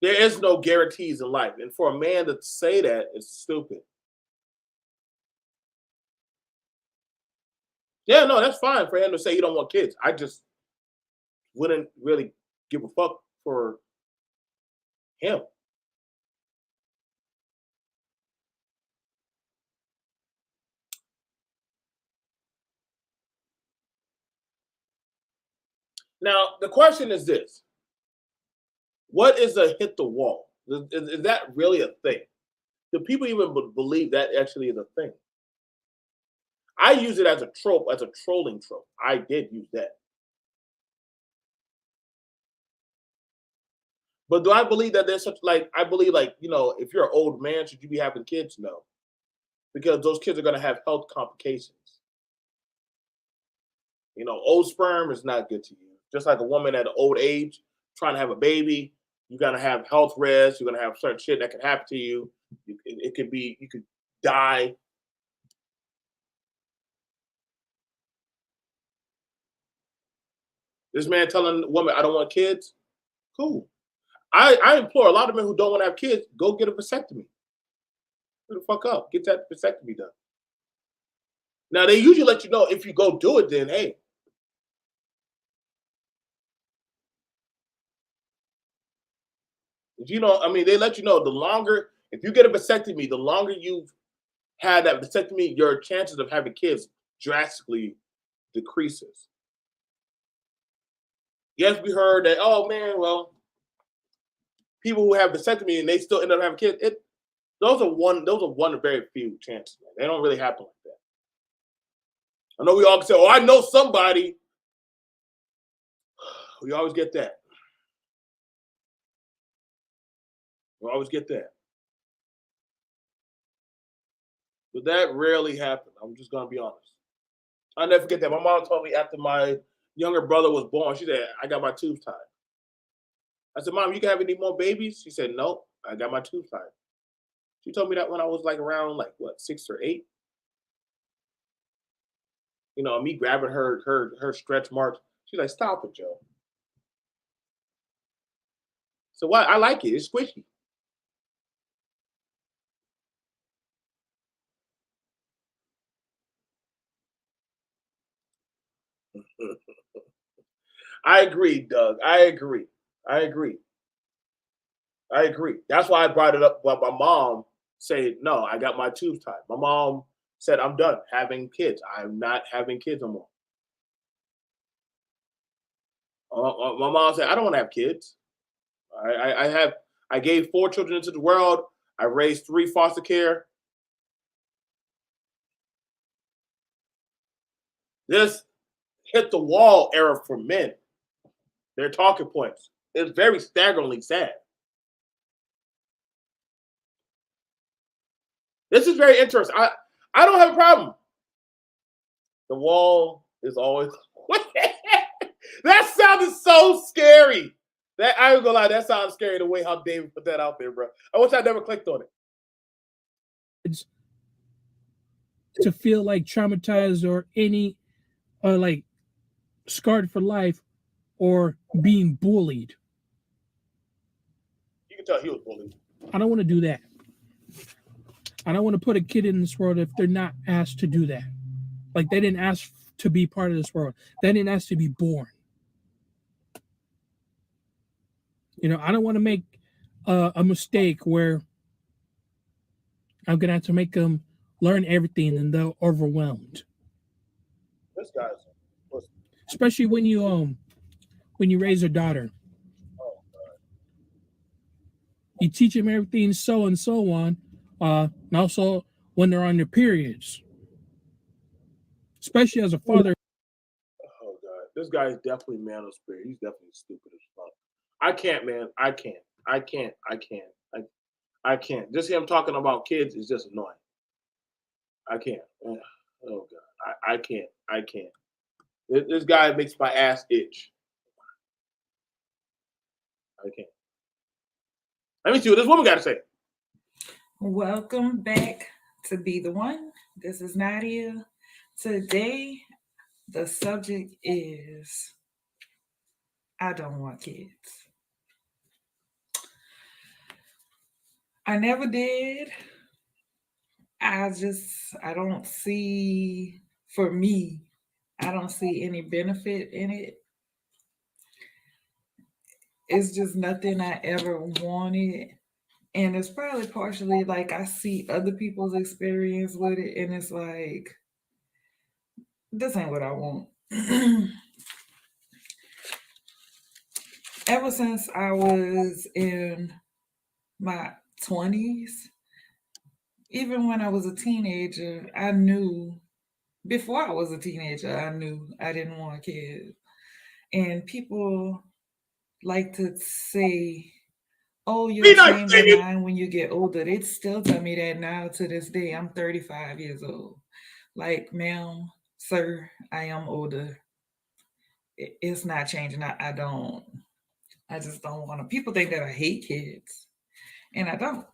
There is no guarantees in life. And for a man to say that is stupid. Yeah, no, that's fine for him to say he don't want kids. I just wouldn't really give a fuck for him. Now, the question is this. What is a hit the wall? Is that really a thing? Do people even believe that actually is a thing? I use it as a trope, as a trolling trope. I did use that. But do I believe that there's such, like, I believe, like, you know, if you're an old man, should you be having kids? No. Because those kids are going to have health complications. You know, old sperm is not good to you. Just like a woman at an old age trying to have a baby, you're going to have health risks. You're going to have certain shit that can happen to you. It could be, you could die. This man telling the woman, I don't want kids. Cool. I implore a lot of men who don't want to have kids, go get a vasectomy. Get the fuck up. Get that vasectomy done. Now, they usually let you know if you go do it, then, hey. You know, I mean, they let you know the longer, if you get a vasectomy, the longer you've had that vasectomy, your chances of having kids drastically decreases. Yes, we heard that, oh, man, well, people who have vasectomy and they still end up having kids, those are one of very few chances. Man. They don't really happen like that. I know we all say, oh, I know somebody. We always get that. We always get that. But that rarely happens. I'm just going to be honest. I'll never forget that. My mom told me after my younger brother was born, she said, I got my tubes tied. I said, Mom, you can have any more babies? She said, nope, I got my tubes tied. She told me that when I was like around 6 or 8. You know, me grabbing her stretch marks. She's like, stop it, Joe. So what? I like it. It's squishy. I agree, Doug. I agree. That's why I brought it up. But my mom said, no, I got my tubes tied. My mom said, I'm done having kids. I'm not having kids no more. My mom said, I don't want to have kids. I gave 4 children into the world. I raised 3 foster care. This hit the wall era for men. Their talking points. It's very staggeringly sad. This is very interesting. I don't have a problem. The wall is always. That sounded so scary. That I ain't gonna lie, that sounds scary the way how David put that out there, bro. I wish I never clicked on it. To feel like traumatized or like scarred for life or being bullied. You can tell he was bullied. I don't want to do that. I don't want to put a kid in this world if they're not asked to do that. Like they didn't ask to be part of this world. They didn't ask to be born. You know, I don't want to make a mistake where I'm gonna have to make them learn everything and they're overwhelmed. This guy's especially when you raise a daughter. You teach them everything so and so on, and also when they're on their periods. Especially as a father. Oh God, this guy is definitely man of spirit. He's definitely stupid as fuck. I can't, man. I can't. Just him talking about kids is just annoying. I can't. Oh God, I can't. This guy makes my ass itch. I can't. Let me see what this woman got to say. Welcome back to Be the One. This is Nadia. Today, the subject is I don't want kids. I never did. I don't see, for me, I don't see any benefit in it. It's just nothing I ever wanted. And it's probably partially like I see other people's experience with it, and it's like, this ain't what I want. Ever since I was in my 20s, even when I was a teenager, I knew, before I was a teenager, I knew I didn't want kids. And people like to say, oh, you'll change your mind when you get older. They still tell me that now to this day. I'm 35 years old. Like, ma'am, sir, I am older. It's not changing. I just don't want to. People think that I hate kids, and I don't.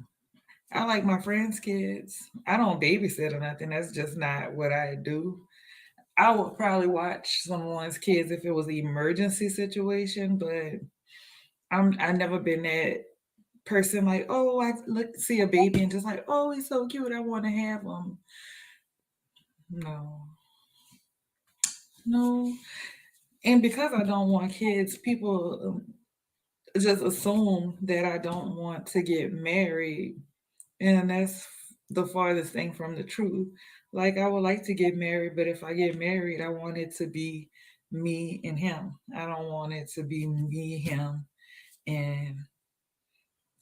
I like my friends' kids. I don't babysit or nothing. That's just not what I do. I would probably watch someone's kids if it was an emergency situation, but I've never been that person like, oh, I see a baby and just like, oh, he's so cute, I want to have him. No. And because I don't want kids, people just assume that I don't want to get married, and that's the farthest thing from the truth. Like, I would like to get married, but if I get married, I want it to be me and him. I don't want it to be me, him, and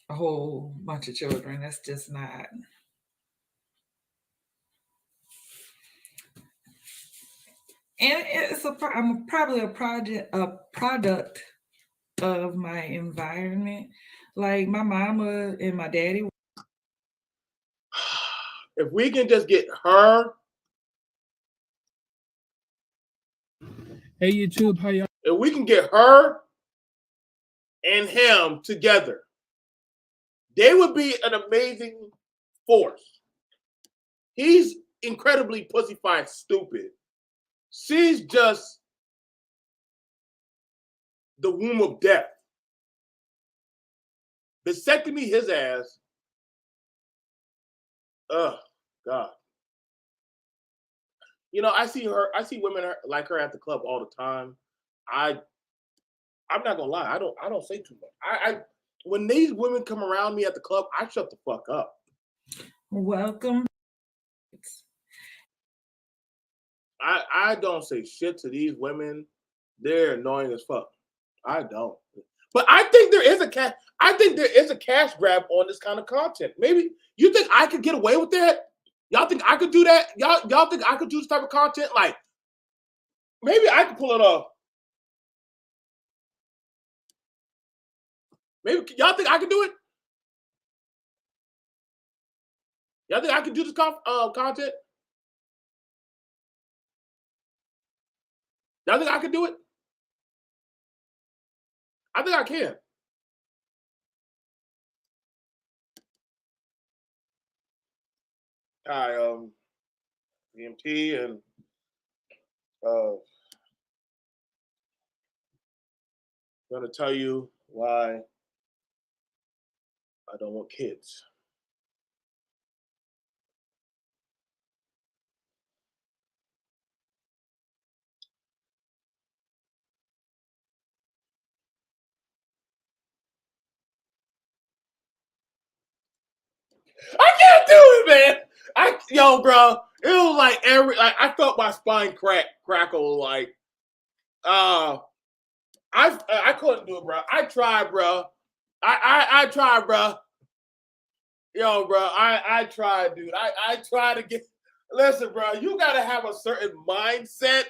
a whole bunch of children. That's just not. And I'm probably a product of my environment. Like, my mama and my daddy. If we can just get her. Hey, YouTube, how y'all? If we can get her and him together, they would be an amazing force. He's incredibly pussyfied stupid. She's just the womb of death. Vasectomy his ass. Oh, God. You know, I see women like her at the club all the time. I'm not gonna lie, I don't say too much. When these women come around me at the club, I shut the fuck up. Welcome. I don't say shit to these women. They're annoying as fuck. I don't. But I think there is a cash. I think there is a cash grab on this kind of content. Maybe you think I could get away with that? Y'all think I could do that? Y'all think I could do this type of content? Like maybe I could pull it off. Maybe y'all think I could do it? Y'all think I could do this content? Y'all think I could do it? I think I can. Hi, B.M.T. and I'm gonna tell you why I don't want kids. I can't do it, man. Bro, it was like I felt my spine crackle. Like, I couldn't do it, bro. I tried, bro. I tried, bro. Yo, bro, I tried, dude. I tried to get. Listen, bro, you gotta have a certain mindset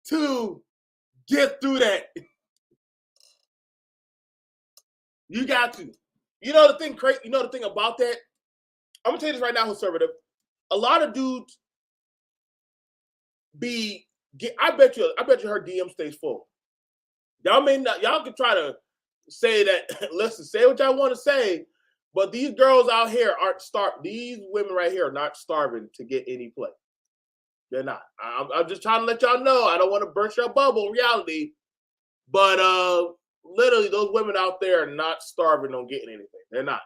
to get through that. You got to. You know the thing, crazy. You know the thing about that. I'm gonna tell you this right now, conservative. A lot of dudes I bet you her DM stays full. Y'all may not, y'all can try to say that, listen, say what y'all want to say, but these girls out here these women right here are not starving to get any play. They're not. I'm just trying to let y'all know. I don't want to burst your bubble reality, but literally those women out there are not starving on getting anything. They're not.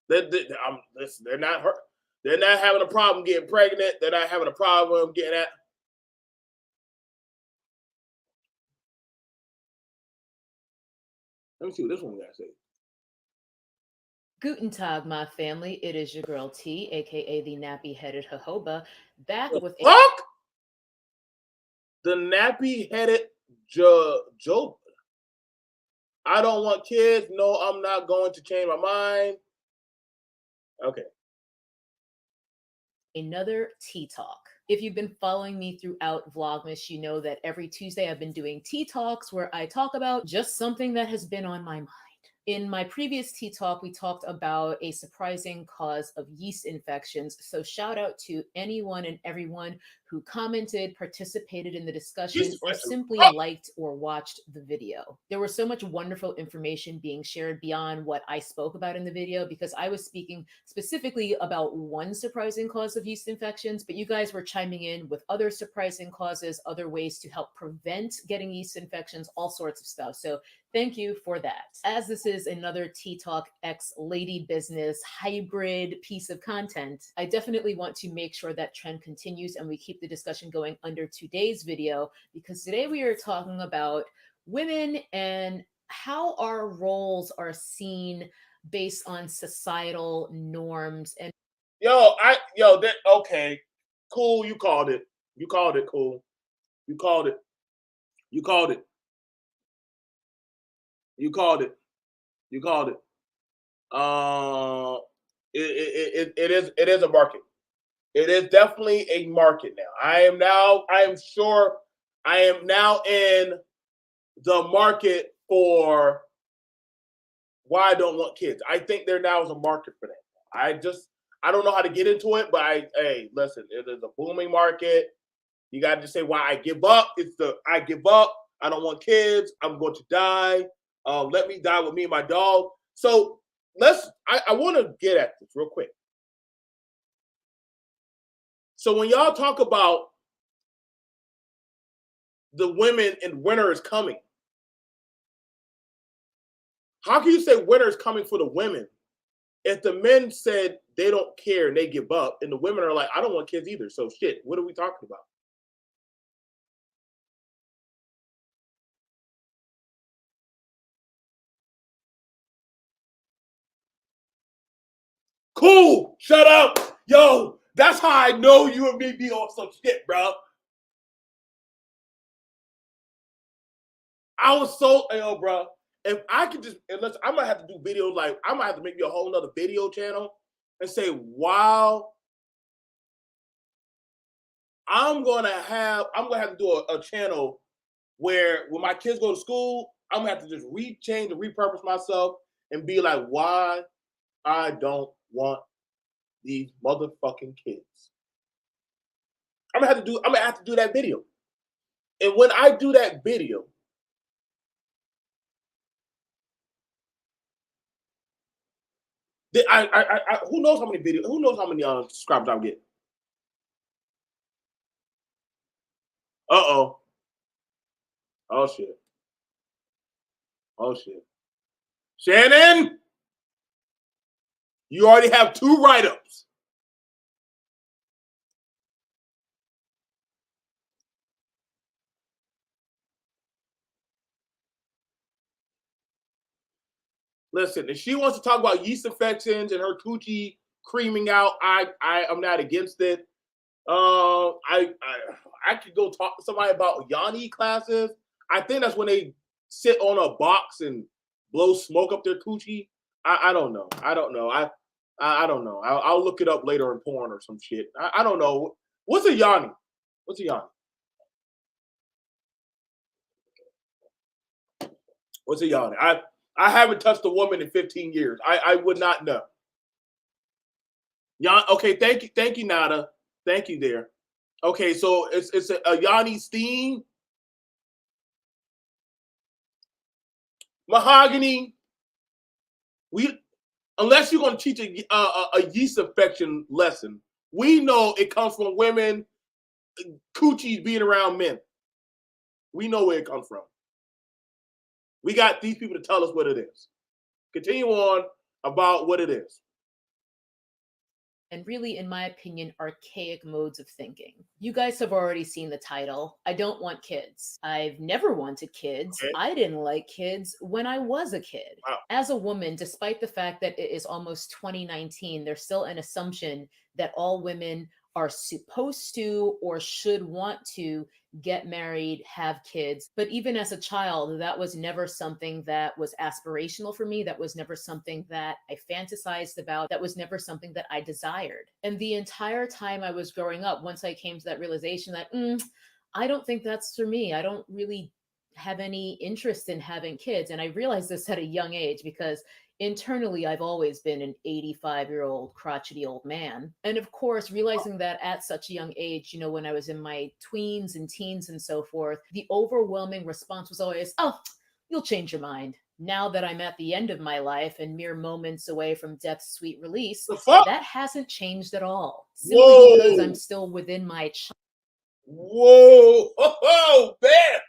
Listen, they're not hurt. They're not having a problem getting pregnant. They're not having a problem getting that. Let me see what this one got to say. Guten Tag, my family. It is your girl T, aka the nappy-headed jojoba, back with fuck? The nappy-headed jojoba. I don't want kids. No, I'm not going to change my mind. Okay. Another tea talk. If you've been following me throughout Vlogmas, you know that every Tuesday I've been doing tea talks where I talk about just something that has been on my mind. In my previous tea talk, we talked about a surprising cause of yeast infections. So shout out to anyone and everyone who commented, participated in the discussion, or simply liked or watched the video. There was so much wonderful information being shared beyond what I spoke about in the video, because I was speaking specifically about one surprising cause of yeast infections, but you guys were chiming in with other surprising causes, other ways to help prevent getting yeast infections, all sorts of stuff. So thank you for that. As this is another Tea Talk X Lady Business hybrid piece of content, I definitely want to make sure that trend continues and we keep the discussion going under today's video, because today we are talking about women and how our roles are seen based on societal norms. And okay, cool. You called it. You called it. Cool. You called it. You called it. You called it. You called it. It is a market. It is definitely a market now. I am sure I am now in the market for why I don't want kids. I think there now is a market for that. I don't know how to get into it, but listen, it is a booming market. You got to just say why I give up. I give up. I don't want kids. I'm going to die. Let me die with me and my dog. So I want to get at this real quick. So when y'all talk about the women and winter is coming, how can you say winter is coming for the women if the men said they don't care and they give up, and the women are like, I don't want kids either. So shit, what are we talking about? Cool. Shut up. Yo, that's how I know you and me be on some shit, bro. I was so, yo, bro. If I could just, unless I might have to do videos, like I might have to make me a whole nother video channel and say, wow, I'm gonna have to do a channel where when my kids go to school, I'm gonna have to just change and repurpose myself and be like, why I don't want these motherfucking kids. I'm gonna have to do that video. And when I do that video, who knows how many videos, who knows how many subscribers I'll get. Uh-oh. Oh shit. Oh shit. Shannon, you already have 2 write-ups. Listen, if she wants to talk about yeast infections and her coochie creaming out, I'm not against it. I could go talk to somebody about Yanni classes. I think that's when they sit on a box and blow smoke up their coochie. I don't know. I don't know. I don't know. I'll look it up later in porn or some shit. I don't know. What's a Yanni? What's a Yanni? What's a Yanni? I haven't touched a woman in 15 years. I would not know. Okay, thank you, Nada. Thank you there. Okay, so it's a Yanni steam. Mahogany. Unless you're going to teach a yeast infection lesson, we know it comes from women, coochies being around men. We know where it comes from. We got these people to tell us what it is. Continue on about what it is. And really, in my opinion, archaic modes of thinking. You guys have already seen the title. I don't want kids. I've never wanted kids. Okay. I didn't like kids when I was a kid. Wow. As a woman, despite the fact that it is almost 2019, there's still an assumption that all women are supposed to or should want to get married, have kids. But even as a child, that was never something that was aspirational for me. That was never something that I fantasized about. That was never something that I desired. And the entire time I was growing up, once I came to that realization that I don't think that's for me. I don't really have any interest in having kids. And I realized this at a young age because internally, I've always been an 85-year-old crotchety old man. And of course, realizing that at such a young age, you know, when I was in my tweens and teens and so forth, the overwhelming response was always, oh, you'll change your mind. Now that I'm at the end of my life and mere moments away from death's sweet release, that hasn't changed at all. Simply because I'm still within my Whoa, oh, man.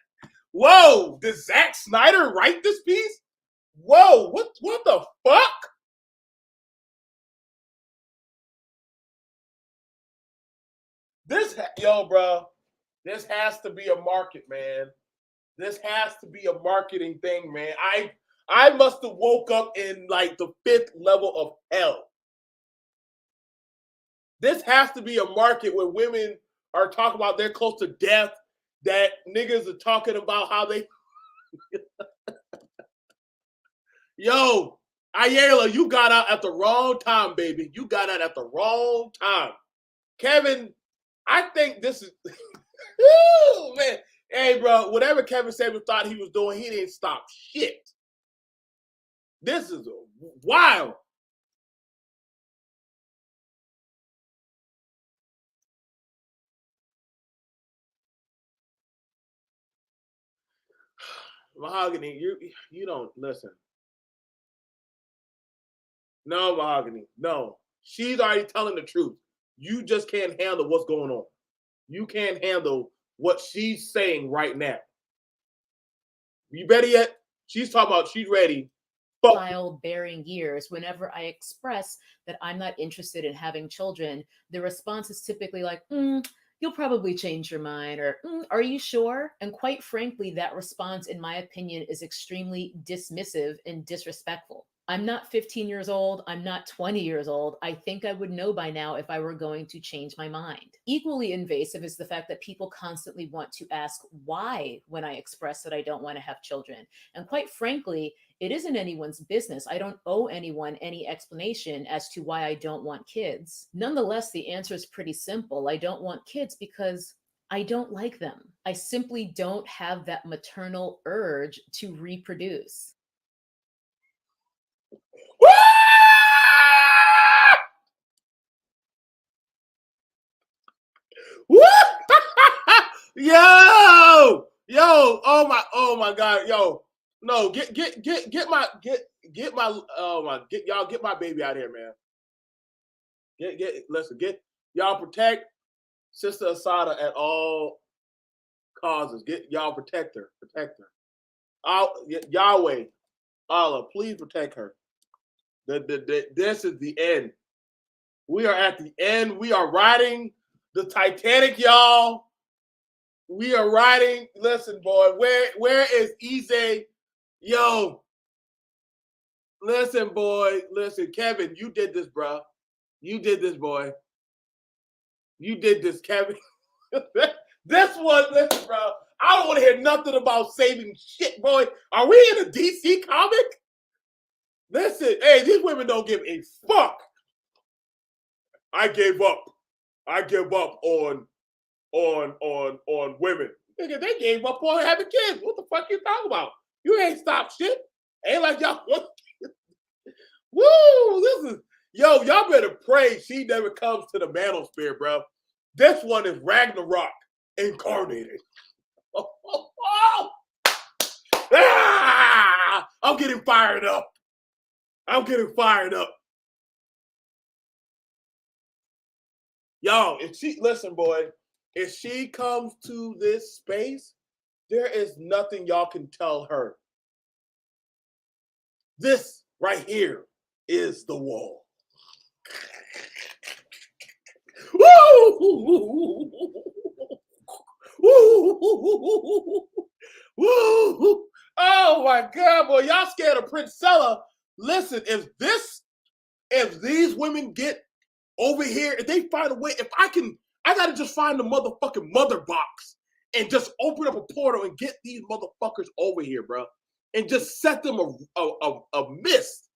Whoa, did Zack Snyder write this piece? Whoa, what the fuck? Bro, this has to be a market, man. This has to be a marketing thing, man. I must have woke up in like the 5th level of hell. This has to be a market where women are talking about they're close to death, that niggas are talking about how they Yo, Ayala, you got out at the wrong time, baby. You got out at the wrong time. Kevin, I think this is Woo, man. Hey, bro, whatever Kevin Samuels thought he was doing, he didn't stop shit. This is wild. Mahogany, you don't listen. No, Mahogany, no. She's already telling the truth. You just can't handle what's going on. You can't handle what she's saying right now. You ready yet? She's talking about she's ready. childbearing years, whenever I express that I'm not interested in having children, the response is typically like, you'll probably change your mind, or are you sure? And quite frankly, that response, in my opinion, is extremely dismissive and disrespectful. I'm not 15 years old. I'm not 20 years old. I think I would know by now if I were going to change my mind. Equally invasive is the fact that people constantly want to ask why when I express that I don't want to have children. And quite frankly, it isn't anyone's business. I don't owe anyone any explanation as to why I don't want kids. Nonetheless, the answer is pretty simple. I don't want kids because I don't like them. I simply don't have that maternal urge to reproduce. Woo! Yo, oh my God, yo, no, get my y'all get my baby out here, man. Listen, y'all protect Sister Asada at all causes. Y'all protect her. Yahweh, Allah, please protect her. This is the end. We are at the end. We are riding the Titanic, y'all. We are riding. Listen, boy, where is Ize? Yo, listen, boy. Listen, Kevin, you did this, bro. You did this, boy. You did this, Kevin. This one, listen, bro. I don't want to hear nothing about saving shit, boy. Are we in a DC comic? Listen, hey, these women don't give a fuck. I gave up. I give up on women. Nigga, they gave up on having kids. What the fuck you talking about? You ain't stopped shit. Ain't like y'all want kids. Woo! This is y'all better pray she never comes to the manosphere, bro. This one is Ragnarok incarnated. Ah! I'm getting fired up. Y'all, if she comes to this space, there is nothing y'all can tell her. This right here is the wall. Woo! Woo! Oh my God, boy, y'all scared of Princella. Listen, if these women get over here, if they find a way, I gotta just find the motherfucking mother box and just open up a portal and get these motherfuckers over here, bro, and just set them a mist.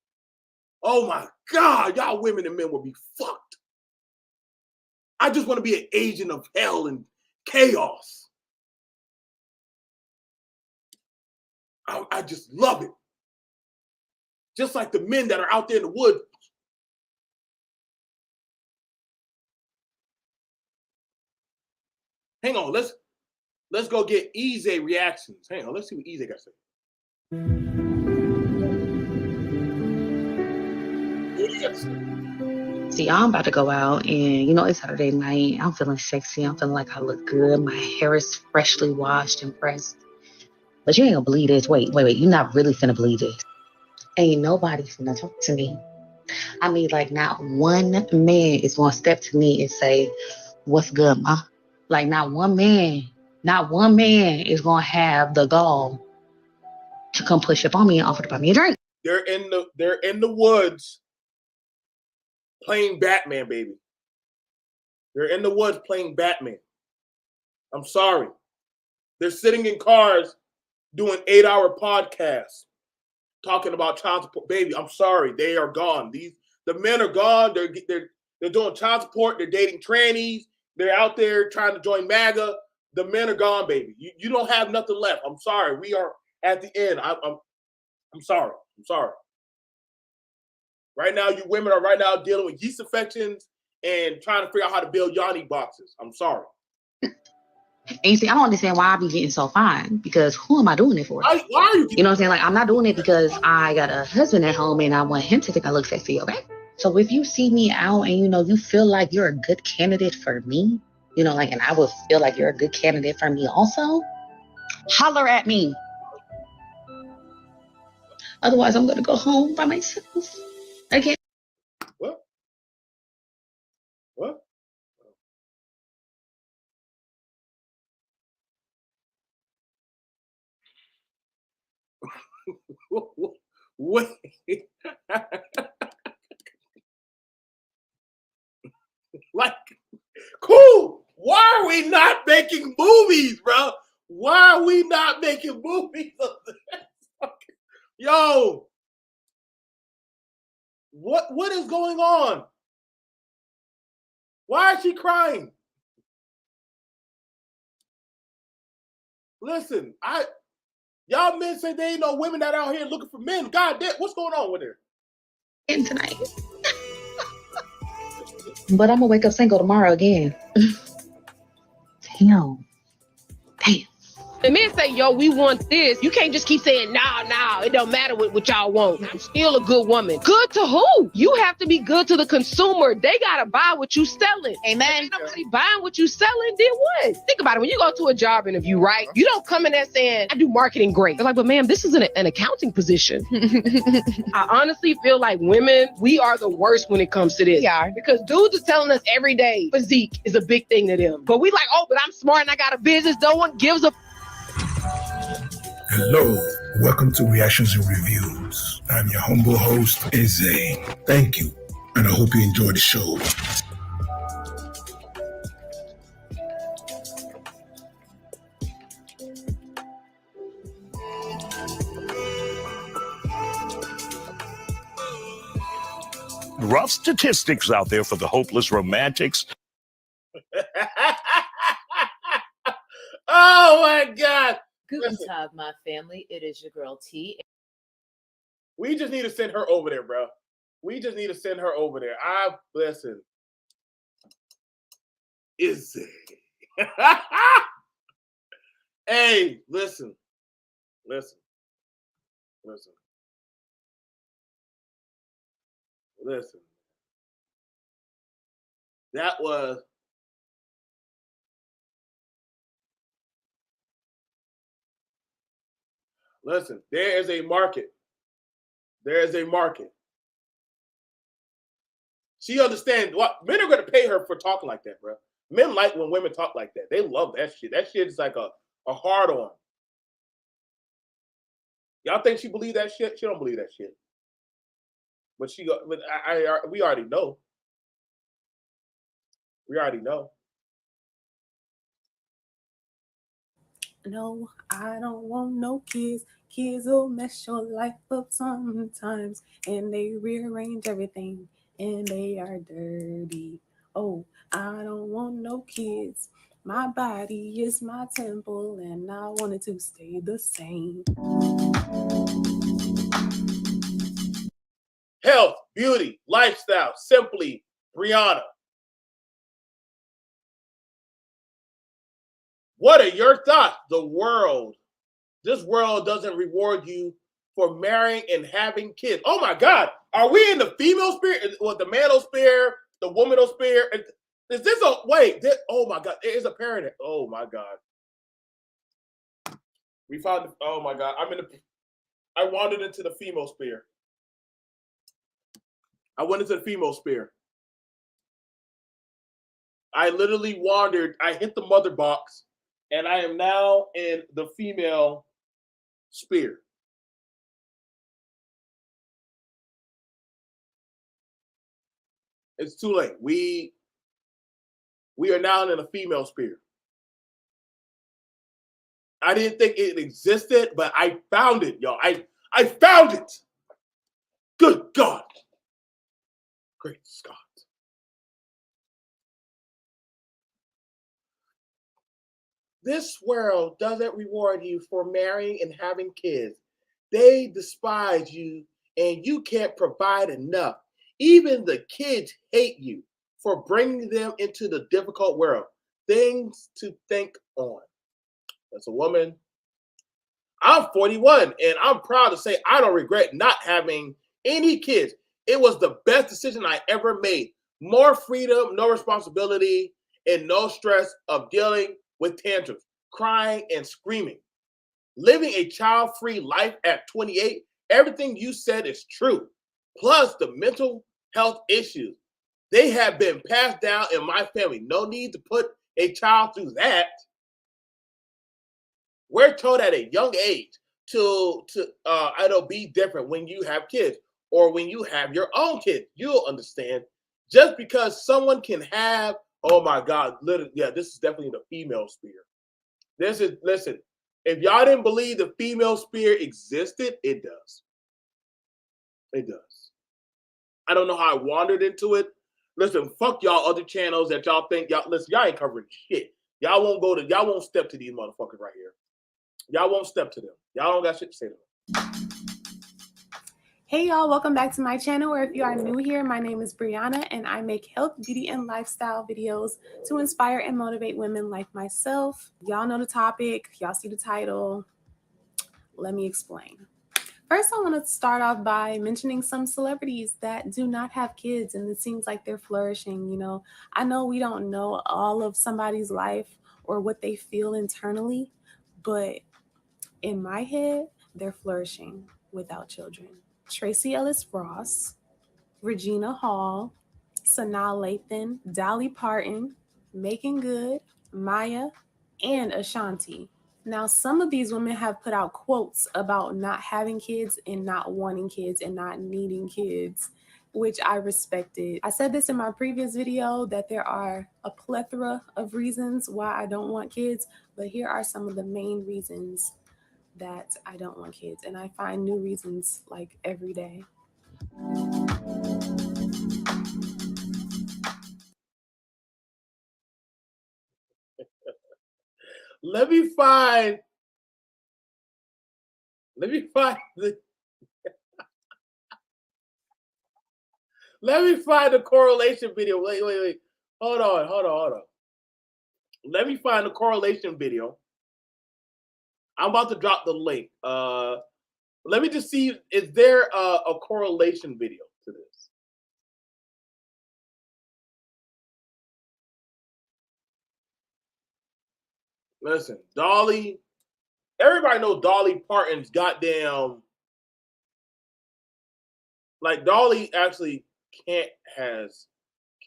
Oh my God, y'all women and men will be fucked. I just want to be an agent of hell and chaos. I just love it. Just like the men that are out there in the woods. Hang on, let's go get Ize reactions. Hang on, let's see what Ize got to say. What do you got to say? See, I'm about to go out and, it's Saturday night. I'm feeling sexy. I'm feeling like I look good. My hair is freshly washed and pressed. But you ain't gonna believe this. Wait. You're not really finna believe this. Ain't nobody finna talk to me. I mean, like, not one man is gonna step to me and say, "What's good, ma?" Like, not one man is gonna have the gall to come push up on me and offer to buy me a drink. They're in the woods playing Batman, baby. They're in the woods playing Batman. I'm sorry. They're sitting in cars doing 8-hour podcasts talking about child support. Baby, I'm sorry. They are gone. The men are gone. They're doing child support. They're dating trannies. They're out there trying to join MAGA. The men are gone, baby. You don't have nothing left. I'm sorry. We are at the end. I'm sorry. Right now, you women are dealing with yeast infections and trying to figure out how to build Yanni boxes. I'm sorry. And you see, I don't understand why I be getting so fine, because who am I doing it for? Why are you? You know what I'm saying? Like, I'm not doing it because I got a husband at home and I want him to think I look sexy, okay? So if you see me out and, you feel like you're a good candidate for me, and I will feel like you're a good candidate for me also, holler at me. Otherwise, I'm going to go home by myself again. What? Wait. Like, cool. Why are we not making movies, bro? Why are we not making movies of this? Yo, what is going on? Why is she crying? Listen, y'all men say they ain't no women that out here looking for men. God damn, what's going on with her? And tonight. But I'm gonna wake up single tomorrow again. Damn. Damn. The men say, yo, we want this. You can't just keep saying, nah, it don't matter what y'all want. I'm still a good woman. Good to who? You have to be good to the consumer. They gotta buy what you selling. Amen. If ain't nobody buying what you selling, then what? Think about it. When you go to a job interview, right? You don't come in there saying, I do marketing great. They're like, but ma'am, this is an accounting position. I honestly feel like women, we are the worst when it comes to this. Yeah. Because dudes are telling us every day, physique is a big thing to them. But we like, oh, but I'm smart and I got a business. No one gives a Hello, welcome to Reactions and Reviews. I'm your humble host, Eze. Thank you, and I hope you enjoy the show. Rough statistics out there for the hopeless romantics. Oh my God. Guten Tag, my family. It is your girl T. We just need to send her over there, bro. We just need to send her over there. Listen. Is it? Hey, listen. That was there is a market. There is a market. She understands what men are going to pay her for talking like that, bro. Men like when women talk like that. They love that shit. That shit is like a hard on. Y'all think she believe that shit? She don't believe that shit. But we already know. We already know. No, I don't want no kids. Kids will mess your life up sometimes, and they rearrange everything, and they are dirty. Oh, I don't want no kids. My body is my temple, and I want it to stay the same. Health, beauty, lifestyle, simply Brianna. What are your thoughts? This world doesn't reward you for marrying and having kids. Oh my God. Are we in the female spirit? Well, the manosphere, the womanosphere? Is this oh my God. There is a paradigm. Oh my God. We found, oh my God. I wandered into the female sphere. I went into the female sphere. I literally wandered. I hit the mother box, and I am now in the female sphere. It's too late. We are now in a female sphere. I didn't think it existed, but I found it, y'all. I found it. Good God. Great Scott. This world doesn't reward you for marrying and having kids. They despise you, and you can't provide enough. Even the kids hate you for bringing them into the difficult world. Things to think on. As a woman, I'm 41, and I'm proud to say I don't regret not having any kids. It was the best decision I ever made. More freedom, no responsibility, and no stress of dealing with tantrums, crying, and screaming. Living a child-free life at 28, everything you said is true. Plus the mental health issues. They have been passed down in my family. No need to put a child through that. We're told at a young age to it'll be different when you have kids. or when you have your own kid, you'll understand. Just because someone can have, oh my God, literally, yeah, this is definitely the female spirit. Listen, if y'all didn't believe the female spirit existed, it does. It does. I don't know how I wandered into it. Listen, fuck y'all other channels that y'all think y'all ain't covering shit. Y'all won't step to these motherfuckers right here. Y'all won't step to them. Y'all don't got shit to say to them. Hey y'all, welcome back to my channel, or if you are new here, my name is Brianna and I make health, beauty, and lifestyle videos to inspire and motivate women like myself. Y'all know the topic, y'all see the title. Let me explain. First, I want to start off by mentioning some celebrities that do not have kids and it seems like they're flourishing. You know, I know we don't know all of somebody's life or what they feel internally, but in my head, they're flourishing without children. Tracy Ellis Ross, Regina Hall, Sanaa Lathan, Dolly Parton, Megan Good, Maya, and Ashanti. Now, some of these women have put out quotes about not having kids and not wanting kids and not needing kids, which I respected. I said this in my previous video that there are a plethora of reasons why I don't want kids, but here are some of the main reasons that I don't want kids. And I find new reasons like every day. Let me find the let me find the correlation video. Wait. Hold on. Let me find the correlation video. I'm about to drop the link. Let me just see, is there a correlation video to this? Listen, Dolly, everybody knows Dolly Parton's goddamn, like Dolly actually can't has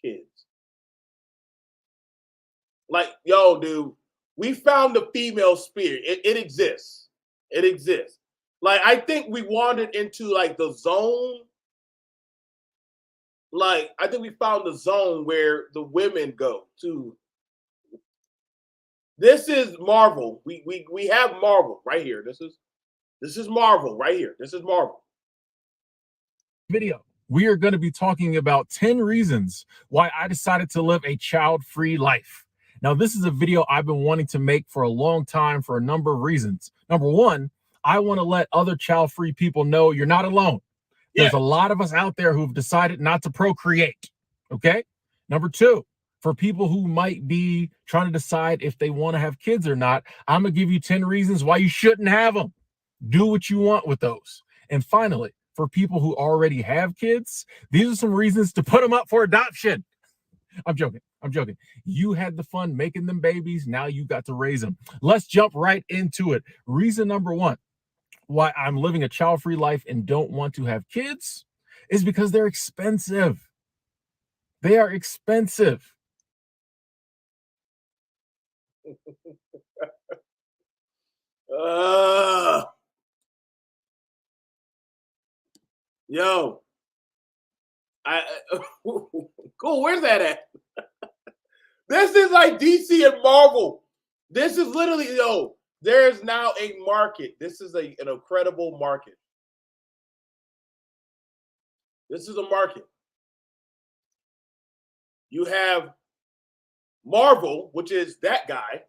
kids. Like, yo, dude, we found the female spirit. It exists. It exists. Like, I think we wandered into like the zone. Like, I think we found the zone where the women go to. This is Marvel. We have Marvel right here. This is Marvel right here. This is Marvel. Video. We are going to be talking about 10 reasons why I decided to live a child-free life. Now, this is a video I've been wanting to make for a long time for a number of reasons. Number one, I want to let other child-free people know you're not alone. There's a lot of us out there who've decided not to procreate. Okay. Number two, for people who might be trying to decide if they want to have kids or not, I'm going to give you 10 reasons why you shouldn't have them. Do what you want with those. And finally, for people who already have kids, these are some reasons to put them up for adoption. I'm joking. You had the fun making them babies. Now you got to raise them. Let's jump right into it. Reason number one why I'm living a child-free life and don't want to have kids is because they're expensive. They are expensive. Yo, cool. Where's that at? This is like DC and Marvel. This is literally, yo, there's now a market. This is an incredible market. This is a market. You have Marvel, which is that guy,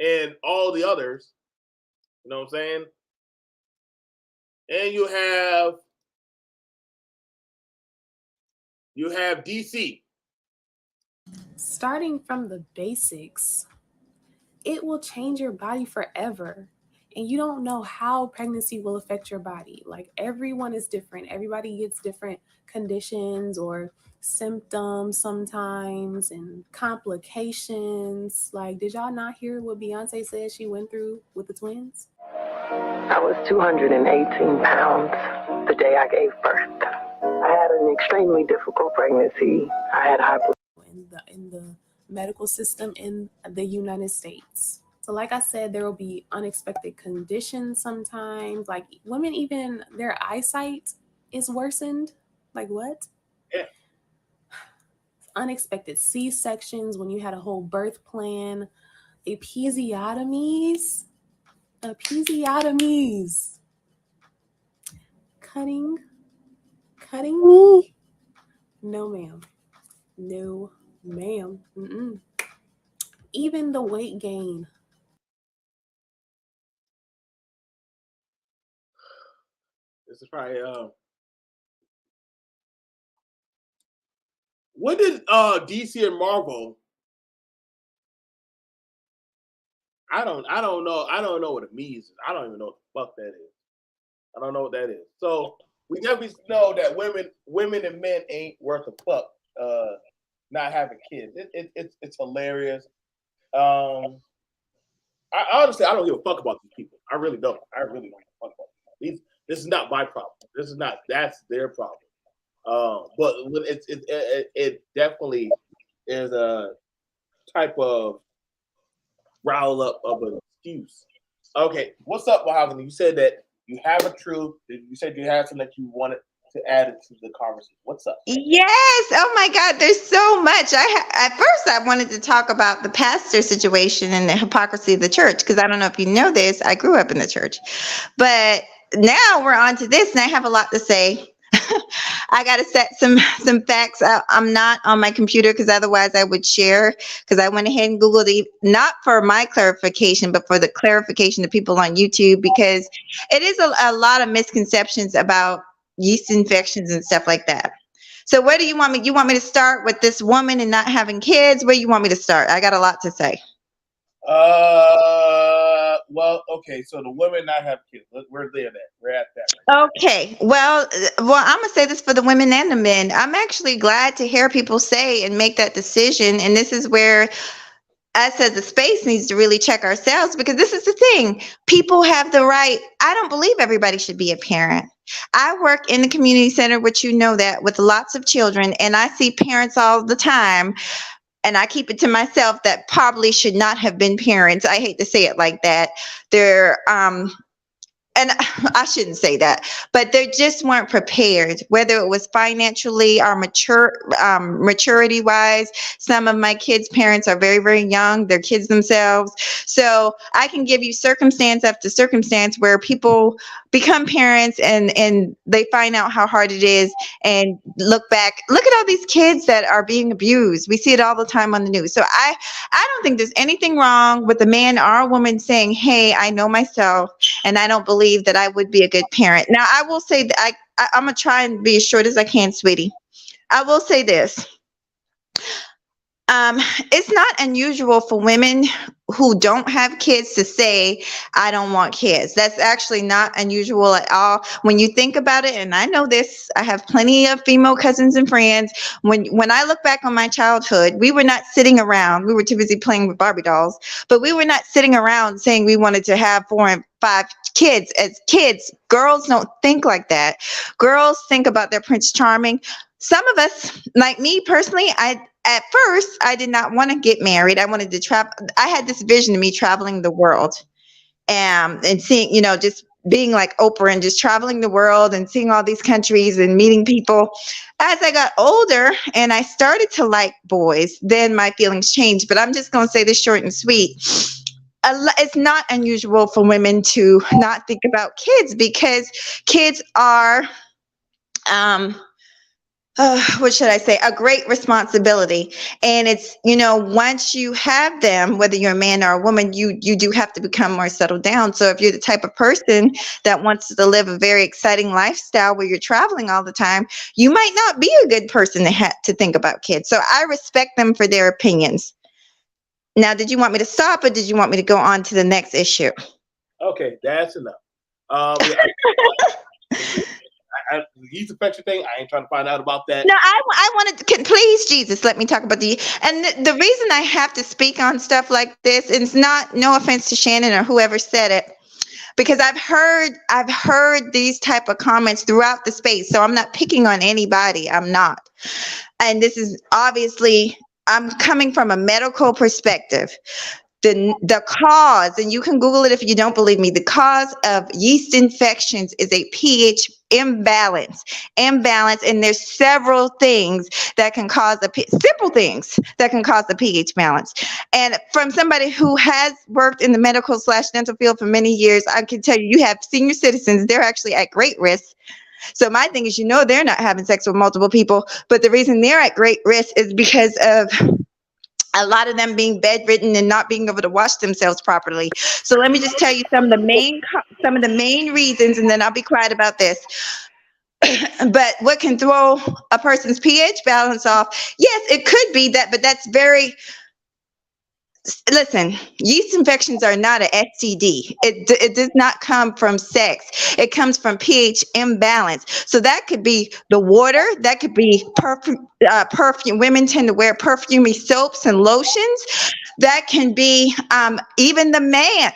and all the others. You know what I'm saying? And you have DC. Starting from the basics, it will change your body forever. And you don't know how pregnancy will affect your body. Like, everyone is different. Everybody gets different conditions or symptoms sometimes and complications. Like, did y'all not hear what Beyonce said she went through with the twins? I was 218 pounds the day I gave birth. I had an extremely difficult pregnancy. I had high blood in the medical system in the United States. So like I said, there will be unexpected conditions sometimes, like women, even their eyesight It's worsened. Like what? Yeah. Unexpected C-sections when you had a whole birth plan, episiotomies, cutting me. No, ma'am. No, ma'am. Mm-mm. Even the weight gain. This is probably when did DC and Marvel? I don't know. I don't know what it means. I don't even know what the fuck that is. I don't know what that is. So we definitely know that women and men ain't worth a fuck. Not having kids. It's hilarious. I honestly I don't give a fuck about these people. I really don't. I really don't give a fuck about these. This is not my problem. This is not. That's their problem. But it definitely is a type of rile up of an excuse. Okay, what's up, Mahogany? You said that you have a truth. You said you had something that you wanted to add to the conversation. What's up? Yes. Oh my God. There's so much. At first I wanted to talk about the pastor situation and the hypocrisy of the church, because I don't know if you know this. I grew up in the church, but now we're on to this, and I have a lot to say. I got to set some facts. I'm not on my computer because otherwise I would share, because I went ahead and Googled it, not for my clarification, but for the clarification of people on YouTube, because it is a lot of misconceptions about yeast infections and stuff like that. So where do you want me? You want me to start with this woman and not having kids? Where you want me to start? I got a lot to say. Well, okay. So the women not have kids. We're there. We're at that. Right. Okay. Well, I'm gonna say this for the women and the men. I'm actually glad to hear people say and make that decision. And this is where us as a space needs to really check ourselves, because this is the thing. People have the right. I don't believe everybody should be a parent. I work in the community center, which you know that, with lots of children, and I see parents all the time. And I keep it to myself that probably should not have been parents. I hate to say it like that. They're and I shouldn't say that, but they just weren't prepared, whether it was financially or maturity wise. Some of my kids' parents are very, very young. They're kids themselves. So I can give you circumstance after circumstance where people become parents and they find out how hard it is and look back. Look at all these kids that are being abused. We see it all the time on the news. So I don't think there's anything wrong with a man or a woman saying, hey, I know myself and I don't believe that I would be a good parent. Now, I will say that I'm going to try and be as short as I can, sweetie. I will say this. It's not unusual for women who don't have kids to say, I don't want kids. That's actually not unusual at all. When you think about it, and I know this, I have plenty of female cousins and friends. When I look back on my childhood, we were not sitting around. We were too busy playing with Barbie dolls, but we were not sitting around saying we wanted to have 4 and 5 kids. As kids, girls don't think like that. Girls think about their Prince Charming. Some of us, like me personally, at first, I did not want to get married. I wanted to travel. I had this vision of me traveling the world and seeing, just being like Oprah and just traveling the world and seeing all these countries and meeting people. As I got older and I started to like boys, then my feelings changed. But I'm just going to say this short and sweet. It's not unusual for women to not think about kids, because kids are what should I say? A great responsibility. And it's, once you have them, whether you're a man or a woman, you do have to become more settled down. So if you're the type of person that wants to live a very exciting lifestyle where you're traveling all the time, you might not be a good person to think about kids. So I respect them for their opinions. Now, did you want me to stop, or did you want me to go on to the next issue? Okay, that's enough. The yeast infection thing, I ain't trying to find out about that. No, I wanted to, please, Jesus, let me talk about and the reason I have to speak on stuff like this, and it's no offense to Shannon or whoever said it, because I've heard these type of comments throughout the space. So I'm not picking on anybody. I'm not. And this is obviously, I'm coming from a medical perspective. the cause, and you can Google it if you don't believe me, the cause of yeast infections is a pH imbalance, and there's several things that can cause simple things that can cause the pH balance. And from somebody who has worked in the medical / dental field for many years, I can tell you have senior citizens, they're actually at great risk. So my thing is, they're not having sex with multiple people, but the reason they're at great risk is because of a lot of them being bedridden and not being able to wash themselves properly. So let me just tell you some of the main reasons, and then I'll be quiet about this. But what can throw a person's pH balance off? Yes, it could be that, but that's listen, yeast infections are not an STD. It does not come from sex. It comes from pH imbalance. So that could be the water. That could be perfume. Women tend to wear perfumey soaps and lotions. That can be even the man.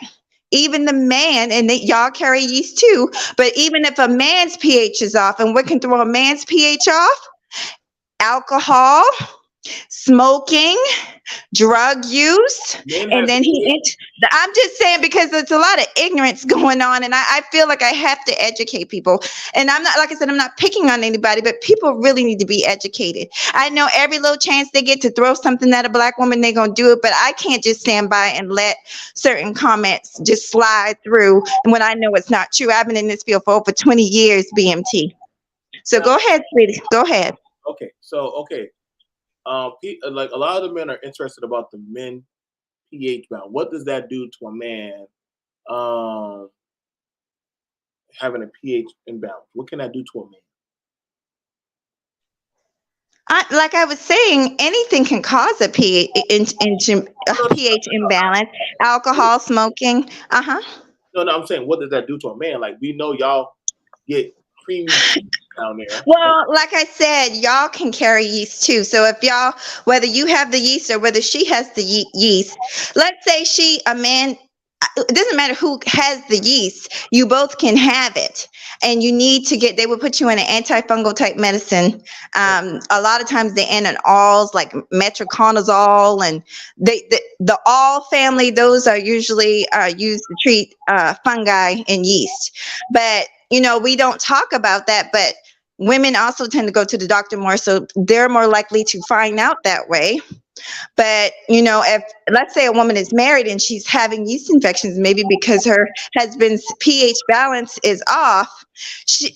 And y'all carry yeast too. But even if a man's pH is off, and what can throw a man's pH off? Alcohol, smoking, drug use, and then I'm just saying, because there's a lot of ignorance going on, and I feel like I have to educate people. And I'm not, like I said, I'm not picking on anybody, but people really need to be educated. I know every little chance they get to throw something at a black woman, they're going to do it, but I can't just stand by and let certain comments just slide through when I know it's not true. I've been in this field for over 20 years, BMT. So go ahead, sweetie. Go ahead. Okay. Like a lot of the men are interested about the men pH balance. What does that do to a man having a pH imbalance? What can that do to a man? Like I was saying, anything can cause a pH imbalance. Alcohol, smoking. No, I'm saying, what does that do to a man? Like, we know y'all get creamy down there. Well, like I said, y'all can carry yeast too. So if y'all, whether you have the yeast or whether she has the yeast, let's say a man, it doesn't matter who has the yeast, you both can have it. And you need to they will put you in an antifungal type medicine. A lot of times they're in an alls like metronidazole, and the all family, those are usually used to treat fungi and yeast. But we don't talk about that, but women also tend to go to the doctor more, so they're more likely to find out that way. But, if let's say a woman is married and she's having yeast infections, maybe because her husband's pH balance is off,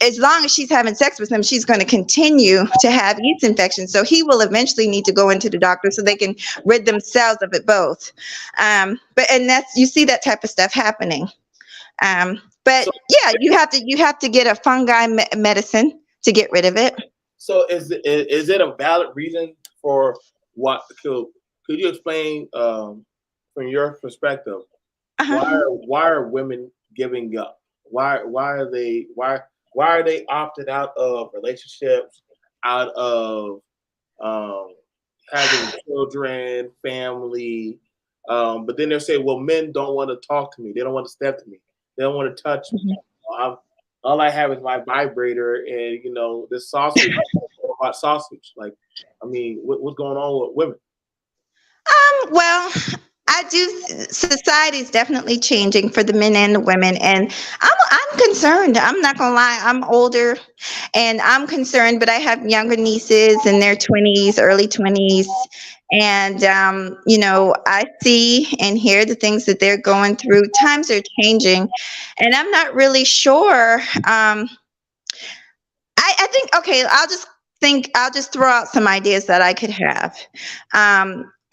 as long as she's having sex with him, she's going to continue to have yeast infections. So he will eventually need to go into the doctor so they can rid themselves of it both. And you see that type of stuff happening. But yeah, you have to get a fungi medicine to get rid of it. So is it a valid reason for what? Could you explain from your perspective why are women giving up? Why are they opting out of relationships, out of having children, family? But then they're saying, well, men don't want to talk to me. They don't want to step to me. They don't want to touch me. All I have is my vibrator and this sausage. About sausage, like, I mean, what's going on with women? Well, society is definitely changing for the men and the women, and I'm concerned. I'm not gonna lie, I'm older and I'm concerned, but I have younger nieces in their 20s, early 20s, and I see and hear the things that they're going through. Times are changing, and I'm not really sure. I think, okay, I'll just throw out some ideas that I could have.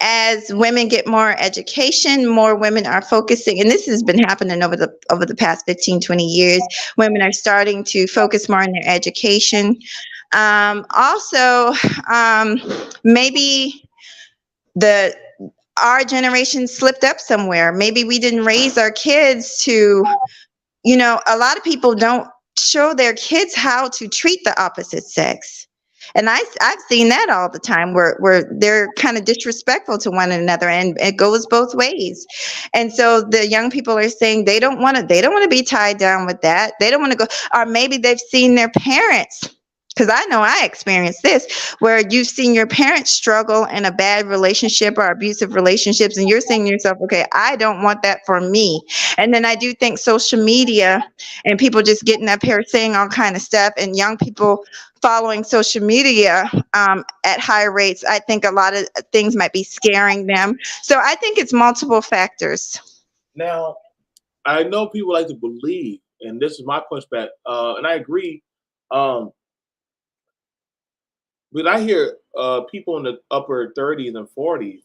As women get more education, more women are focusing, and this has been happening over the past 15, 20 years. Women are starting to focus more on their education. Also, maybe our generation slipped up somewhere. Maybe we didn't raise our kids to, a lot of people don't show their kids how to treat the opposite sex. And I've seen that all the time where they're kind of disrespectful to one another, and it goes both ways. And so the young people are saying they don't want to be tied down with that. They don't want to go, or maybe they've seen their parents Because I know I experienced this, where you've seen your parents struggle in a bad relationship or abusive relationships, and you're saying to yourself, okay, I don't want that for me. And then I do think social media and people just getting up here saying all kind of stuff, and young people following social media at high rates, I think a lot of things might be scaring them. So I think it's multiple factors. Now, I know people like to believe, and this is my pushback, and I agree. But I hear people in the upper 30s and 40s,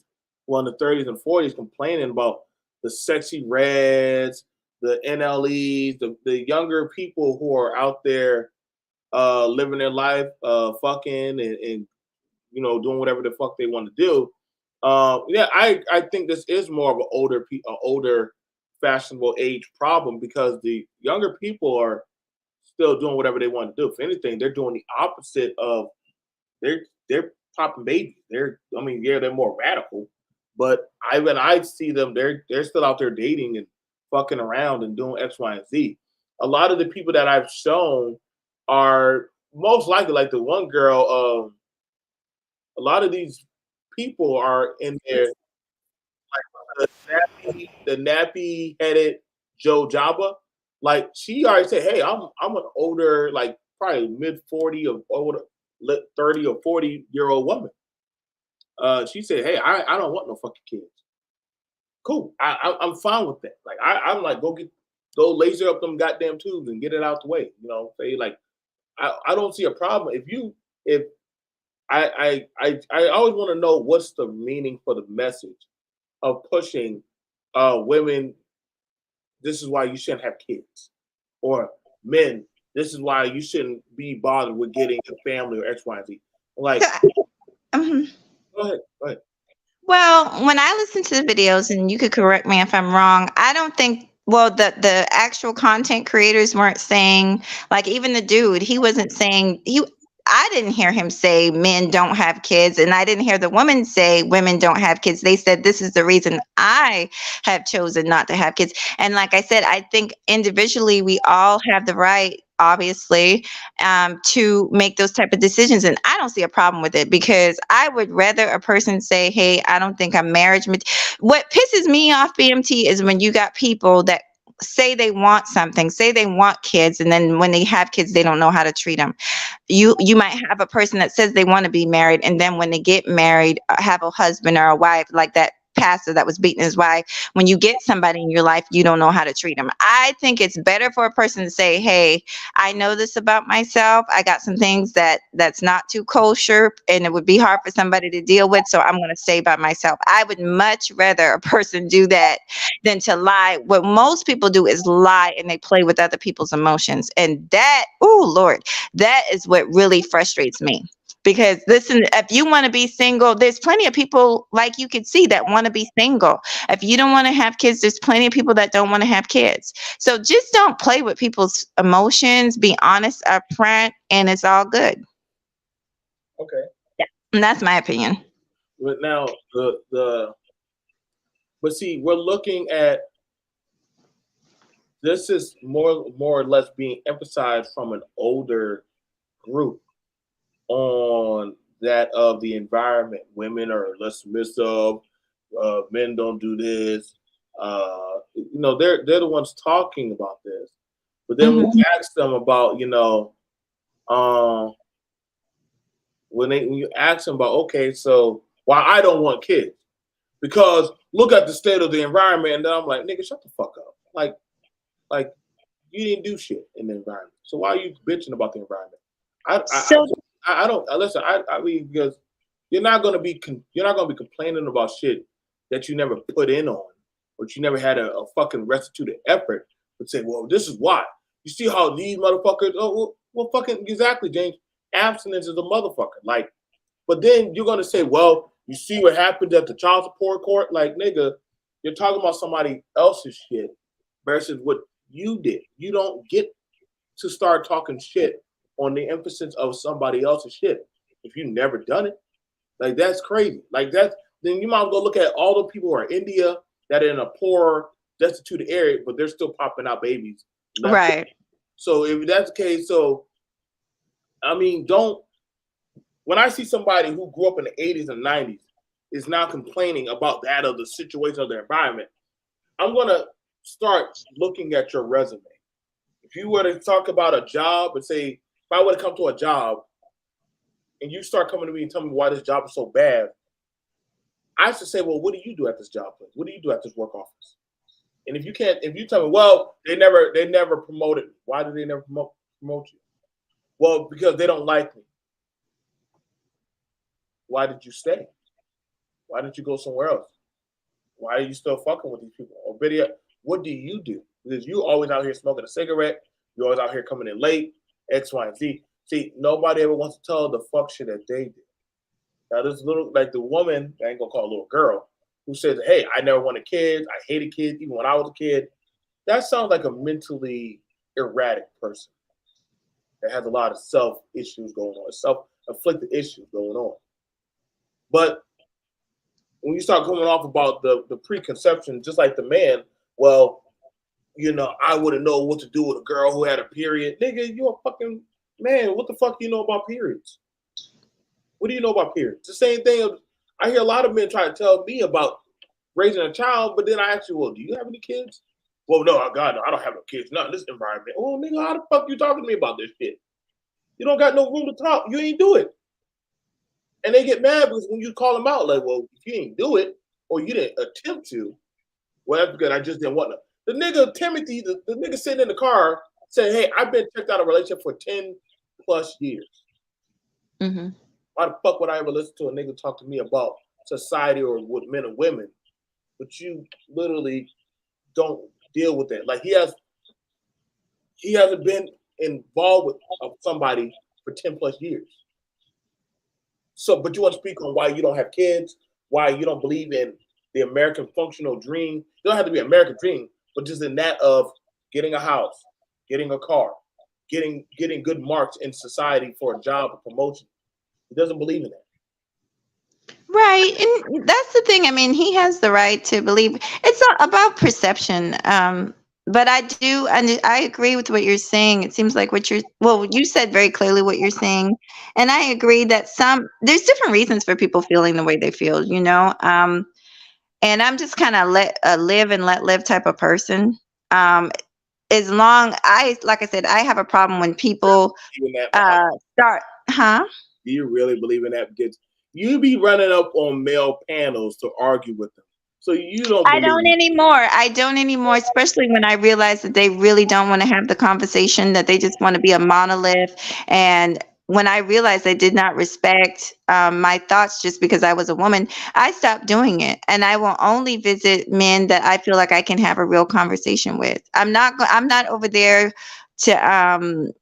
well, in the 30s and 40s, complaining about the sexy reds, the NLEs, the younger people who are out there living their life, fucking and doing whatever the fuck they want to do. Yeah, I think this is more of an older fashionable age problem, because the younger people are still doing whatever they want to do. If anything, they're doing the opposite of they're popping babies. They're more radical, but when I see them, they're still out there dating and fucking around and doing X, Y, and Z. A lot of the people that I've shown are most likely, like the one girl. A lot of these people are in their the nappy headed Joe Jabba. Like, she already said, "Hey, I'm an older, like probably mid 40 or older, 30 or 40-year-old woman." She said, "Hey, I don't want no fucking kids." Cool. I'm fine with that. Like, I'm like, go laser up them goddamn tubes and get it out the way. Say, like, I don't see a problem if I always want to know what's the meaning for the message of pushing women. This is why you shouldn't have kids, or men. This is why you shouldn't be bothered with getting a family or X, Y, and Z. Like, Mhm. Go ahead. Well, when I listen to the videos, and you could correct me if I'm wrong, I don't think, well, the actual content creators weren't saying, like, even the dude, he wasn't saying, I didn't hear him say men don't have kids, and I didn't hear the woman say women don't have kids. They said, this is the reason I have chosen not to have kids. And like I said, I think individually we all have the right, obviously, to make those type of decisions, and I don't see a problem with it, because I would rather a person say, hey, I don't think I'm what pisses me off, BMT, is when you got people that say they want something, say they want kids, and then when they have kids, they don't know how to treat them. You might have a person that says they want to be married, and then when they get married, have a husband or a wife, like that pastor that was beating his wife. When you get somebody in your life, you don't know how to treat them. I think it's better for a person to say, hey, I know this about myself. I got some things that's not too kosher, and it would be hard for somebody to deal with, so I'm going to stay by myself. I would much rather a person do that than to lie. What most people do is lie, and they play with other people's emotions, and that, oh Lord, that is what really frustrates me. Because listen, if you want to be single, there's plenty of people, like you could see, that want to be single. If you don't want to have kids, there's plenty of people that don't want to have kids. So just don't play with people's emotions. Be honest up front, and it's all good. Okay. Yeah, and that's my opinion. But now but see, we're looking at this is more or less being emphasized from an older group on that of the environment. Women are less submissive. Men don't do this. They're the ones talking about this. But then when you ask them about, when you ask them about, okay, so why I don't want kids, because look at the state of the environment, and then I'm like, nigga, shut the fuck up. Like you didn't do shit in the environment, so why are you bitching about the environment? I don't listen. I mean, because you're not gonna be complaining about shit that you never put in on, but you never had a fucking restituted effort to say, well, this is why. You see how these motherfuckers? Oh, well, fucking exactly, James. Abstinence is a motherfucker. Like, but then you're gonna say, well, you see what happened at the child support court? Like, nigga, you're talking about somebody else's shit versus what you did. You don't get to start talking shit on the emphasis of somebody else's shit if you never done it. Like, that's crazy. Like, then you might go look at all the people who are in India that are in a poor, destitute area, but they're still popping out babies. Right. So if that's the case, so I mean, when I see somebody who grew up in the 80s and 90s is now complaining about that of the situation of their environment, I'm going to start looking at your resume. If you were to talk about a job and say, if I were to come to a job and you start coming to me and tell me why this job is so bad, I should say, well, what do you do at this job? What do you do at this work office? And if you tell me, well, they never promoted me. Why did they never promote you? Well, because they don't like me. Why did you stay? Why didn't you go somewhere else? Why are you still fucking with these people? Or better yet, what do you do? Because you always out here smoking a cigarette. You're always out here coming in late, X, Y, and Z. See, nobody ever wants to tell the fuck shit that they did. Now, this little, like the woman, I ain't gonna call a little girl, who says, hey, I never wanted kids. I hated kids even when I was a kid. That sounds like a mentally erratic person that has a lot of self-issues going on, self-inflicted issues going on. But when you start coming off about the preconception, just like the man, well, I wouldn't know what to do with a girl who had a period. Nigga, you're a fucking man. What the fuck do you know about periods? What do you know about periods? The same thing. I hear a lot of men try to tell me about raising a child, but then I ask you, well, do you have any kids? Well, no, God, no, I don't have no kids. Not in this environment. Oh, nigga, how the fuck you talking to me about this shit? You don't got no room to talk. You ain't do it. And they get mad because when you call them out, like, well, if you ain't do it or you didn't attempt to, well, that's because I just didn't want to. The nigga, Timothy, the nigga sitting in the car said, hey, I've been checked out of a relationship for 10 plus years. Mm-hmm. Why the fuck would I ever listen to a nigga talk to me about society or with men and women? But you literally don't deal with that. Like he hasn't been involved with somebody for 10 plus years. So, but you want to speak on why you don't have kids, why you don't believe in the American functional dream. It don't have to be an American dream, but just in that of getting a house, getting a car, getting good marks in society for a job or promotion. He doesn't believe in that. Right. And that's the thing. I mean, he has the right to believe. It's not about perception. But I do, and I agree with what you're saying. It seems like you said very clearly what you're saying. And I agree that there's different reasons for people feeling the way they feel, and I'm just kind of live and let live type of person. As long, like I said, I have a problem when people start, huh? Do you really believe in that? Because you be running up on male panels to argue with them. So you don't believe. I don't anymore, especially when I realize that they really don't want to have the conversation, that they just want to be a monolith. And when I realized they did not respect my thoughts just because I was a woman, I stopped doing it. And I will only visit men that I feel like I can have a real conversation with. I'm not over there to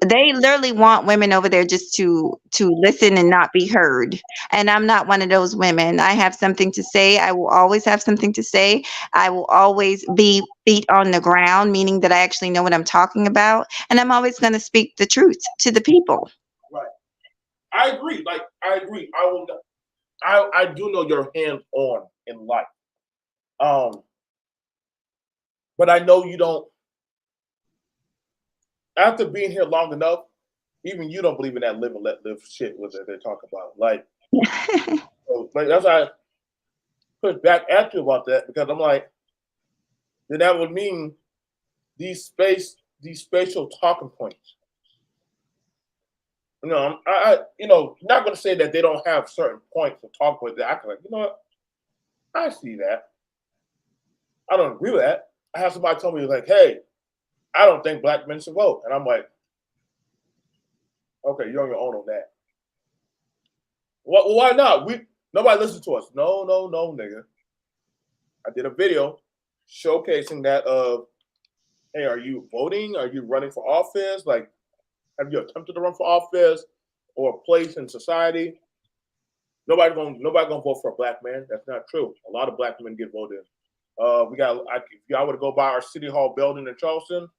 they literally want women over there just to listen and not be heard. And I'm not one of those women. I have something to say. I will always have something to say. I will always be feet on the ground, meaning that I actually know what I'm talking about. And I'm always going to speak the truth to the people. Right. I agree. I agree. I do know you're hands on in life. But I know you don't. After being here long enough, even you don't believe in that live and let live shit with it they talk about. So that's why I push back at you about that, because I'm like, then that would mean these spatial talking points. I not going to say that they don't have certain points to talk with that I can what? I see that. I don't agree with that. I have somebody tell me like, hey, I don't think black men should vote. And I'm like, okay, you're on your own on that. Why not? Nobody listens to us. No, nigga. I did a video showcasing that hey, are you voting? Are you running for office? Like, have you attempted to run for office or a place in society? Nobody gonna vote for a black man. That's not true. A lot of black men get voted. If y'all were to go by our city hall building in Charleston,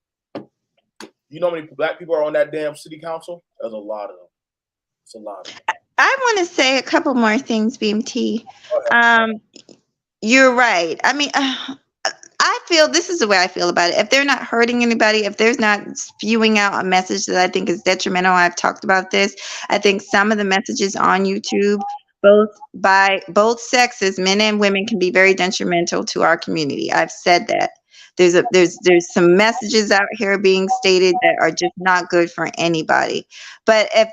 you know how many black people are on that damn city council? There's a lot of them. It's a lot of them. I want to say a couple more things, B.M.T. You're right. I mean, I feel this is the way I feel about it. If they're not hurting anybody, if there's not spewing out a message that I think is detrimental, I've talked about this. I think some of the messages on YouTube, by both sexes, men and women, can be very detrimental to our community. I've said that. There's some messages out here being stated that are just not good for anybody. But if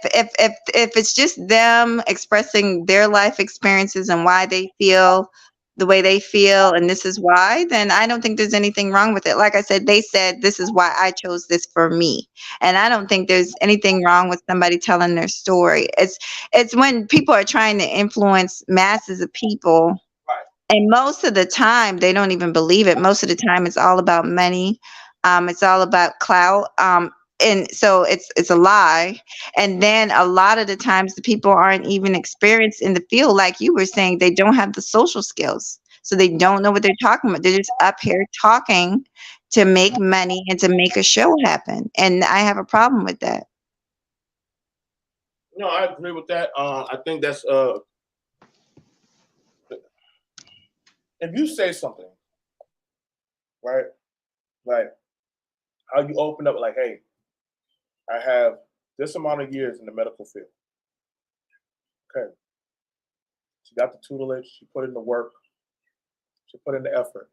it's just them expressing their life experiences and why they feel the way they feel, and this is why, then I don't think there's anything wrong with it. Like I said, they said this is why I chose this for me, and I don't think there's anything wrong with somebody telling their story. It's when people are trying to influence masses of people, and most of the time they don't even believe it. Most of the time it's all about money, it's all about clout, and so it's a lie. And then a lot of the times the people aren't even experienced in the field, like you were saying. They don't have the social skills, so they don't know what they're talking about. They're just up here talking to make money and to make a show happen, and I have a problem with that. No, I agree with that. I think that's if you say something, right? Like how you open up, like, hey, I have this amount of years in the medical field. Okay. She got the tutelage, she put in the work, she put in the effort.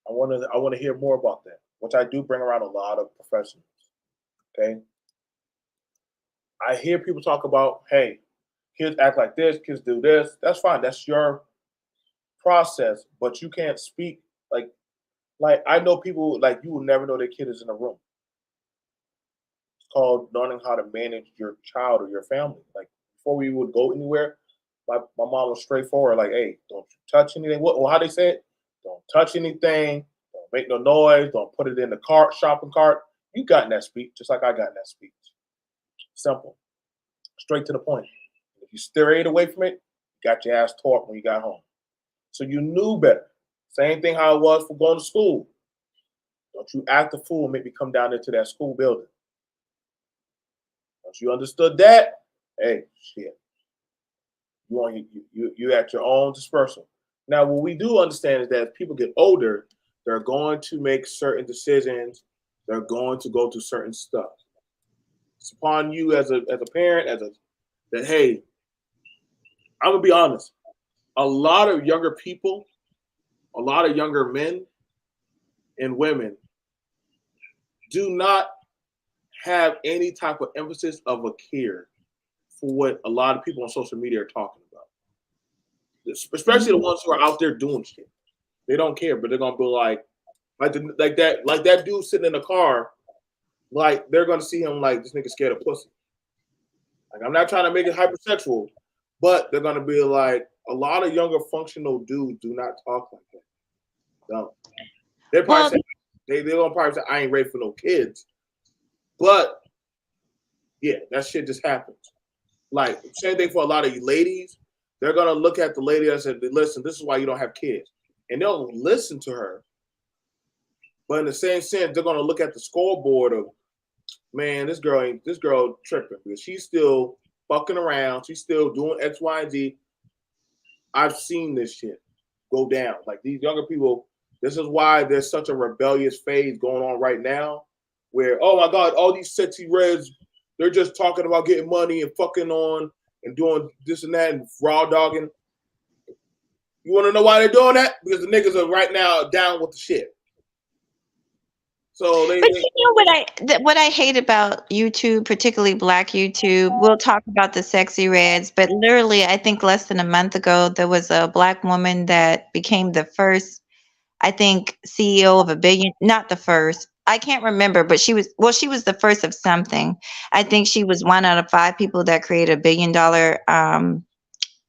I want to hear more about that, which I do bring around a lot of professionals. Okay. I hear people talk about, hey, kids act like this, kids do this. That's fine. That's your process, but you can't speak like I know people like you will never know their kid is in a room. It's called learning how to manage your child or your family. Like before we would go anywhere, my mom was straightforward, like, hey, don't touch anything. How they say it? Don't touch anything, don't make no noise, don't put it in the cart, shopping cart. You got in that speech, just like I got in that speech. Simple. Straight to the point. If you strayed away from it, you got your ass taught when you got home. So you knew better. Same thing how it was for going to school. Don't you act a fool and make me come down into that school building. Once you understood that, hey, shit. You at your own dispersal. Now, what we do understand is that as people get older, they're going to make certain decisions. They're going to go through certain stuff. It's upon you as a parent, that hey, I'm gonna be honest. A lot of younger people, a lot of younger men and women do not have any type of emphasis of a care for what a lot of people on social media are talking about. Especially the ones who are out there doing shit. They don't care, but they're gonna be like that dude sitting in the car, like they're gonna see him like this nigga scared of pussy. Like I'm not trying to make it hypersexual, but they're gonna be like a lot of younger functional dudes do not talk like that. No. They're probably they're gonna probably say, I ain't ready for no kids. But yeah, that shit just happens. Like same thing for a lot of you ladies. They're gonna look at the lady and say, listen, this is why you don't have kids. And they'll listen to her. But in the same sense, they're gonna look at the scoreboard of, man, this girl tripping because she's still fucking around, she's still doing X, Y, and Z. I've seen this shit go down. Like these younger people, this is why there's such a rebellious phase going on right now, where, oh my God, all these sexy reds, they're just talking about getting money and fucking on and doing this and that and raw dogging. You want to know why they're doing that? Because the niggas are right now down with the shit. So But you know what I hate about YouTube, particularly Black YouTube. We'll talk about the sexy reds, but literally, I think less than a month ago, there was a Black woman that became the first, I think, CEO of a billion. Not the first. I can't remember, but she was the first of something. I think she was 1 out of 5 people that created $1 billion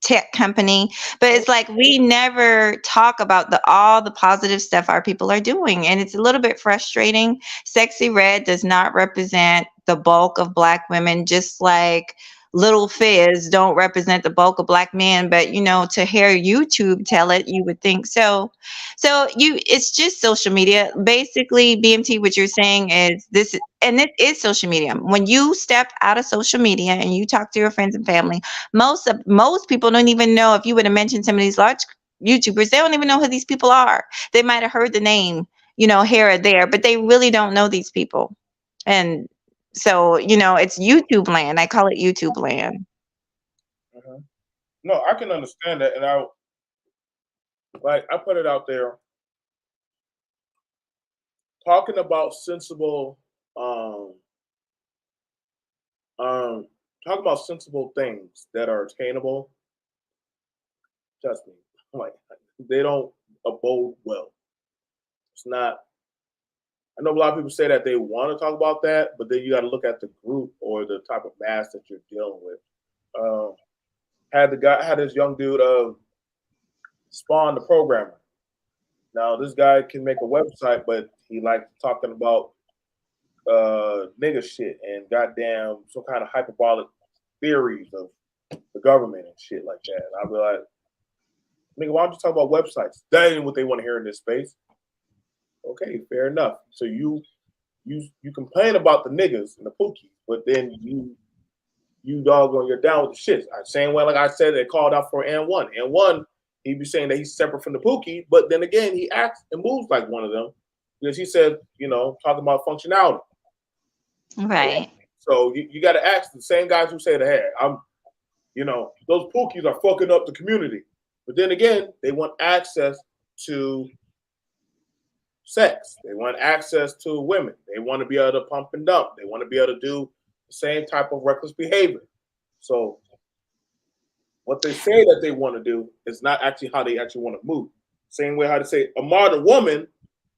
tech company. But it's like we never talk about all the positive stuff our people are doing, and it's a little bit frustrating. Sexy Red does not represent the bulk of Black women, just like Little Fizz don't represent the bulk of Black men. But you know, to hear YouTube tell it, you would think so. It's just social media. Basically, BMT, what you're saying is this, and it is social media. When you step out of social media and you talk to your friends and family, most people don't even know. If you would have mentioned some of these YouTubers. They don't even know who these people are. They might have heard the name, here or there, but they really don't know these people. And so, it's YouTube land. I call it YouTube land. No, I can understand that, and I put it out there, talking about sensible, talking about sensible things that are attainable. Trust me, they don't abode well. It's not. I know a lot of people say that they want to talk about that, but then you got to look at the group or the type of mass that you're dealing with. Had this young dude Spawn the programmer. Now this guy can make a website, but he likes talking about nigga shit and goddamn some kind of hyperbolic theories of the government and shit like that. And I'll be like, nigga, why don't you talk about websites? That ain't what they want to hear in this space. Okay, fair enough. So you complain about the niggas and the pookies, but then you doggone, you're down with the shits. Same way, like I said, they called out for N1. N1, he'd be saying that he's separate from the pookie, but then again, he acts and moves like one of them because he said, talking about functionality. Right. So you got to ask the same guys who say that, hey, those pookies are fucking up the community. But then again, they want access to sex. They want access to women. They want to be able to pump and dump. They want to be able to do the same type of reckless behavior. So what they say that they want to do is not actually how they actually want to move. Same way how to say a modern woman,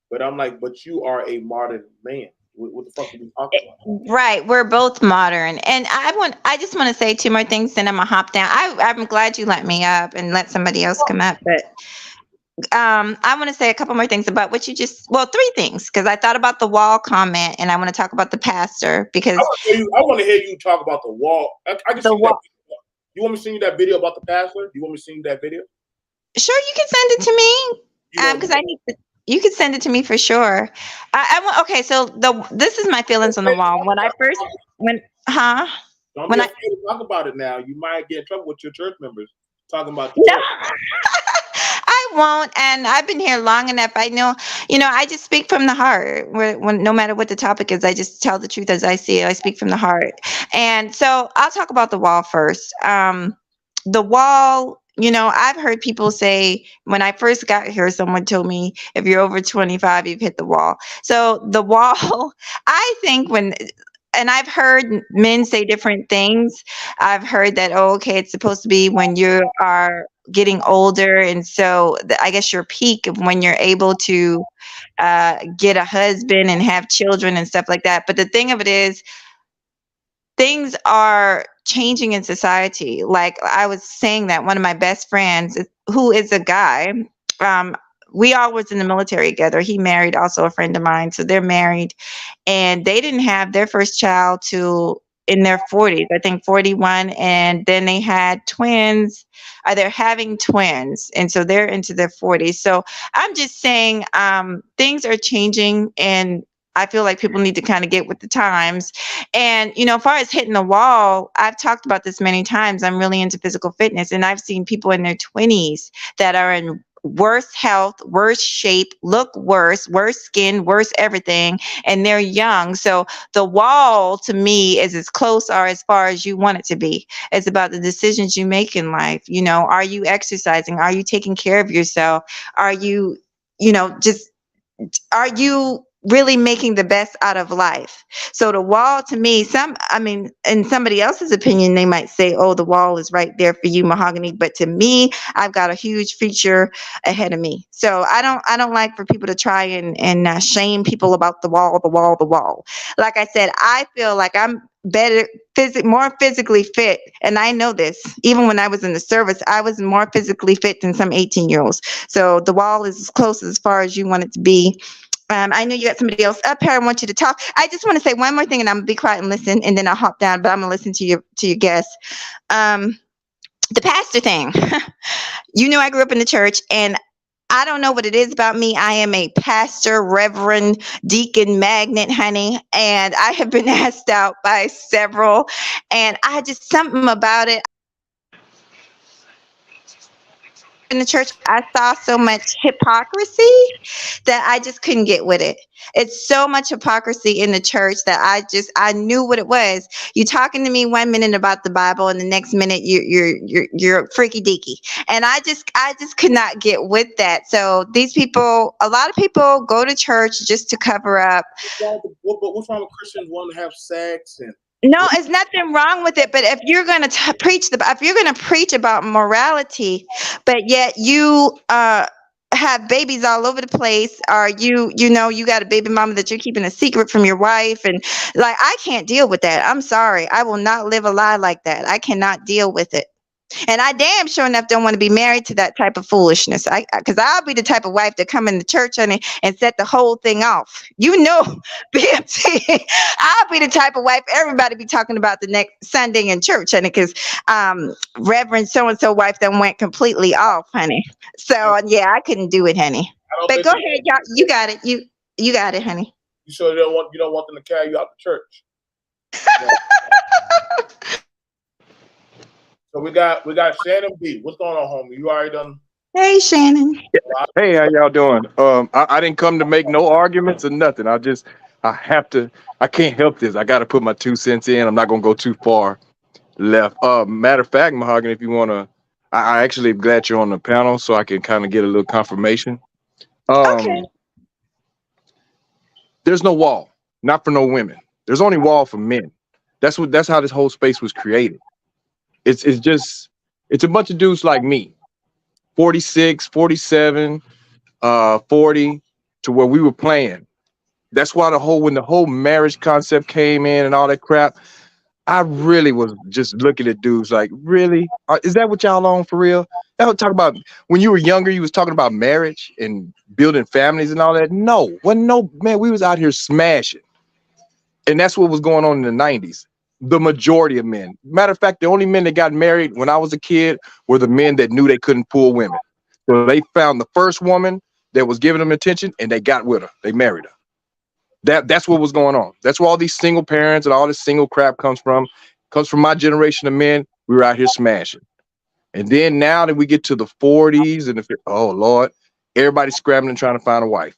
but I'm like, but you are a modern man. What the fuck are we talking about? Right. We're both modern. And I just want to say two more things, then I'm going to hop down. I'm glad you let me up and let somebody else come up. But I want to say a couple more things about what you three things, because I thought about the wall comment and I want to talk about the pastor because I want to hear you talk about the wall. I can see that. You want me to send you that video about the pastor? You want me to send you that video? Sure, you can send it to me. Because I need to. You can send it to me for sure. Okay, so this is my feelings on the wall. When I first Don't be afraid to talk about it now. You might get in trouble with your church members talking about the church. I won't, and I've been here long enough. I know, I just speak from the heart. No matter what the topic is, I just tell the truth as I see it. I speak from the heart, and so I'll talk about the wall first. The wall. I've heard people say when I first got here, someone told me if you're over 25, you've hit the wall. So the wall, I think and I've heard men say different things. I've heard that, okay, it's supposed to be when you are getting older. And so I guess your peak of when you're able to get a husband and have children and stuff like that. But the thing of it is, things are changing in society. Like I was saying that one of my best friends, who is a guy, we all was in the military together. He married also a friend of mine. So they're married and they didn't have their first child till in their 40s, I think 41. And then they had twins. They're having twins. And so they're into their 40s. So I'm just saying things are changing and I feel like people need to kind of get with the times. And, as far as hitting the wall, I've talked about this many times. I'm really into physical fitness and I've seen people in their 20s that are in worse health, worse shape, look worse skin, worse everything, and they're young. So the wall to me is as close or as far as you want it to be. It's about the decisions you make in life. Are you exercising? Are you taking care of yourself? Are you, are you really making the best out of life? So the wall to me, in somebody else's opinion, they might say, oh, the wall is right there for you, mahogany. But to me, I've got a huge future ahead of me. So I don't like for people to try and shame people about the wall. Like I said, I feel like I'm better, more physically fit. And I know this, even when I was in the service, I was more physically fit than some 18-year-olds. So the wall is as close as far as you want it to be. I know you got somebody else up here. I want you to talk. I just want to say one more thing, and I'm gonna be quiet and listen, and then I'll hop down. But I'm gonna listen to your guests. The pastor thing. I grew up in the church, and I don't know what it is about me. I am a pastor, reverend, deacon, magnet, honey, and I have been asked out by several, and I just something about it. in the church, I saw so much hypocrisy that I just couldn't get with it. It's so much hypocrisy in the church that I knew what it was. You talking to me 1 minute about the Bible, and the next minute you're freaky deaky, and I just could not get with that. So these people, a lot of people go to church just to cover up. What's wrong with Christians wanting to have sex and? No, it's nothing wrong with it. But if you're going to if you're going to preach about morality, but yet you have babies all over the place, or you got a baby mama that you're keeping a secret from your wife, and like, I can't deal with that. I'm sorry, I will not live a lie like that. I cannot deal with it. And I damn sure enough don't want to be married to that type of foolishness. Because I'll be the type of wife to come in the church, honey, and set the whole thing off. B.M.T. I'll be the type of wife everybody be talking about the next Sunday in church, honey, because Reverend so-and-so wife done went completely off, honey. So yeah, I couldn't do it, honey. But go ahead, y'all. You got it. You got it, honey. You sure you don't want them to carry you out the church? So we got Shannon B. What's going on, homie? You already done? Hey, Shannon. Hey, how y'all doing? I didn't come to make no arguments or nothing. I can't help this. I got to put my 2 cents in. I'm not gonna go too far left. Matter of fact, Mahogany, if you wanna, I actually am glad you're on the panel so I can kind of get a little confirmation. Okay. There's no wall, not for no women. There's only wall for men. That's how this whole space was created. It's a bunch of dudes like me, 46, 47, 40, to where we were playing. That's why when the whole marriage concept came in and all that crap, I really was just looking at dudes like, really? Is that what y'all on for real? That was talking about when you were younger, you was talking about marriage and building families and all that. No, man, we was out here smashing. And that's what was going on in the 90s. The majority of men. Matter of fact, the only men that got married when I was a kid were the men that knew they couldn't pull women. So they found the first woman that was giving them attention and they got with her. They married her. That's what was going on. That's where all these single parents and all this single crap comes from. Comes from my generation of men. We were out here smashing. And then now that we get to the 40s and oh Lord, everybody's scrambling trying to find a wife.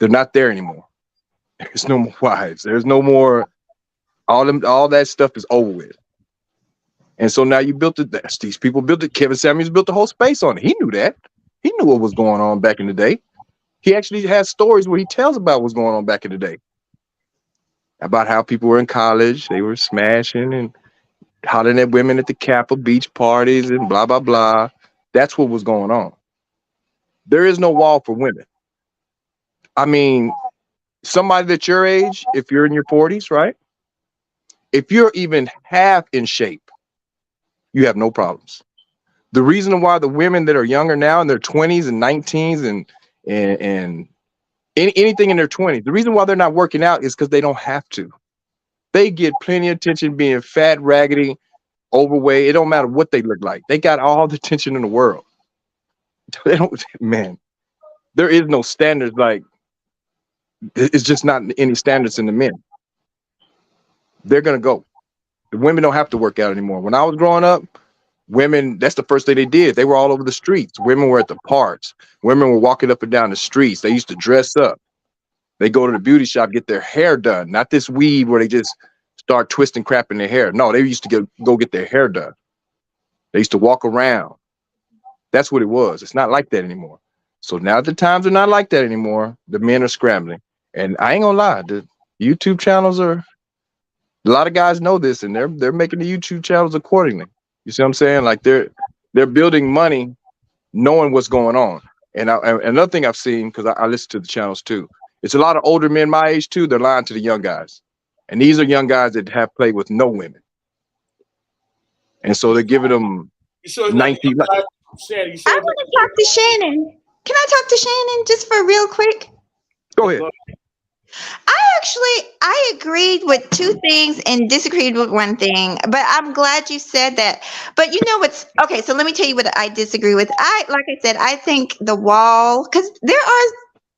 They're not there anymore. There's no more wives. There's no more. All that stuff is over with. And so now you built it. These people built it. Kevin Samuels built the whole space on it. He knew that. He knew what was going on back in the day. He actually has stories where he tells about what's going on back in the day. About how people were in college, they were smashing and hollering at women at the Kappa beach parties and blah, blah, blah. That's what was going on. There is no wall for women. I mean, somebody that's your age, if you're in your 40s, right? If you're even half in shape, you have no problems. The reason why the women that are younger now in their 20s and 19s and anything in their 20s, the reason why they're not working out is because they don't have to. They get plenty of attention being fat, raggedy, overweight. It don't matter what they look like. They got all the attention in the world. They don't, man, there is no standards. Like, it's just not any standards in the men. They're going to go. The women don't have to work out anymore. When I was growing up, women, that's the first thing they did. They were all over the streets. Women were at the parks. Women were walking up and down the streets. They used to dress up. They go to the beauty shop, get their hair done. Not this weave where they just start twisting crap in their hair. No, they used to go get their hair done. They used to walk around. That's what it was. It's not like that anymore. So now the times are not like that anymore. The men are scrambling. And I ain't gonna lie, the YouTube channels are, a lot of guys know this, and they're making the YouTube channels accordingly. You see what I'm saying? Like they're building money, knowing what's going on. And another thing I've seen, because I listen to the channels too, it's a lot of older men my age too. They're lying to the young guys, and these are young guys that have played with no women, and so they're giving them 19. Shannon, you I want to talk to Shannon. Can I talk to Shannon just for real quick? Go ahead. I agreed with two things and disagreed with one thing, but I'm glad you said that. But you know what's okay? So let me tell you what I disagree with. Like I said, I think the wall, because there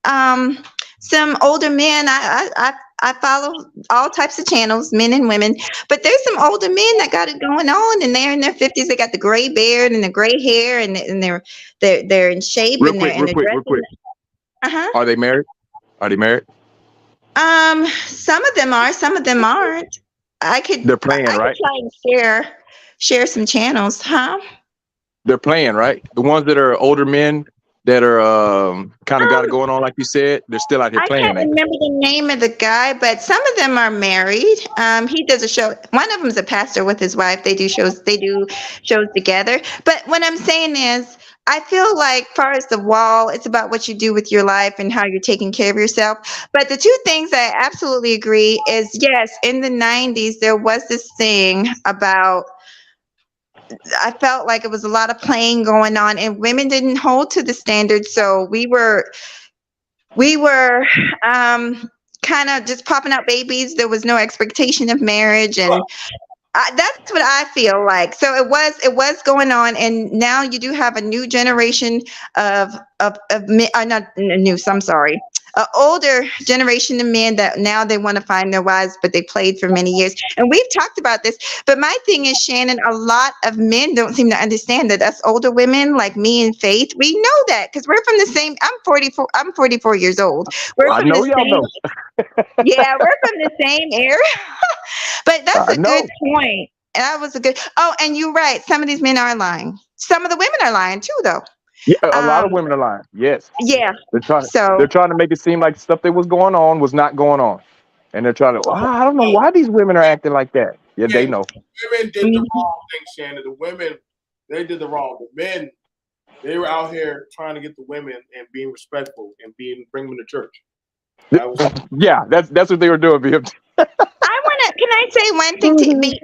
are some older men. I I follow all types of channels, men and women, but there's some older men that got it going on, and they're in their 50s. They got the gray beard and the gray hair, and they're in shape, Real and quick, real they're quick, real dressing. quick. Uh-huh. Are they married? Are they married? Some of them are, some of them aren't. I could They're playing, I could right? try and share some channels, huh? They're playing, right? The ones that are older men that are kind of got it going on, like you said, they're still out here I playing, can't ain't remember the name of the guy, but some of them are married. He does a show. One of them is a pastor with his wife. They do shows. They do shows together. But what I'm saying is, I feel like, far as the wall, it's about what you do with your life and how you're taking care of yourself. But the two things I absolutely agree is, yes, in the 90s there was this thing about. I felt like it was a lot of playing going on, and women didn't hold to the standards. So we were kind of just popping out babies. There was no expectation of marriage, and that's what I feel like. So it was going on, and now you do have a new generation of men, not new. So I'm sorry, an older generation of men that now they want to find their wives, but they played for many years. And we've talked about this. But my thing is, Shannon, a lot of men don't seem to understand that us older women like me and Faith, we know that because we're from the same. I'm 44. I'm 44 years old. We're I from know the y'all same. know. Yeah, we're from the same area. But that's I a good know. point. And that was a good. Oh, and you're right. Some of these men are lying. Some of the women are lying too, though. Yeah, a lot Um, of women are lying. Yes. yeah. They're trying So they're trying to make it seem like stuff that was going on was not going on. And they're trying to, I don't know why these women are acting like that. Yeah, they know. Women did the wrong thing, Shannon. The women, they did the wrong. The men, they were out here trying to get the women and being respectful and bring them to church. That was Yeah, that's what they were doing, B.M.T. can I say one thing to be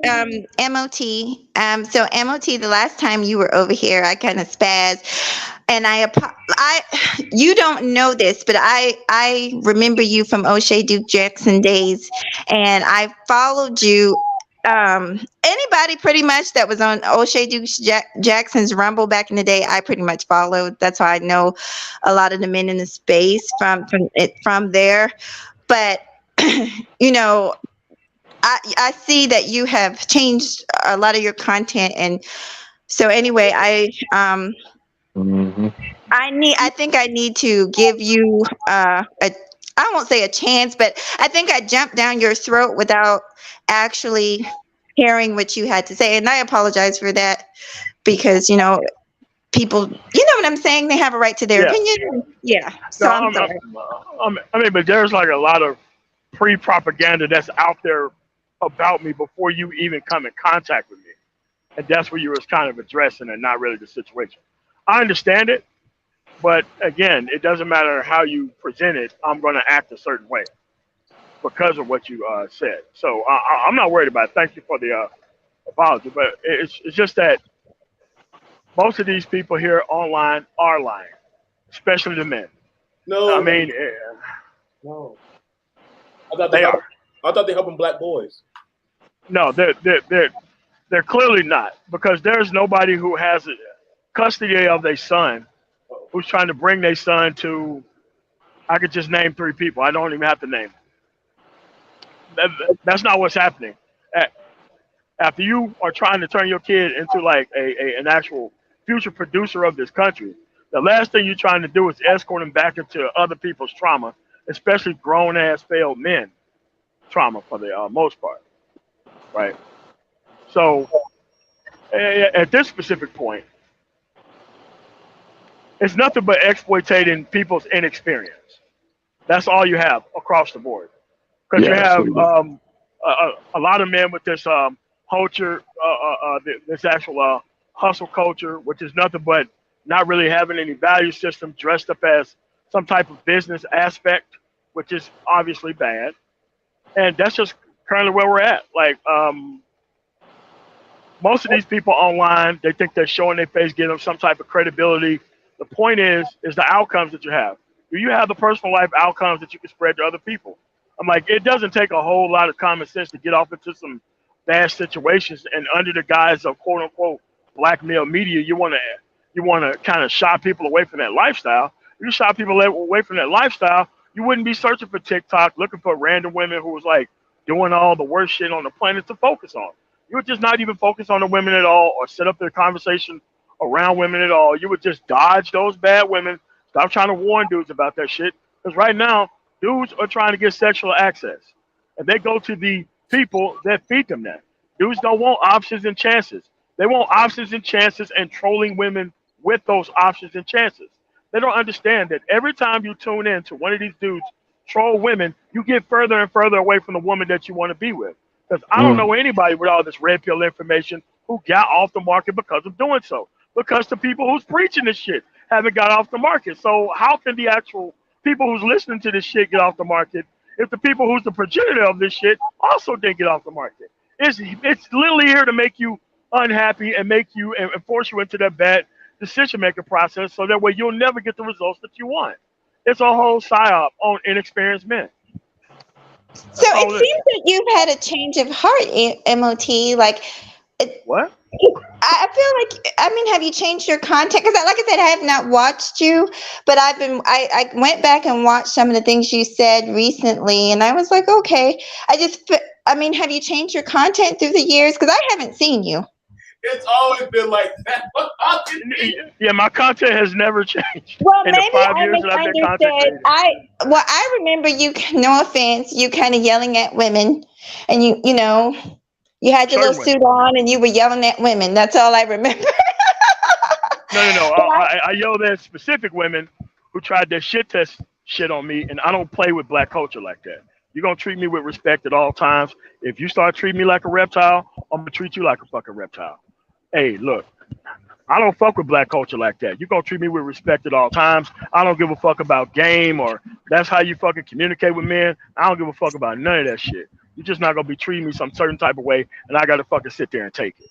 MOT? So MOT, the last time you were over here, I kind of spazzed, and you don't know this, but I remember you from O'Shea Duke Jackson days, and I followed you. Anybody pretty much that was on O'Shea Duke Jackson's Rumble back in the day, I pretty much followed. That's how I know a lot of the men in the space from there. But you know, I see that you have changed a lot of your content, and so anyway, I think I need to give you I won't say a chance, but I think I jumped down your throat without actually hearing what you had to say, and I apologize for that because people, you know what I'm saying, they have a right to their Yeah. opinion. Yeah, so No, I'm sorry. I mean, but there's like a lot of pre-propaganda that's out there about me before you even come in contact with me, and that's what you was kind of addressing, and not really the situation. I understand it, but again, it doesn't matter how you present it. I'm going to act a certain way because of what you said. So I'm not worried about it. Thank you for the apology, but it's just that most of these people here online are lying, especially the men. no, I mean, no. I thought they they are. I thought they helping black boys. No, they're clearly not, because there's nobody who has custody of their son who's trying to bring their son to. I could just name 3 people. I don't even have to name. That's not what's happening. After you are trying to turn your kid into like an actual future producer of this country, the last thing you're trying to do is escort him back into other people's trauma, especially grown ass failed men trauma for the most part, right? So at this specific point, it's nothing but exploiting people's inexperience. That's all you have across the board, because Yeah, you that's have what it is. a lot of men with this culture, this actual hustle culture, which is nothing but not really having any value system, dressed up as some type of business aspect, which is obviously bad. And that's just currently where we're at. Like, most of these people online, they think they're showing their face, getting them some type of credibility. The point is the outcomes that you have. Do you have the personal life outcomes that you can spread to other people? I'm like, it doesn't take a whole lot of common sense to get off into some bad situations, and under the guise of quote unquote black male media, you want to kind of shy people away from that lifestyle. You shy people away from that lifestyle, You wouldn't be searching for TikTok looking for random women who was like doing all the worst shit on the planet to focus on. You would just not even focus on the women at all or set up their conversation around women at all. You would just dodge those bad women. Stop trying to warn dudes about that shit. Because right now, dudes are trying to get sexual access. And they go to the people that feed them that. Dudes don't want options and chances. They want options and chances and trolling women with those options and chances. They don't understand that every time you tune in to one of these dudes troll women, you get further and further away from the woman that you want to be with. Because I don't know anybody with all this red pill information who got off the market because of doing so. Because the people who's preaching this shit haven't got off the market. So how can the actual people who's listening to this shit get off the market if the people who's the progenitor of this shit also didn't get off the market? It's literally here to make you unhappy and make you and force you into that bad decision making process, so that way you'll never get the results that you want. It's a whole psyop on inexperienced men. So it seems that you've had a change of heart, MOT. Like, what? I feel like, I mean, have you changed your content? Because, like I said, I have not watched you, but I went back and watched some of the things you said recently, and I was like, okay. I mean, have you changed your content through the years? Because I haven't seen you. It's always been like that. Yeah, my content has never changed. Well, in maybe the 5 I years that I've been content misunderstood. creating. I remember you. No offense, you kind of yelling at women, and you know, you had your Certain little suit on, and you were yelling at women. That's all I remember. No. I yelled at specific women who tried their shit test shit on me, and I don't play with black culture like that. You're going to treat me with respect at all times. If you start treating me like a reptile, I'm going to treat you like a fucking reptile. Hey, look, I don't fuck with black culture like that. You're going to treat me with respect at all times. I don't give a fuck about game or that's how you fucking communicate with men. I don't give a fuck about none of that shit. You're just not going to be treating me some certain type of way, and I got to fucking sit there and take it.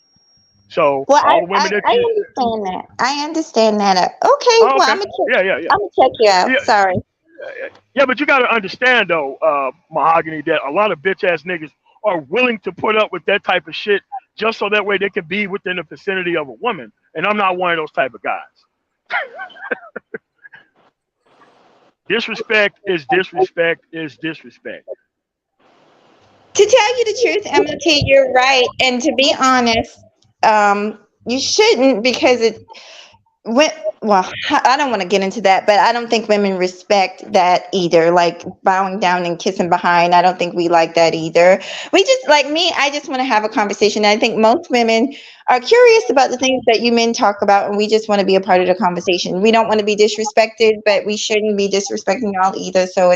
So Well, all the women that you... understand that. I understand that. Okay, Oh, well, okay. I'm gonna Yeah. I'm gonna check you out. Yeah. Sorry. Yeah, but you got to understand, though, Mahogany, that a lot of bitch-ass niggas are willing to put up with that type of shit just so that way they can be within the vicinity of a woman. And I'm not one of those type of guys. Disrespect is disrespect is disrespect. To tell you the truth, MLT, you're right. And to be honest, you shouldn't, because well, I don't want to get into that, but I don't think women respect that either. Like bowing down and kissing behind. I don't think we like that either. We just, like me, I just want to have a conversation. I think most women are curious about the things that you men talk about, and we just want to be a part of the conversation. We don't want to be disrespected, but we shouldn't be disrespecting y'all either. So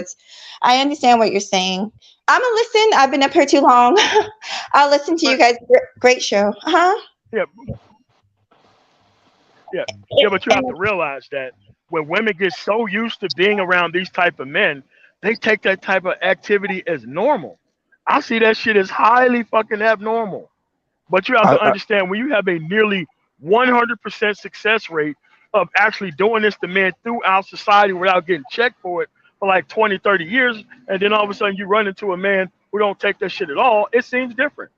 I understand what you're saying. I'm gonna listen. I've been up here too long. I'll listen to you guys. Great show. Yeah, but you have to realize that when women get so used to being around these type of men, they take that type of activity as normal. I see that shit as highly fucking abnormal. But you have to understand, when you have a nearly 100% success rate of actually doing this to men throughout society without getting checked for it for like 20, 30 years, and then all of a sudden you run into a man who don't take that shit at all, it seems different.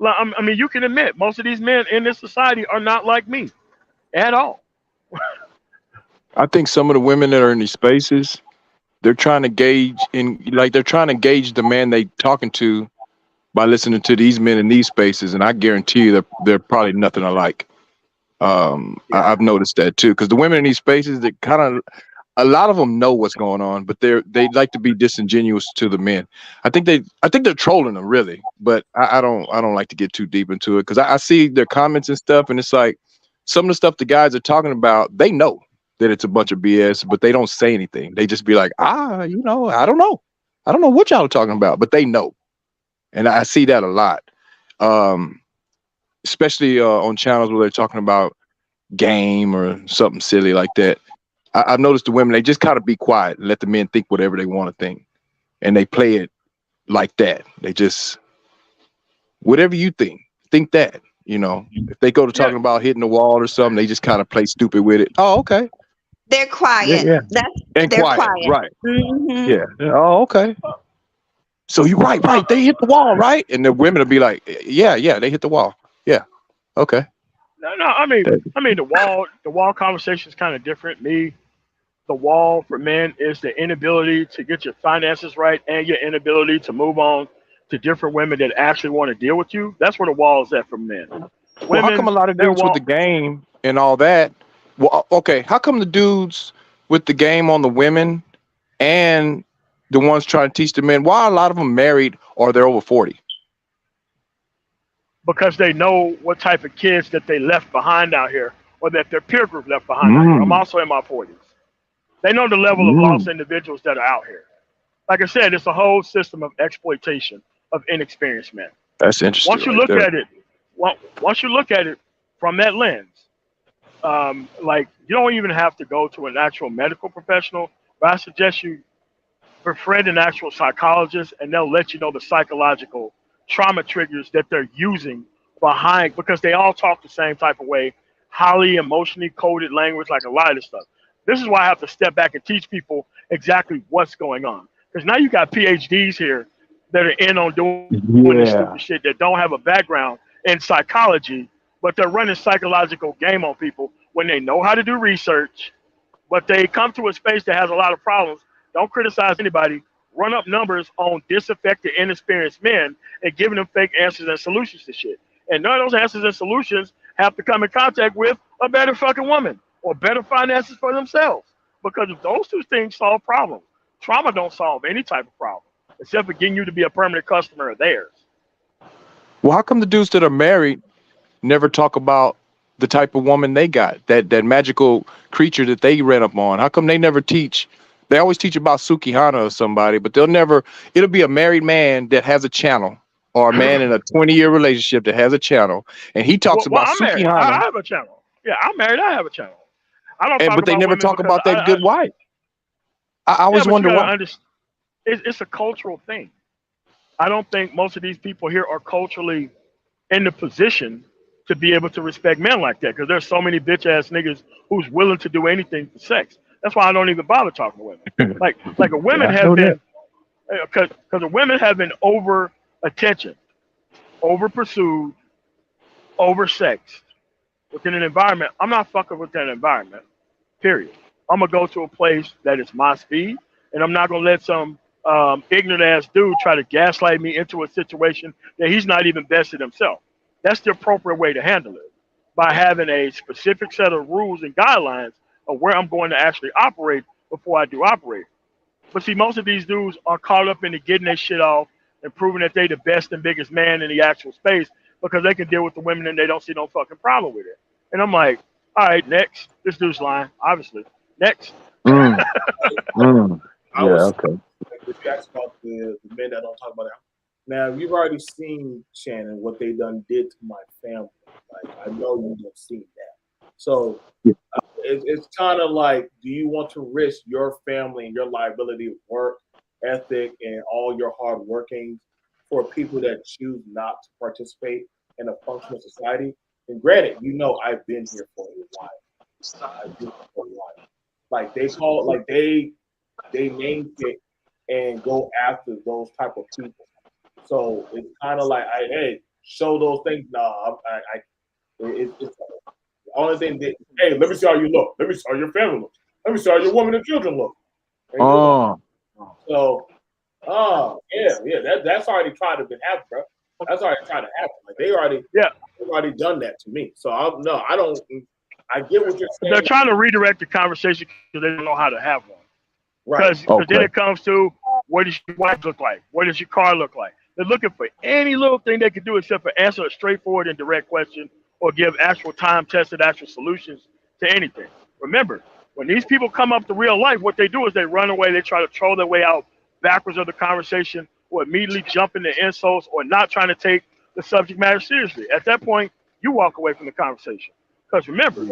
I mean, you can admit, most of these men in this society are not like me at all. I think some of the women that are in these spaces, they're trying to gauge the man they talking to by listening to these men in these spaces, and I guarantee you they're probably nothing alike. I've noticed that too, because the women in these spaces, that kind of, a lot of them know what's going on, but they like to be disingenuous to the men. I think they're trolling them, really, but I don't like to get too deep into it, because I see their comments and stuff, and it's like some of the stuff the guys are talking about, they know that it's a bunch of BS, but they don't say anything. They just be like, I don't know what y'all are talking about, but they know. And I see that a lot, especially on channels where they're talking about game or something silly like that. I've noticed the women, they just kind of be quiet and let the men think whatever they want to think. And they play it like that. They just, whatever you think that, if they go to talking about hitting the wall or something, they just kind of play stupid with it. Oh, okay. They're quiet. Yeah. They're quiet. Right. Mm-hmm. Yeah. Oh, okay. So you're right. They hit the wall, right? And the women will be like, yeah, they hit the wall. Yeah. Okay. No. I mean, the wall conversation is kind of different. Me, the wall for men is the inability to get your finances right and your inability to move on to different women that actually want to deal with you. That's where the wall is at for men. Well, how come a Women, lot of their dudes with the wall. game and all that? Well, okay, how come the dudes with the game on the women and the ones trying to teach the men, why are a lot of them married or they're over 40? Because they know what type of kids that they left behind out here or that their peer group left behind out here. I'm Mm, also in my 40s. They know the level of lost mm. individuals that are out here. Like I said, it's a whole system of exploitation of inexperienced men. That's interesting Once you right look there. at it, once you look at it from that lens, like you don't even have to go to an actual medical professional, but I suggest you befriend an actual psychologist, and they'll let you know the psychological trauma triggers that they're using behind, because they all talk the same type of way, highly emotionally coded language, like a lot of this stuff. This is why I have to step back and teach people exactly what's going on. Because now you got PhDs here that are in on doing this Yeah. stupid shit that don't have a background in psychology, but they're running psychological game on people when they know how to do research, but they come to a space that has a lot of problems. Don't criticize anybody. Run up numbers on disaffected, inexperienced men and giving them fake answers and solutions to shit. And none of those answers and solutions have to come in contact with a better fucking woman or better finances for themselves. Because if those two things solve problems, trauma don't solve any type of problem except for getting you to be a permanent customer of theirs. Well, how come the dudes that are married never talk about the type of woman they got, that magical creature that they ran up on? How come they never teach? They always teach about Sukihana or somebody, but it'll be a married man that has a channel or a man in a 20-year relationship that has a channel, and he talks Well, about I'm married. I Sukihana, have a channel. Yeah, I'm married. I have a channel. I don't talk but they about never women talk because about that good wife. I yeah, always but you wonder gotta why. understand. It's a cultural thing. I don't think most of these people here are culturally in the position to be able to respect men like that, because there's so many bitch ass niggas who's willing to do anything for sex. That's why I don't even bother talking to women. Like a women Yeah, I have know that. been, because the women have been over attention, over pursued, over sexed within an environment. I'm not fucking with that environment. Period. I'm gonna go to a place that is my speed, and I'm not gonna let some ignorant ass dude try to gaslight me into a situation that he's not even vested himself. That's the appropriate way to handle it, by having a specific set of rules and guidelines of where I'm going to actually operate before I do operate. But see, most of these dudes are caught up into getting their shit off and proving that they the best and biggest man in the actual space because they can deal with the women and they don't see no fucking problem with it. And I'm like, all right, next. This dude's lying, obviously. Next. Mm, mm. I Yeah, was okay. like, if you ask about the men that don't talk about it. Now you've already seen Shannon what they done did to my family. Like I know you have seen that. So Yeah. it's kind of like, do you want to risk your family and your liability of work ethic and all your hard workings for people that choose not to participate in a functional society? And granted, you know I've been here for a while. I've been here for a while. Like they call, like they name pick and go after those type of people. So it's kind of like, hey, show those things. No, it's the only thing that, hey, let me see how you look. Let me see how your family looks. Let me see how your woman and children look. And you Oh, so, that's already tried to happen, bro. That's already tried to happen. Like they've already done that to me. So I don't. I get what you're saying. They're trying to redirect the conversation because they don't know how to have one. Right. Because then it comes to, what does your wife look like? What does your car look like? They're looking for any little thing they can do except for answer a straightforward and direct question or give actual time-tested actual solutions to anything. Remember, when these people come up to real life, what they do is they run away. They try to troll their way out backwards of the conversation or immediately jump into insults or not trying to take the subject matter seriously. At that point, you walk away from the conversation. Because remember,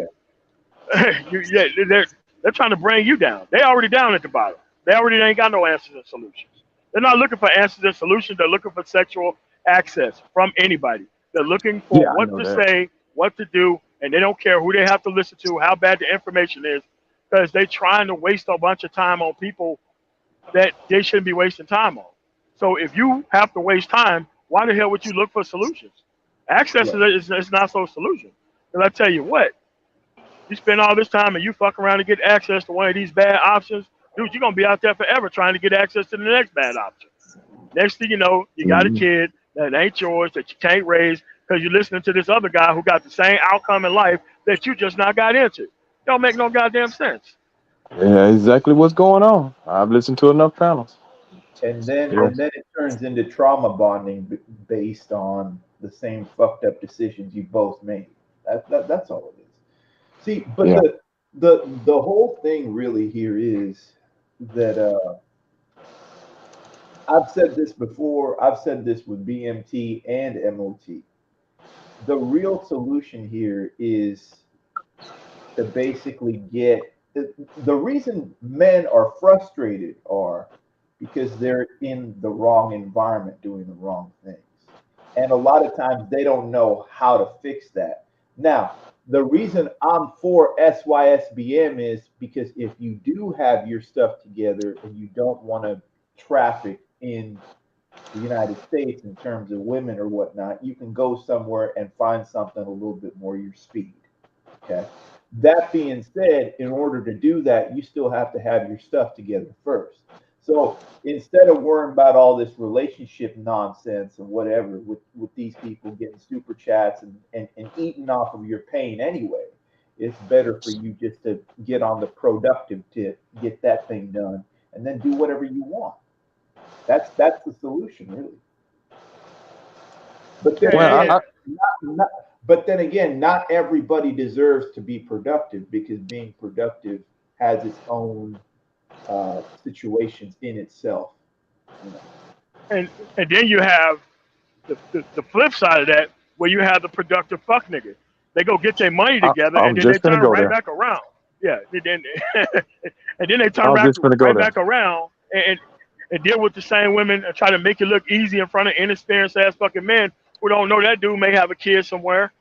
they're trying to bring you down. They already down at the bottom. They already ain't got no answers and solutions. They're not looking for answers and solutions. They're looking for sexual access from anybody. They're looking for yeah, I what know to that. say, what to do, and they don't care who they have to listen to, how bad the information is, because they're trying to waste a bunch of time on people that they shouldn't be wasting time on. So if you have to waste time, why the hell would you look for solutions? Access is not so solution. And I tell you what, You spend all this time and you fuck around to get access to one of these bad options, dude, you're gonna be out there forever trying to get access to the next bad option. Next thing you know, you got a kid that ain't yours that you can't raise because you're listening to this other guy who got the same outcome in life that you just not got into. Don't make no goddamn sense. Yeah, exactly what's going on. I've listened to enough panels. And then Yeah. it turns into trauma bonding based on the same fucked up decisions you both made. That's all it is. See, but Yeah. the whole thing really here is that I've said this before. I've said this with BMT and MOT. The real solution here is to basically get the reason men are frustrated are because they're in the wrong environment doing the wrong things. And a lot of times they don't know how to fix that. Now, the reason I'm for SYSBM is because if you do have your stuff together and you don't want to traffic in the United States in terms of women or whatnot, you can go somewhere and find something a little bit more your speed. Okay. That being said, in order to do that, you still have to have your stuff together first. So instead of worrying about all this relationship nonsense and whatever with these people getting super chats and eating off of your pain anyway, it's better for you just to get on the productive tip, get that thing done, and then do whatever you want. That's the solution, really. But then again, but then again, not everybody deserves to be productive because being productive has its own situations in itself. You know. And then you have the flip side of that where you have the productive fuck niggas. They go get their money together I and was then they just gonna turn go right there. back around. Yeah, and then and then they I turn was just gonna go right there. back around and deal with the same women and try to make it look easy in front of inexperienced ass fucking men who don't know that dude may have a kid somewhere,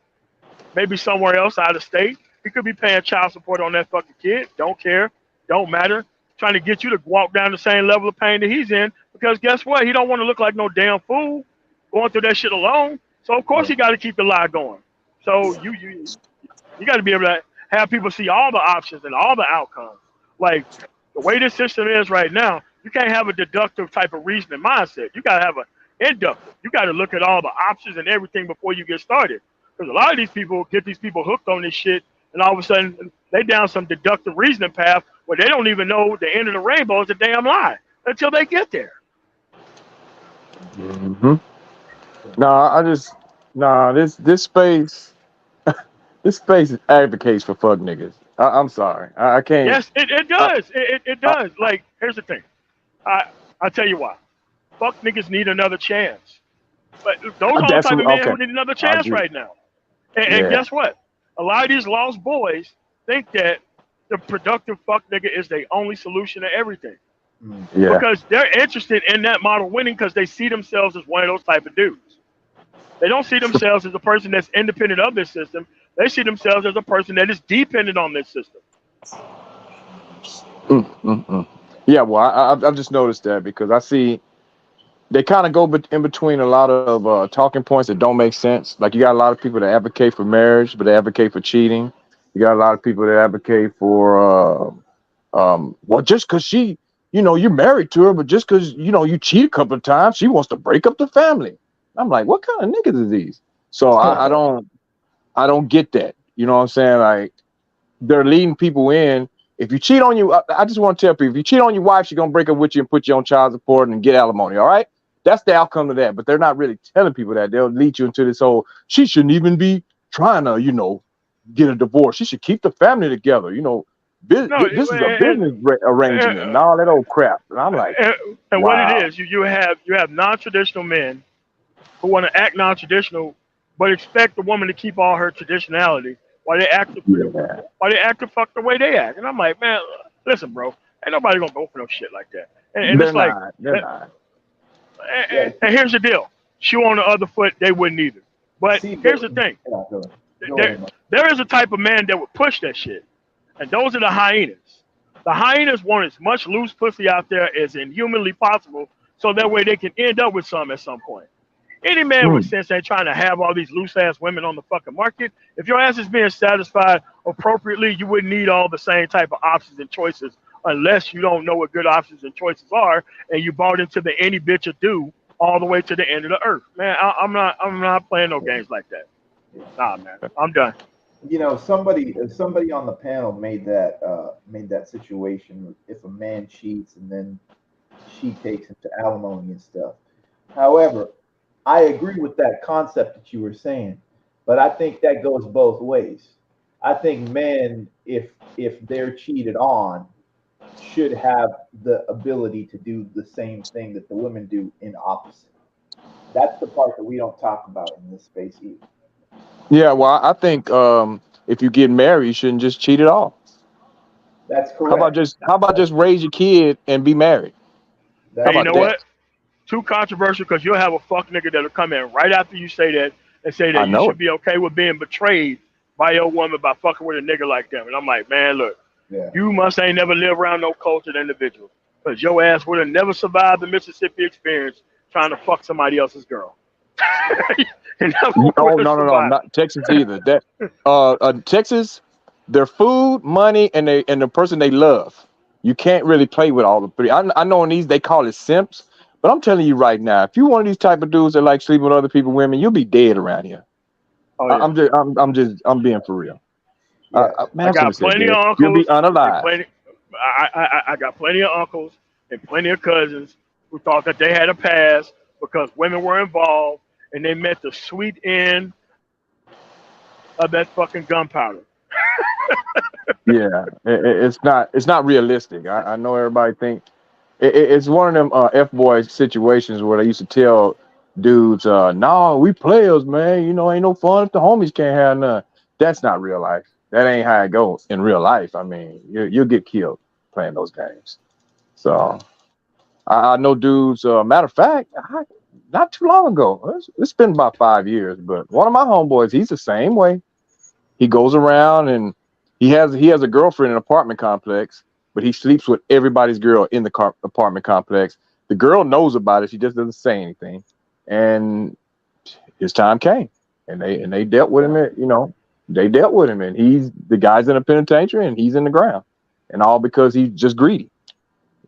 maybe somewhere else out of state. He could be paying child support on that fucking kid. Don't care. Don't matter. Trying to get you to walk down the same level of pain that he's in because guess what? He don't want to look like no damn fool going through that shit alone. So of course he got to keep the lie going. So you got to be able to have people see all the options and all the outcomes. Like the way this system is right now, you can't have a deductive type of reasoning mindset. You got to have an inductive. You got to look at all the options and everything before you get started. Because a lot of these people get these people hooked on this shit, and all of a sudden they down some deductive reasoning path where they don't even know the end of the rainbow is a damn lie until they get there. Mm-hmm. This space this space advocates for fuck niggas. I'm sorry. I can't. Yes, it does. It does. Like, here's the thing. I tell you why. Fuck niggas need another chance. But those are the That's type of men okay. who need another I chance agree. right now. And Yeah. guess what? A lot of these lost boys think that the productive fuck nigga is the only solution to everything. Yeah. Because they're interested in that model winning because they see themselves as one of those type of dudes. They don't see themselves as a person that's independent of this system. They see themselves as a person that is dependent on this system. Yeah. Well, I've just noticed that because I see they kind of go in between a lot of talking points that don't make sense. Like you got a lot of people that advocate for marriage, but they advocate for cheating. You got a lot of people that advocate for well, just because you're married to her, but just because you cheat a couple of times, she wants to break up the family. I'm like, what kind of niggas is these? So I don't get that. You know what I'm saying? Like they're leading people in. If you cheat on you, I just want to tell people, if you cheat on your wife, she's gonna break up with you and put you on child support and get alimony. All right, that's the outcome of that. But they're not really telling people that. They'll lead you into this whole she shouldn't even be trying to get a divorce. She should keep the family together. This is a business arrangement and all that old crap. And I'm like, And what it wow. is, you have non-traditional men who want to act non-traditional, but expect the woman to keep all her traditionality while they act the fuck the way they act. And I'm like, man, listen, bro, ain't nobody gonna go for no shit like that. And They're it's like, not. They're not. and here's the deal: shoe on the other foot, they wouldn't either. But here's the thing: there is a type of man that would push that shit, and those are the hyenas. The hyenas want as much loose pussy out there as inhumanly possible, so that way they can end up with some at some point. Any man with sense ain't trying to have all these loose ass women on the fucking market. If your ass is being satisfied appropriately, you wouldn't need all the same type of options and choices unless you don't know what good options and choices are and you bought into the any bitch or do all the way to the end of the earth. Man, I'm not playing no games like that. Nah, man, I'm done. You know, somebody on the panel made that situation if a man cheats and then she takes him to alimony and stuff. However, I agree with that concept that you were saying, but I think that goes both ways. I think men, if they're cheated on, should have the ability to do the same thing that the women do in opposite. That's the part that we don't talk about in this space either. Yeah, well, I think if you get married, you shouldn't just cheat at all. That's How about correct. just raise your kid and be married? How Hey, you about know that? what? Too controversial because you'll have a fuck nigga that'll come in right after you say that and say I that you know should it. be okay with being betrayed by your woman by fucking with a nigga like them. And I'm like, man, look, Yeah. you must ain't never lived around no cultured individual because your ass would have never survived the Mississippi experience trying to fuck somebody else's girl. You never Oh, would have no, survived. not Texas either. That Texas, their food, money, and the person they love. You can't really play with all the three. I know in these they call it simps, but I'm telling you right now, if you one of these type of dudes that like sleeping with other people, women, you'll be dead around here. Oh yeah. I'm being for real. Yeah. Man, I I shouldn't got have said plenty of that. You'll be uncles and unalive. plenty. I got plenty of uncles and plenty of cousins who thought that they had a pass because women were involved and they met the sweet end of that fucking gunpowder. Yeah, it's not realistic. I know everybody think it's one of them F boy situations where they used to tell dudes, "No, we players, man. You know, ain't no fun if the homies can't have none." That's not real life. That ain't how it goes in real life. I mean, you'll get killed playing those games. So I know dudes. Matter of fact, not too long ago, it's been about 5 years, but one of my homeboys, he's the same way. He goes around and he has a girlfriend in an apartment complex, but he sleeps with everybody's girl in the apartment complex. The girl knows about it. She just doesn't say anything. And his time came, and they dealt with him. They dealt with him, and the guy's in a penitentiary, and he's in the ground, and all because he's just greedy.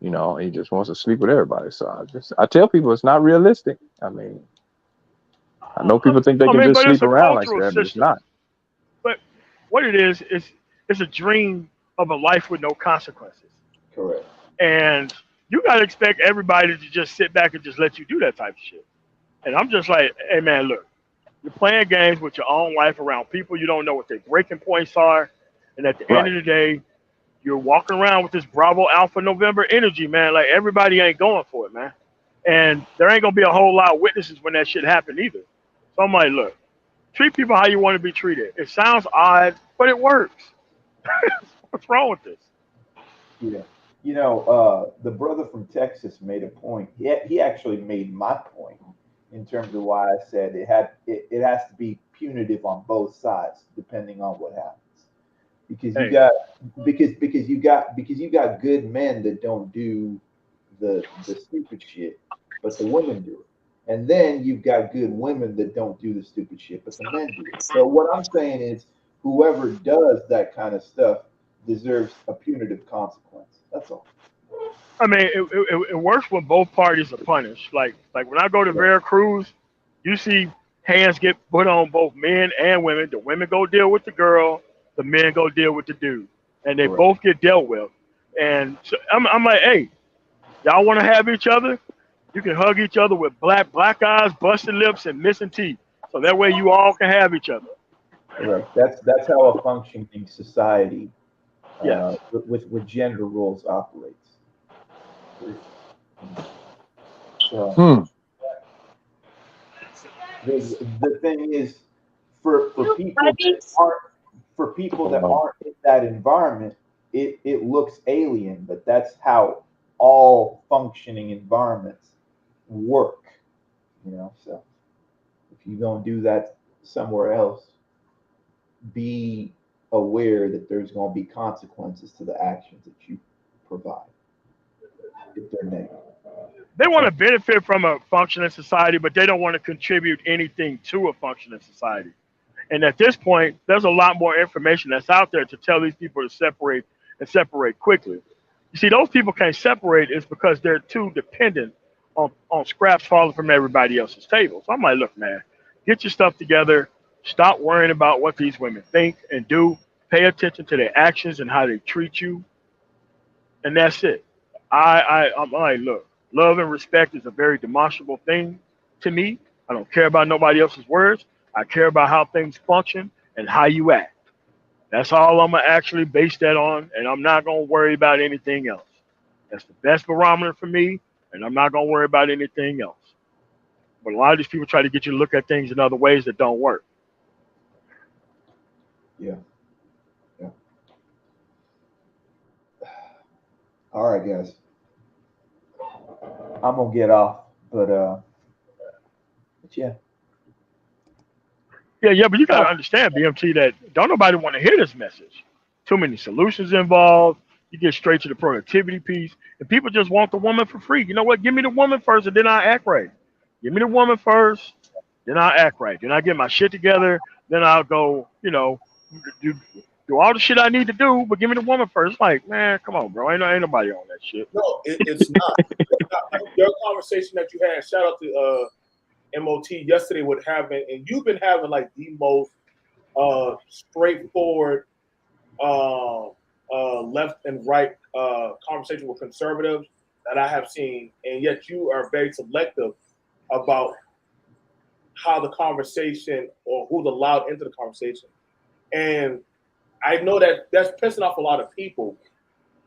He just wants to sleep with everybody. So I tell people it's not realistic. I mean, I know people think they I can mean, just but it's sleep a around like cultural that, but it's system. not. But what it is it's a dream of a life with no consequences. Correct. And you gotta expect everybody to just sit back and just let you do that type of shit. And I'm just like, hey man, look, you're playing games with your own life around people you don't know what their breaking points are. And at the end Right. of the day, you're walking around with this Bravo Alpha November energy, man. Like everybody ain't going for it, man. And there ain't gonna be a whole lot of witnesses when that shit happen either. So I'm like, look, treat people how you want to be treated. It sounds odd, but it works. What's wrong with this? Yeah. You know, the brother from Texas made a point. He actually made my point in terms of why I said it has to be punitive on both sides, depending on what happens. Because you Hey, got because you got good men that don't do the stupid shit, but the women do it. And then you've got good women that don't do the stupid shit, but the men do it. So what I'm saying is whoever does that kind of stuff deserves a punitive consequence. That's all. I mean, it works when both parties are punished. Like when I go to Correct. Veracruz, you see hands get put on both men and women. The women go deal with the girl, the men go deal with the dude, and they Correct. both get dealt with. And so I'm like, hey, y'all want to have each other? You can hug each other with black eyes, busted lips, and missing teeth. So that way you all can have each other. Correct. That's how a functioning society Yes. with gender roles operates. So Hmm. the thing is, for people that aren't in that environment, it looks alien, but that's how all functioning environments work. So if you don't do that somewhere else, be aware that there's going to be consequences to the actions that you provide if they're negative. They want to benefit from a functioning society, but they don't want to contribute anything to a functioning society. And at this point, there's a lot more information that's out there to tell these people to separate and separate quickly. You see, those people can't separate is because they're too dependent on scraps falling from everybody else's table. So I'm like, look, man, get your stuff together. Stop worrying about what these women think and do. Pay attention to their actions and how they treat you. And that's it. I'm like, look, love and respect is a very demonstrable thing to me. I don't care about nobody else's words. I care about how things function and how you act. That's all I'm gonna actually base that on, and I'm not gonna worry about anything else. That's the best barometer for me, and I'm not gonna worry about anything else. But a lot of these people try to get you to look at things in other ways that don't work. Yeah. Yeah. All right, guys. I'm gonna get off, but yeah. Yeah, but you gotta understand, BMT, that don't nobody want to hear this message. Too many solutions involved. You get straight to the productivity piece, and people just want the woman for free. You know what? Give me the woman first, and then I act right. Give me the woman first, then I act right. Then I get my shit together. Then I'll go, do all the shit I need to do. But give me the woman first. Like, man, come on, bro. Ain't nobody on that shit. No, it's not. It's not. Your conversation that you had. Shout out to MOT yesterday with having, and you've been having like the most straightforward left and right conversation with conservatives that I have seen, and yet you are very selective about how the conversation or who's allowed into the conversation. And I know that that's pissing off a lot of people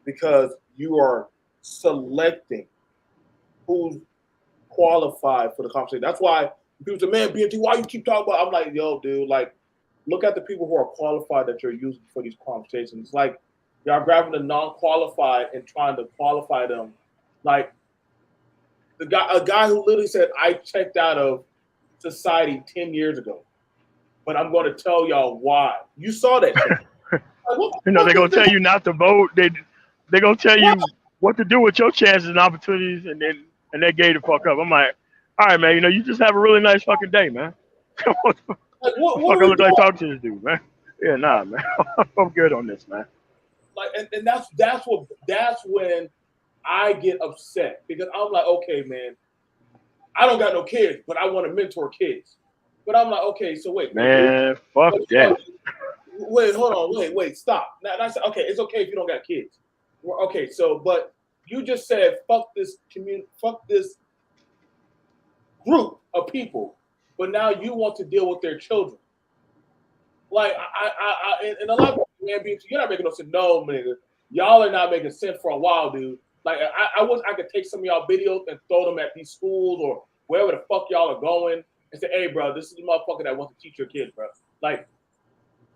because you are selecting who's qualified for the conversation. That's why people say, man, B.M.T, why you keep talking about? I'm like, yo, dude, like, look at the people who are qualified that you're using for these conversations. It's like y'all grabbing the non-qualified and trying to qualify them. Like a guy who literally said, I checked out of society 10 years ago, but I'm going to tell y'all why. You saw that shit. Like, they're gonna tell you not to vote. They're gonna tell you what to do with your chances and opportunities, and they gave the fuck up. I'm like, all right, man. You just have a really nice fucking day, man. What the fuck I look like talking to this dude, man? Yeah, nah, man. I'm good on this, man. Like, and that's when I get upset because I'm like, okay, man, I don't got no kids, but I want to mentor kids. But I'm like, okay, so wait, man, fuck that. Wait, hold on, wait, stop. Now that's okay. It's okay if you don't got kids. Okay, so but you just said fuck this community, fuck this group of people, but now you want to deal with their children. Like I and a lot of people, man, you're not making no sense. No, nigga, y'all are not making sense for a while, dude. Like I wish I could take some of y'all videos and throw them at these schools or wherever the fuck y'all are going and say, hey, bro, this is the motherfucker that wants to teach your kids, bro. Like,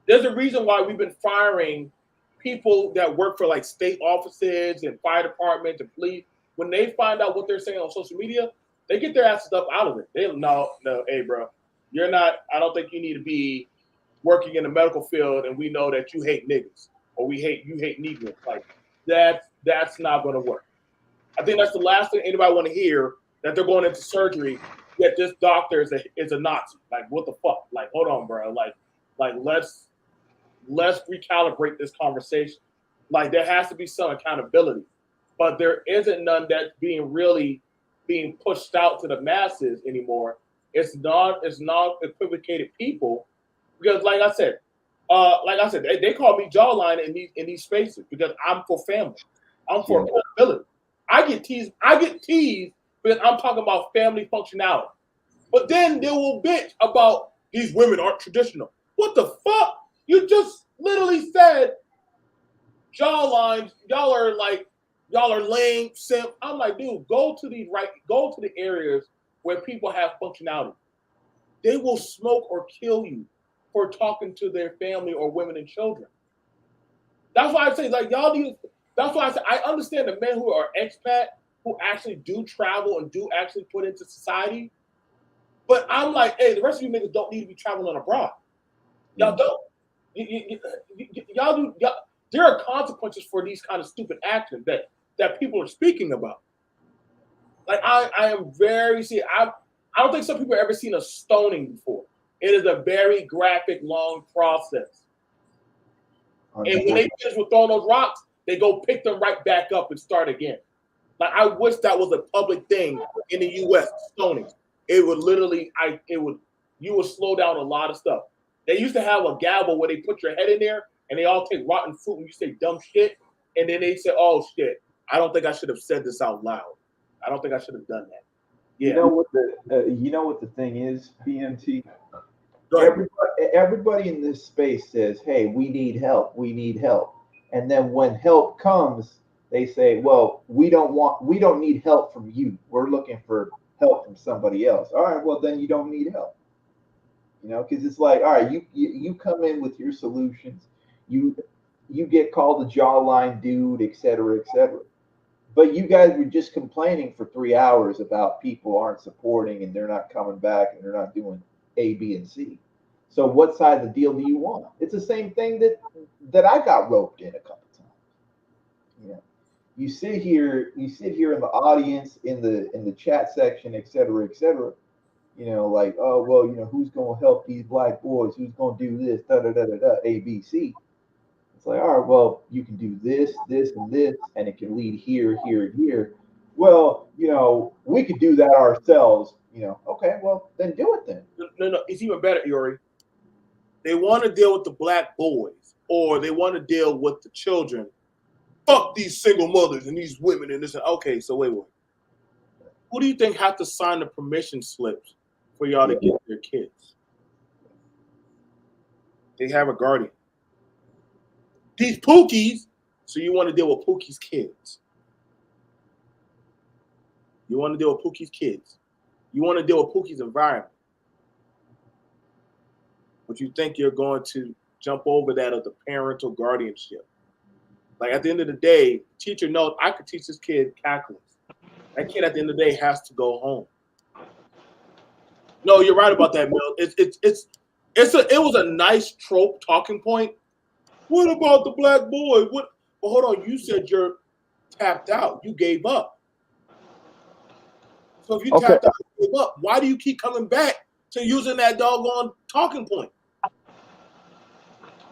there's a reason why we've been firing people that work for like state offices and fire departments and police. When they find out what they're saying on social media, they get their asses up out of it. They no, hey, bro, you're not. I don't think you need to be working in the medical field, and we know that you hate niggas or you hate Negroes. Like that's not going to work. I think that's the last thing anybody want to hear, that they're going into surgery, that this doctor is a Nazi. Like, what the fuck? Like, hold on, bro. Like let's recalibrate this conversation. Like, there has to be some accountability, but there isn't none that's being pushed out to the masses anymore. It's non-equivocated people, because like I said, they call me jawline in these spaces because I'm for family. I'm for accountability. I get teased because I'm talking about family functionality. But then they will bitch about these women aren't traditional. What the fuck? You just literally said jawlines, y'all are lame, simp. I'm like, dude, go to the areas where people have functionality. They will smoke or kill you for talking to their family or women and children. That's why I say, like, that's why I say I understand the men who are expat who actually do travel and do actually put into society. But I'm like, hey, the rest of you niggas don't need to be traveling abroad. Y'all don't. Y'all do. There are consequences for these kind of stupid actions that people are speaking about. Like I am very see. I don't think some people have ever seen a stoning before. It is a very graphic, long process. And when they finish with throwing those rocks, they go pick them right back up and start again. Like I wish that was a public thing in the U.S. Stoning. It would literally, you would slow down a lot of stuff. They used to have a gavel where they put your head in there and they all take rotten fruit and you say dumb shit, and then they say, "Oh shit, I don't think I should have said this out loud. I don't think I should have done that." Yeah. You know what the thing is, BMT. Go ahead. Everybody in this space says, "Hey, we need help. We need help." And then when help comes, they say, "Well, we don't need help from you. We're looking for help from somebody else." All right, well then you don't need help. You know, because it's like, all right, you come in with your solutions, you get called a jawline dude, et cetera, et cetera. But you guys were just complaining for 3 hours about people aren't supporting and they're not coming back and they're not doing A, B, and C. So what side of the deal do you want? It's the same thing that I got roped in a couple times. You know, you sit here in the audience, in the chat section, et cetera, et cetera. You know, like, oh well, you know, who's gonna help these black boys? Who's gonna do this? Da da da da da. A, B, C. It's like, all right, well, you can do this, this, and this, and it can lead here, here, and here. Well, you know, we could do that ourselves. You know, okay, well, then do it then. No, it's even better, Yuri. They want to deal with the black boys, or they want to deal with the children. Fuck these single mothers and these women and this. Okay, so wait. Who do you think have to sign the permission slips for y'all to get their kids? They have a guardian. These Pookies, so you want to deal with Pookie's kids. You want to deal with Pookie's kids. You want to deal with Pookie's environment. But you think you're going to jump over that of the parental guardianship. Like at the end of the day, teacher knows I could teach this kid calculus. That kid at the end of the day has to go home. No, you're right about that, Mel. It was a nice trope talking point. What about the black boy? What? Well, hold on. You said you're tapped out. You gave up. So if you tapped out, you gave up. Why do you keep coming back to using that doggone talking point?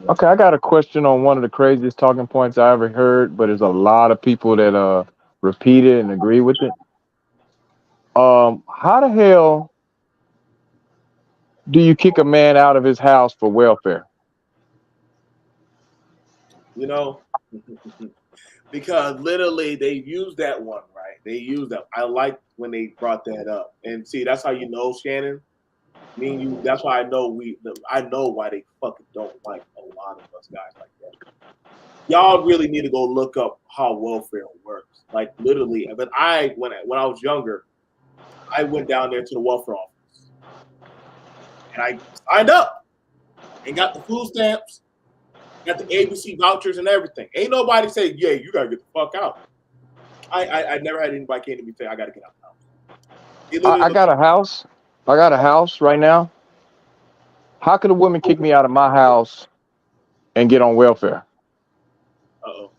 Okay, I got a question on one of the craziest talking points I ever heard, but there's a lot of people that repeat it and agree with it. How the hell do you kick a man out of his house for welfare? You know, because literally they used that one, right? They used that. I like when they brought that up. And see, that's how you know, Shannon. Me and you, that's why I know I know why they fucking don't like a lot of us guys like that. Y'all really need to go look up how welfare works. Like literally, but when I was younger, I went down there to the welfare office and I signed up and got the food stamps, got the ABC vouchers and everything. Ain't nobody say, "Yeah, you gotta get the fuck out." I never had anybody came to me say, "I gotta get out the house." I got a house. I got a house right now. How could a woman kick me out of my house and get on welfare? Uh-oh.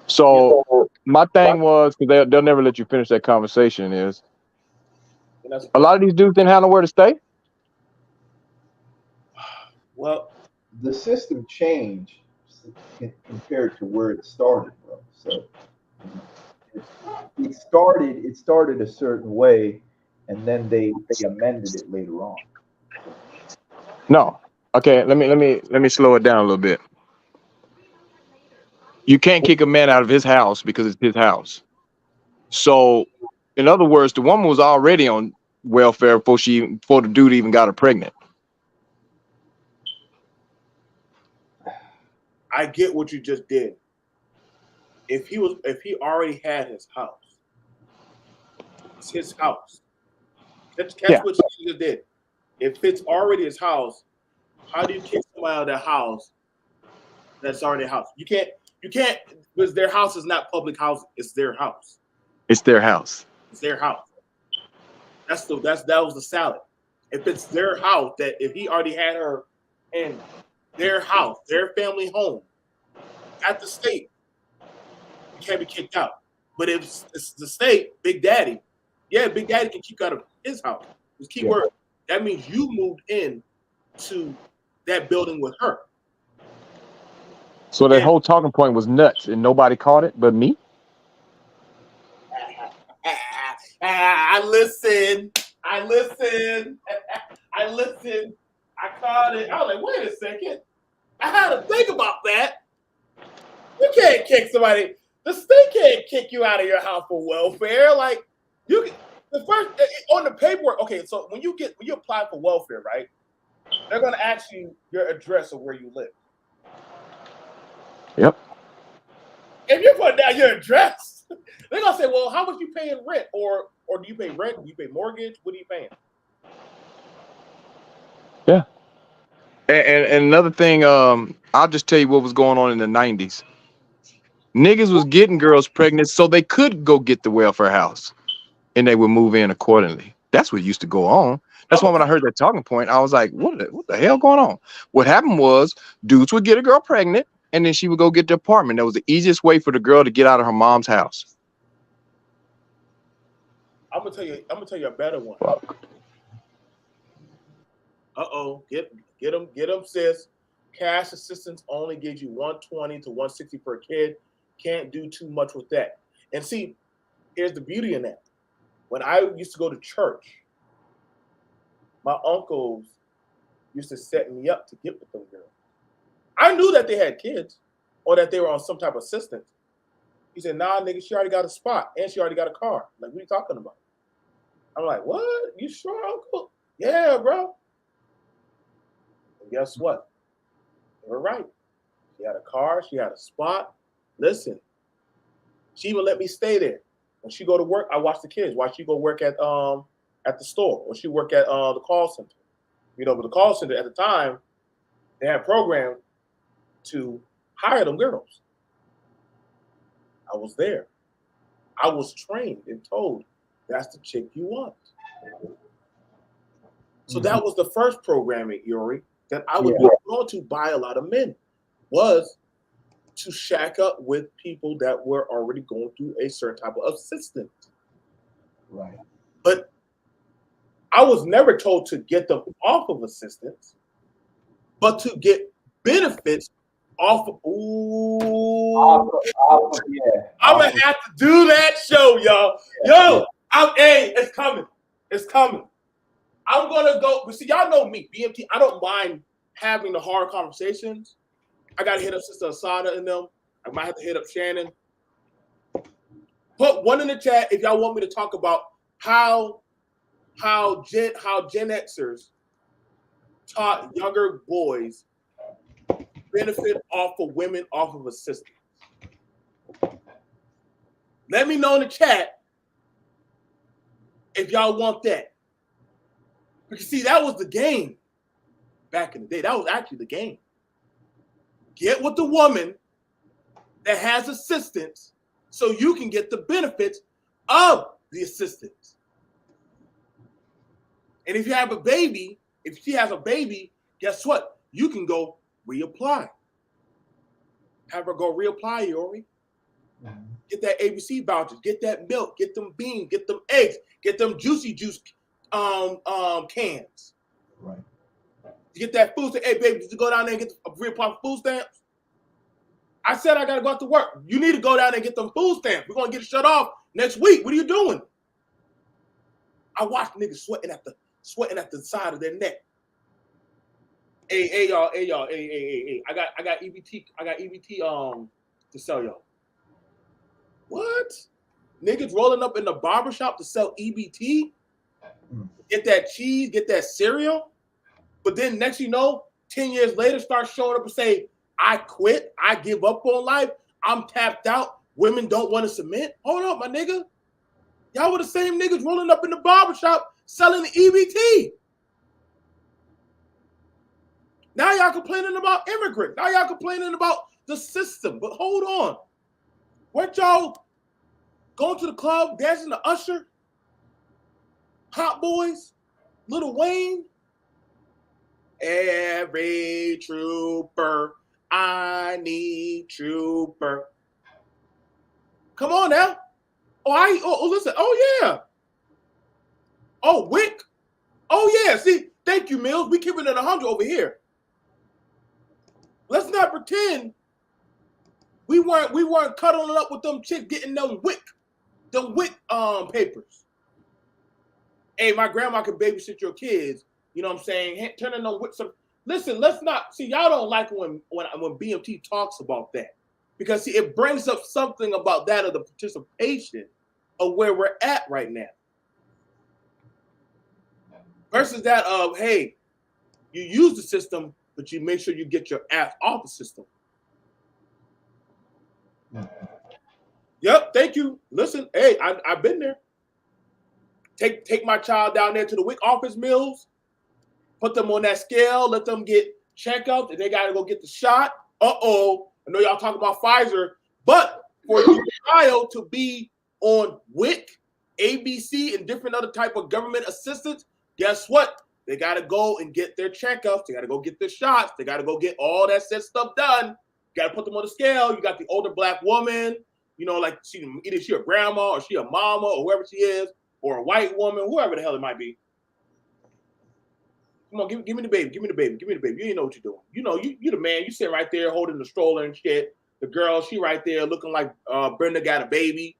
So my thing was, because they'll never let you finish that conversation, is a lot of these dudes didn't have nowhere to stay. Well, the system changed compared to where it started, bro. So it started a certain way, and then they amended it later on. No. Okay, let me slow it down a little bit. You can't kick a man out of his house because it's his house. So, in other words, the woman was already on welfare before the dude even got her pregnant. I get what you just did. If he already had his house, it's his house. Catch what you just did. If it's already his house, how do you kick somebody out of their house that's already a house? You can't because their house is not public housing. It's their house. It's their house. It's their house. That was the salad. If it's their house, that if he already had her in their house, their family home, at the state, you can't be kicked out. But if it's the state, Big Daddy, yeah, Big Daddy can keep you out of his house. This key word. That means you moved in to that building with her. So that whole talking point was nuts, and nobody caught it but me. I listen. I caught it. I was like, wait a second. I had to think about that. You can't kick somebody. The state can't kick you out of your house for welfare. Like you, the first on the paperwork. Okay, so when you apply for welfare, right? They're gonna ask you your address of where you live. Yep. If you put down your address, they're gonna say, "Well, how much you paying rent, or do you pay rent? Do you pay mortgage? What are you paying?" Yeah. And another thing, I'll just tell you what was going on in the 90s. Niggas was getting girls pregnant so they could go get the welfare house, and they would move in accordingly. That's what used to go on. That's why when I heard that talking point, I was like, what the hell going on? What happened was dudes would get a girl pregnant, and then she would go get the apartment. That was the easiest way for the girl to get out of her mom's house. I'm gonna tell you a better one. Fuck. Get them, sis. Cash assistance only gives you $120 to $160 per kid. Can't do too much with that. And see, here's the beauty in that. When I used to go to church, my uncles used to set me up to get with them girls. I knew that they had kids or that they were on some type of assistance. He said, nah, nigga, she already got a spot and she already got a car. Like, what are you talking about? I'm like, what? You sure, uncle? Yeah, bro. And guess what? They were right. She had a car. She had a spot. Listen, she even let me stay there. When she go to work, I watch the kids. While she go work at the store, or she work at the call center. You know, but the call center at the time, they had a program to hire them girls. I was there. I was trained and told that's the chick you want. So that was the first programming, Yuri, that I was going to buy a lot of men, was to shack up with people that were already going through a certain type of assistance. Right. But I was never told to get them off of assistance, but to get benefits off of, I'm gonna have to do that show, y'all. Yo, it's coming. It's coming. I'm gonna go, but see, y'all know me, B.M.T. I don't mind having the hard conversations. I gotta hit up Sister Asada and them. I might have to hit up Shannon. Put one in the chat if y'all want me to talk about how Gen Xers taught younger boys benefit off of women off of assistance. Let me know in the chat if y'all want that. Because see, that was the game back in the day. That was actually the game. Get with the woman that has assistance so you can get the benefits of the assistance. And if you have a baby, if she has a baby, guess what? You can go reapply. Have her go reapply, Yori. Get that ABC vouchers, get that milk, get them beans, get them eggs, get them juicy juice cans. Right. You get that food stamp. Hey, baby, did you go down there and get reapply for food stamps? I said I gotta go out to work. You need to go down there and get them food stamps. We're gonna get it shut off next week. What are you doing? I watched niggas sweating at the side of their neck. Hey, y'all. I got EBT. I got EBT to sell y'all. What? Niggas rolling up in the barbershop to sell EBT? Get that cheese, get that cereal. But then next you know, 10 years later, start showing up and say, I quit. I give up on life. I'm tapped out. Women don't want to submit. Hold up, my nigga. Y'all were the same niggas rolling up in the barbershop selling the EBT. Now y'all complaining about immigrants. Now y'all complaining about the system. But hold on. Weren't y'all going to the club, dancing to Usher? Hot Boys? Lil Wayne? Every trooper, I need trooper. Come on now. Listen. Oh yeah. Oh, Wick. Oh yeah. See, thank you, Mills. We keeping it 100 over here. Let's not pretend we weren't cuddling up with them chicks getting them Wick papers. Hey, my grandma can babysit your kids. You know what I'm saying? Turning them Wick. Listen, let's not see. Y'all don't like when B.M.T talks about that, because see, it brings up something about that of the participation of where we're at right now, versus that of, hey, you use the system, but you make sure you get your ass off the system. Yep, thank you. Listen, hey, I've been there. Take my child down there to the WIC office, Mills. Put them on that scale. Let them get checkups, and they got to go get the shot. I know y'all talking about Pfizer, but for your child to be on WIC, ABC, and different other type of government assistance, guess what? They got to go and get their checkups. They got to go get their shots. They got to go get all that said stuff done. You got to put them on the scale. You got the older Black woman, you know, like either she a grandma or she a mama or whoever she is, or a white woman, whoever the hell it might be. Come on, give me the baby. Give me the baby. Give me the baby. You ain't know what you're doing. You know, you the man. You sitting right there holding the stroller and shit. The girl, she right there looking like Brenda got a baby.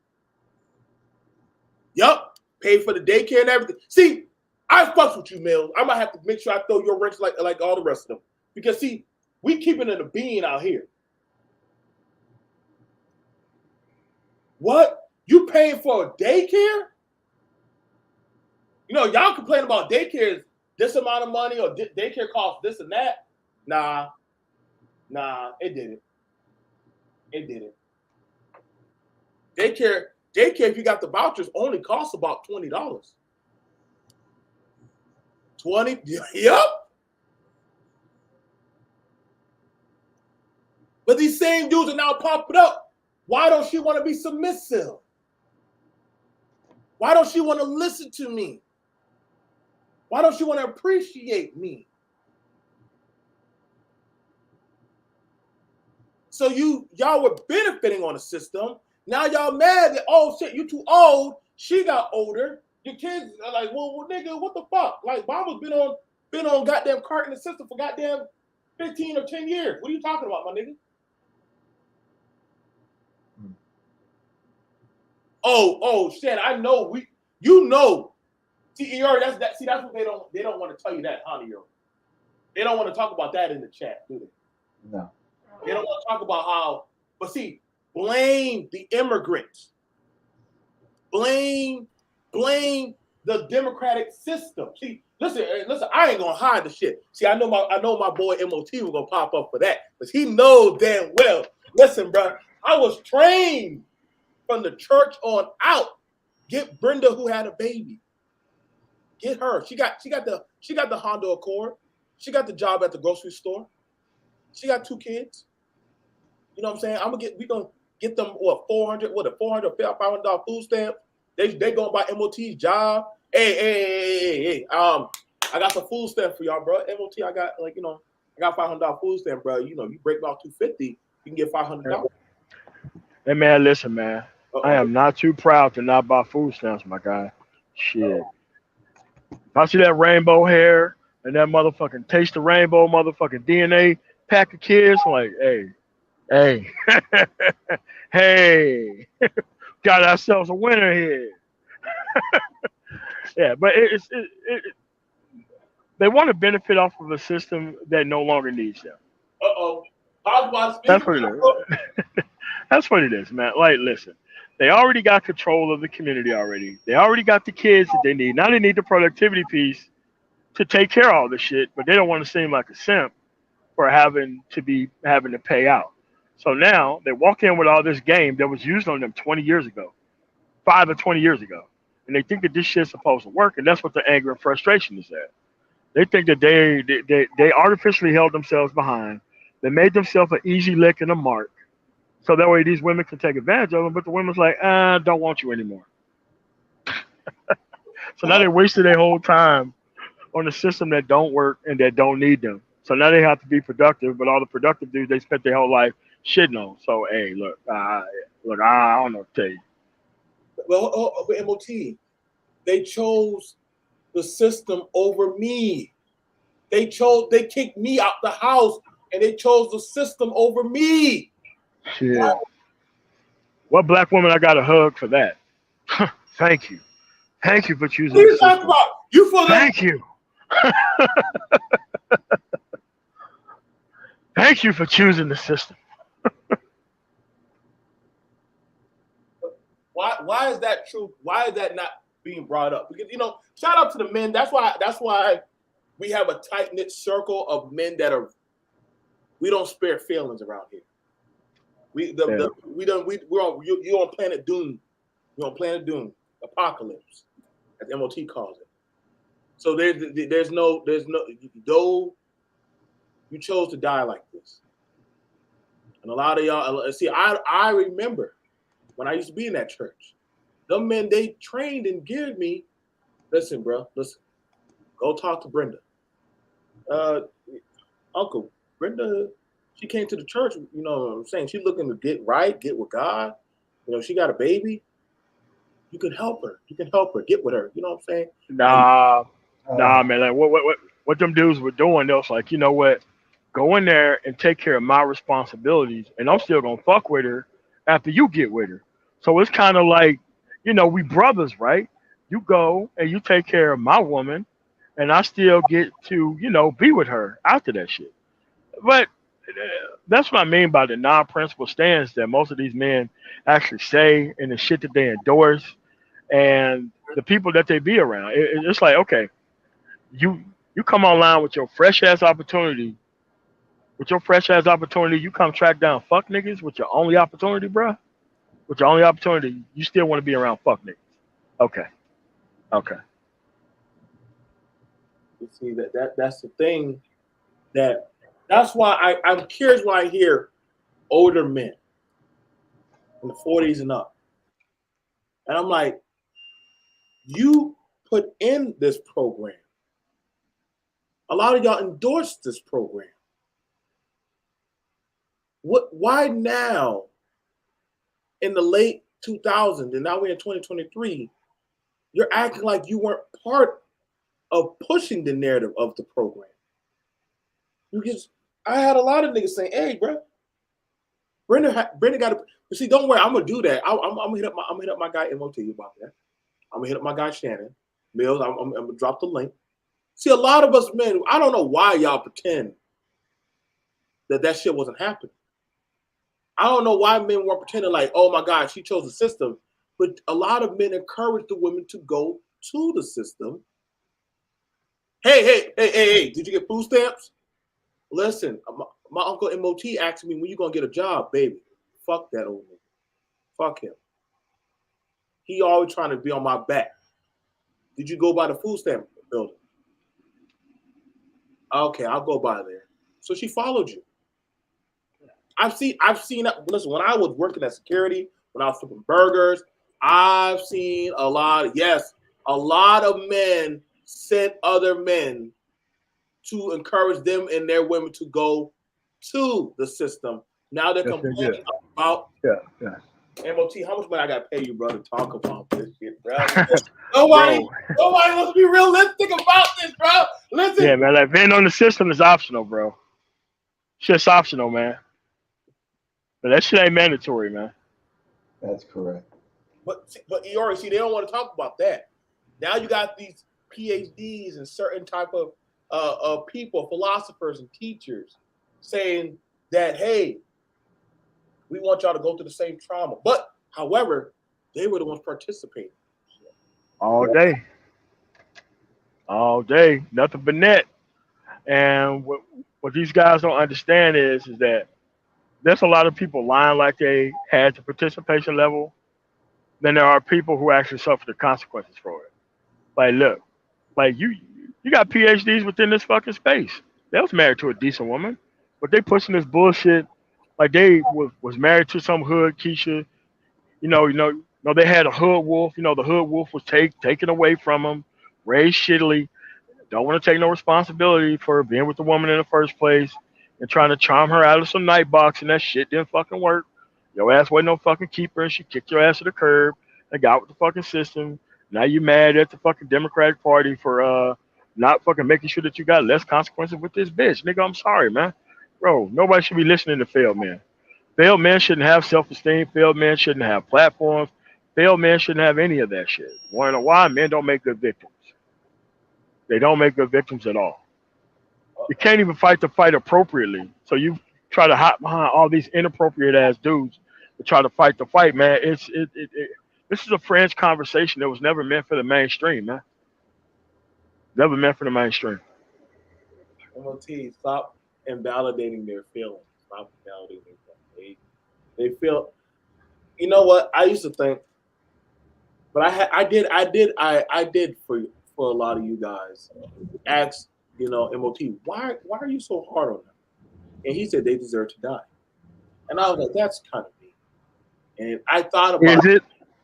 Yup. Paid for the daycare and everything. See, I fucks with you, Mills. I might have to make sure I throw your wrench like all the rest of them. Because see, we keeping it a bean out here. What? You paying for a daycare? You know, y'all complain about daycares, this amount of money, or daycare costs this and that. Nah, it didn't. It didn't. Daycare, if you got the vouchers, only costs about $20. 20? Yep. But these same dudes are now popping up. Why don't she want to be submissive? Why don't she want to listen to me? Why don't she want to appreciate me? So y'all were benefiting on the system. Now y'all mad that, oh shit, you too old. She got older. Your kids are like, well, nigga, what the fuck? Like, Mama's been on goddamn cart in the system for goddamn 15 or 10 years. What are you talking about, my nigga? Oh shit, I know you know. See, that's what they don't want to tell you that, huh, Euro? They don't want to talk about that in the chat, do they? No. They don't want to talk about how, but see, blame the immigrants. Blame the democratic system. See, listen, I ain't gonna hide the shit. See, I know my boy MOT was gonna pop up for that, because he knows damn well. Listen, bro, I was trained from the church on out. Get Brenda, who had a baby. Get her. She got the Honda Accord. She got the job at the grocery store. She got 2 kids. You know what I'm saying? We gonna get them $400 $500 food stamp. They gonna buy MOT's job. Hey. I got some food stamp for y'all, bro. MOT, I got $500 food stamp, bro. You know, you break about $250, you can get $500. Hey man, listen, man. I am not too proud to not buy food stamps, my guy. Shit. If I see that rainbow hair and that motherfucking taste of rainbow motherfucking DNA pack of kids, I'm like, hey, hey, got ourselves a winner here. Yeah, but they want to benefit off of a system that no longer needs them. That's what it is. That's what it is, man. Like, listen, they already got control of the community already. They already got the kids that they need. Now they need the productivity piece to take care of all this shit, but they don't want to seem like a simp for having to pay out. So now they walk in with all this game that was used on them 20 years ago, 5 or 20 years ago, and they think that this shit's supposed to work, and that's what the anger and frustration is at. They think that they artificially held themselves behind. They made themselves an easy lick and a mark, so that way these women can take advantage of them. But the women's like, don't want you anymore. So now they wasted their whole time on a system that don't work and that don't need them. So now they have to be productive, but all the productive dudes they spent their whole life shitting on. So hey, look, I don't know what to tell you. Well, MOT, they chose the system over me. They kicked me out the house, and they chose the system over me. Shit. What black woman I got a hug for that? Thank you. Thank you for choosing What are the you talking system. about? You for the Thank you. Thank you for choosing the system. why is that true? Why is that not being brought up? Because shout out to the men. That's why we have a tight knit circle of men we don't spare feelings around here. We're on Planet Doom. We're on Planet Doom, apocalypse, as MOT calls it. So there's no though you chose to die like this. And a lot of y'all see, I remember when I used to be in that church. Them men, they trained and geared me. Listen, bro, listen. Go talk to Brenda. Uncle, Brenda, she came to the church, you know what I'm saying? She's looking to get right, get with God. She got a baby. You can help her. You can help her. Get with her. You know what I'm saying? Nah, man. Like what them dudes were doing, they was like, you know what? Go in there and take care of my responsibilities, and I'm still gonna fuck with her after you get with her. So it's kind of like, we brothers, right? You go and you take care of my woman, and I still get to, be with her after that shit. But that's what I mean by the non-principle stance that most of these men actually say and the shit that they endorse and the people that they be around. It's like, okay, you come online with your fresh ass opportunity. With your fresh ass opportunity, you come track down fuck niggas with your only opportunity, bruh. With your only opportunity, you still want to be around fuck niggas. Okay. You see that's the thing that's why I'm curious when I hear older men in the 40s and up. And I'm like, you put in this program. A lot of y'all endorsed this program. Why now in the late 2000s and now we're in 2023, you're acting like you weren't part of pushing the narrative of the program? I had a lot of niggas saying, hey, bro, Brenda got to see, don't worry, I'm gonna do that. I'm gonna hit up my guy MOT about that. I'm gonna hit up my guy Shannon Mills. I'm gonna drop the link. See, a lot of us men, I don't know why y'all pretend that shit wasn't happening. I don't know why men weren't pretending like, oh my God, she chose the system. But a lot of men encourage the women to go to the system. Hey, did you get food stamps? Listen, my uncle MOT asked me, when you gonna get a job, baby? Fuck that old nigga. Fuck him. He always trying to be on my back. Did you go by the food stamp building? Okay, I'll go by there. So she followed you. I've seen that. Listen, when I was working at security, when I was flipping burgers, I've seen a lot of men sent other men to encourage them and their women to go to the system. Now they're complaining about MOT. How much money I gotta pay you, bro, to talk about this shit, bro? Nobody wants to be realistic about this, bro. Listen. Yeah, man. Like being on the system is optional, bro. Shit's optional, man. But that shit ain't mandatory, man. That's correct. But Eori, see, they don't want to talk about that. Now you got these PhDs and certain type of people, philosophers and teachers, saying that, hey, we want y'all to go through the same trauma. But, however, they were the ones participating. All day, nothing but net. And what these guys don't understand is that there's a lot of people lying like they had the participation level. Then there are people who actually suffer the consequences for it. Like, look, like you got PhDs within this fucking space. They was married to a decent woman, but they pushing this bullshit. Like they was married to some hood Keisha. They had a hood wolf. The hood wolf was taken away from them, raised shittily. Don't want to take no responsibility for being with the woman in the first place and trying to charm her out of some night box, and that shit didn't fucking work. Your ass wasn't no fucking keeper, and she kicked your ass to the curb. They got with the fucking system. Now you mad at the fucking Democratic Party for not fucking making sure that you got less consequences with this bitch. Nigga, I'm sorry, man. Bro, nobody should be listening to failed men. Failed men shouldn't have self-esteem. Failed men shouldn't have platforms. Failed men shouldn't have any of that shit. Wanna know why? Men don't make good victims. They don't make good victims at all. You can't even fight the fight appropriately. So you try to hop behind all these inappropriate ass dudes to try to fight the fight, man. This is a French conversation that was never meant for the mainstream, man. Never meant for the mainstream. M.O.T. Stop invalidating their feelings. Stop invalidating their feelings. They feel. You know what? I used to think, but I did for a lot of you guys. Ask, M.O.T. Why are you so hard on them? And he said they deserve to die. And I was like, that's kind of mean. And I thought about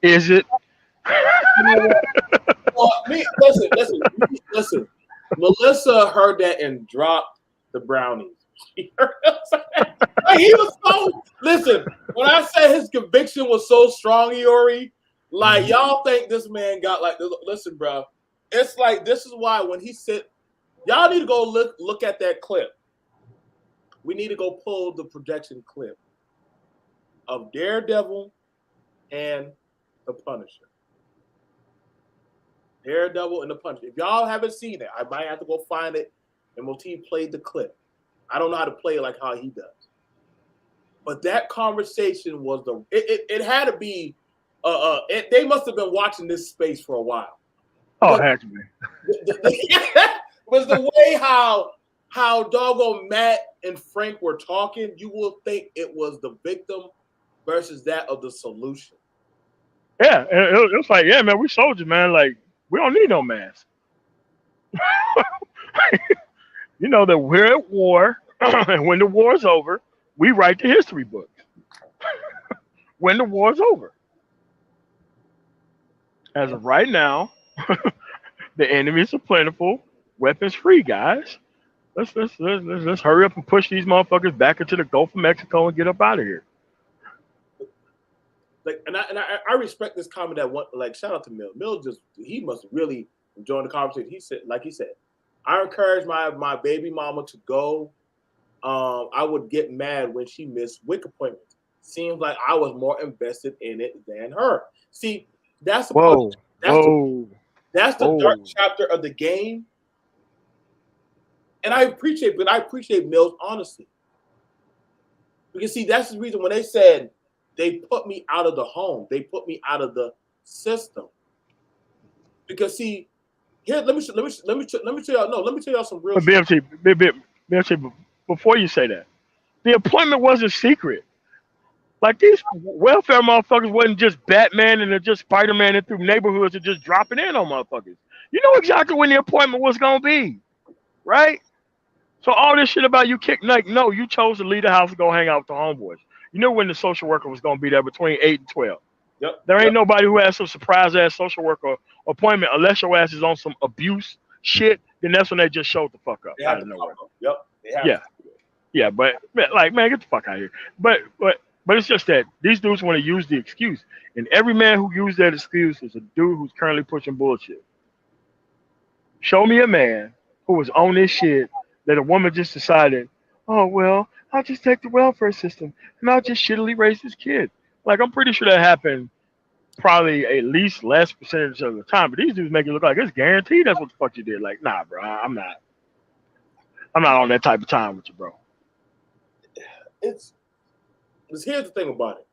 Is it? You know what? Well, listen. Melissa heard that and dropped the brownies. He was so listen. When I said his conviction was so strong, Iori, like y'all think this man got like listen, bro. It's like this is why when he said, y'all need to go look at that clip. We need to go pull the projection clip of Daredevil and the Punisher. Daredevil and the Punisher. If y'all haven't seen it, I might have to go find it. And M.O.T. played the clip. I don't know how to play it like how he does. But that conversation was it had to be they must have been watching this space for a while. Oh, it had to be. Was the way how doggone Matt and Frank were talking, you will think it was the victim versus that of the solution. Yeah, it was like, yeah, man, we soldiers, man. Like, we don't need no mask. You know that we're at war, and when the war's over, we write the history books. When the war's over. As of right now, the enemies are plentiful, weapons free, guys. Let's hurry up and push these motherfuckers back into the Gulf of Mexico and get up out of here. Like, and I respect this comment that one. Like, shout out to Mill. Mill he must really enjoy the conversation. He said, I encourage my baby mama to go. I would get mad when she missed WIC appointments. Seems like I was more invested in it than her. See, that's the dark chapter of the game. And I appreciate Mill's honesty. Because see, that's the reason when they said they put me out of the home, they put me out of the system. Because see, here let me tell y'all some real. But BMT, before you say that, the appointment wasn't secret. Like these welfare motherfuckers wasn't just Batman and just Spider-Man and through neighborhoods and just dropping in on motherfuckers. You know exactly when the appointment was gonna be, right? So all this shit about you no, you chose to leave the house and go hang out with the homeboys. You knew when the social worker was gonna be there between 8 and 12. Yep. There ain't nobody who has some surprise ass social worker appointment unless your ass is on some abuse shit. Then that's when they just showed the fuck up out of nowhere. Yep. Yeah, but like, man, get the fuck out of here. But it's just that these dudes want to use the excuse, and every man who used that excuse is a dude who's currently pushing bullshit. Show me a man who was on this shit that a woman just decided, oh well, I'll just take the welfare system and I'll just shittily raise this kid. Like, I'm pretty sure that happened probably at least less percentage of the time, but these dudes make it look like it's guaranteed that's what the fuck you did. Like, nah, bro, I'm not on that type of time with you, bro. Here's the thing about it.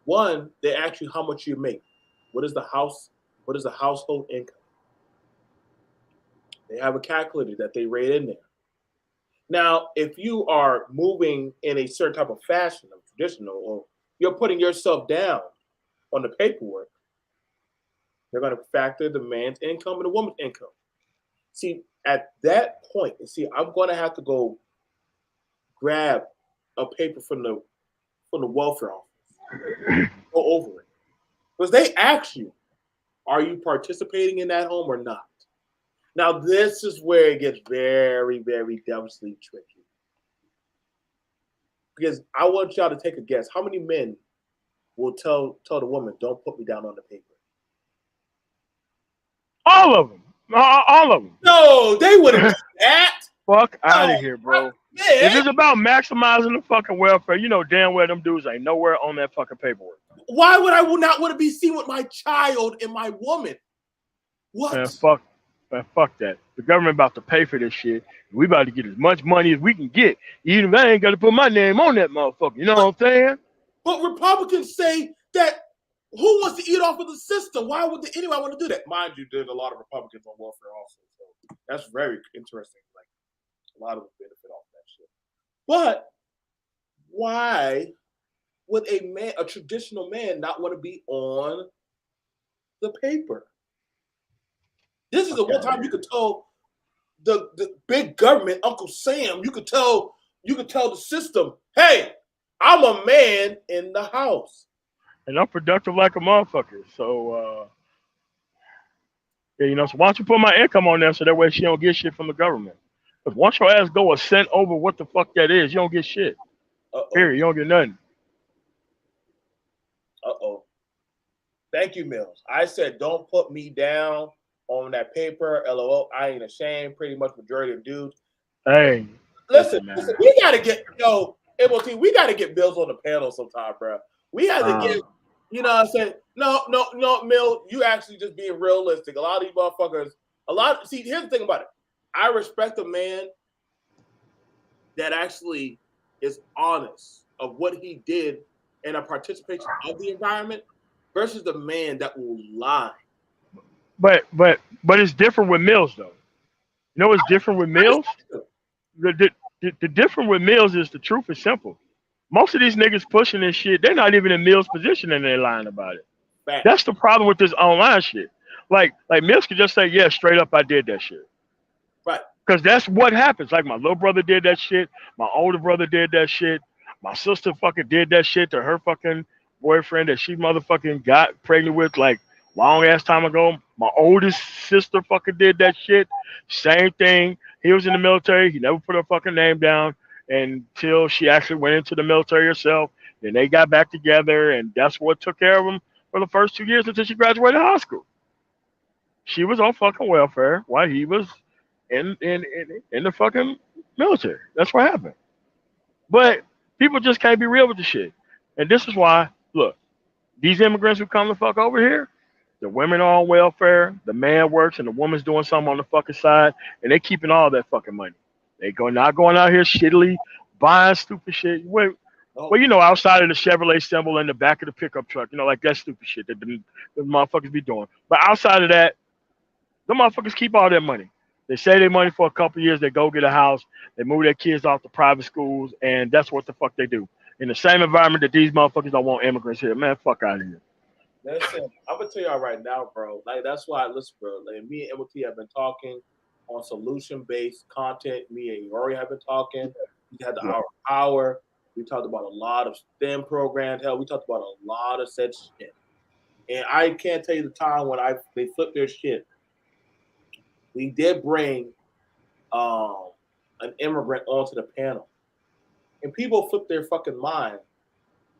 One, they ask you how much you make. What is the household income? They have a calculator that they rate in there. Now, if you are moving in a certain type of fashion, of traditional, or you're putting yourself down on the paperwork, they're going to factor the man's income and the woman's income. See, at that point, I'm going to have to go grab a paper from the welfare office, go over it, because they ask you, are you participating in that home or not? Now, this is where it gets very, very devilishly tricky. Because I want y'all to take a guess. How many men will tell the woman, "Don't put me down on the paper"? All of them. All of them. No, they wouldn't do that. Fuck out No, of here, bro. man. If it's about maximizing the fucking welfare, you know damn well them dudes ain't nowhere on that fucking paperwork. Why would I not want to be seen with my child and my woman? What? Man, fuck that. The government about to pay for this shit. We about to get as much money as we can get. Even if I ain't got to put my name on that motherfucker. You know what I'm saying? But Republicans say that who wants to eat off of the system? Why would anyone want to do that? Mind you, there's a lot of Republicans on welfare also. So that's very interesting. Like a lot of them benefit off that shit. But why would a traditional man, not want to be on the paper? This is the one time you could tell the big government, Uncle Sam, you could tell the system, hey, I'm a man in the house. And I'm productive like a motherfucker. So, yeah, you know, so why don't you put my income on there so that way she don't get shit from the government? Because once your ass go a cent over what the fuck that is, you don't get shit. Period. You don't get nothing. Uh-oh. Thank you, Mills. I said, don't put me down on that paper. LOL. I ain't ashamed. Pretty much majority of dudes. Hey. Listen, we got to get, M.O.T., we got to get Mills on the panel sometime, bro. We had to get, you know what I'm saying? No, Mill, you actually just being realistic. A lot of these motherfuckers, see, here's the thing about it. I respect a man that actually is honest of what he did in a participation of the environment versus the man that will lie. But it's different with Mills though. You know what's different with Mills? The difference with Mills is the truth is simple. Most of these niggas pushing this shit, they're not even in Mills' position and they're lying about it. Fact. That's the problem with this online shit. Like Mills could just say, yeah, straight up, I did that shit. Right. Because that's what happens. Like my little brother did that shit. My older brother did that shit. My sister fucking did that shit to her fucking boyfriend that she motherfucking got pregnant with like long ass time ago. My oldest sister fucking did that shit. Same thing. He was in the military. He never put her fucking name down until she actually went into the military herself. Then they got back together, and that's what took care of him for the first 2 years until she graduated high school. She was on fucking welfare while he was in the fucking military. That's what happened. But people just can't be real with the shit. And this is why, look, these immigrants who come the fuck over here, the women are on welfare, the man works, and the woman's doing something on the fucking side, and they keeping all that fucking money. They not going out here shittily buying stupid shit. Well, you know, outside of the Chevrolet symbol in the back of the pickup truck, you know, like that stupid shit that the motherfuckers be doing. But outside of that, the motherfuckers keep all their money. They save their money for a couple of years. They go get a house. They move their kids off to private schools, and that's what the fuck they do. In the same environment that these motherfuckers don't want immigrants here. Man, fuck out of here. Listen, I'm gonna tell y'all right now, bro. Like that's why, listen, bro. Like me and M.O.T. have been talking on solution-based content. Me and Yori have been talking. We had the Hour of Power. We talked about a lot of STEM programs. Hell, we talked about a lot of such shit. And I can't tell you the time when they flipped their shit. We did bring an immigrant onto the panel, and people flipped their fucking mind.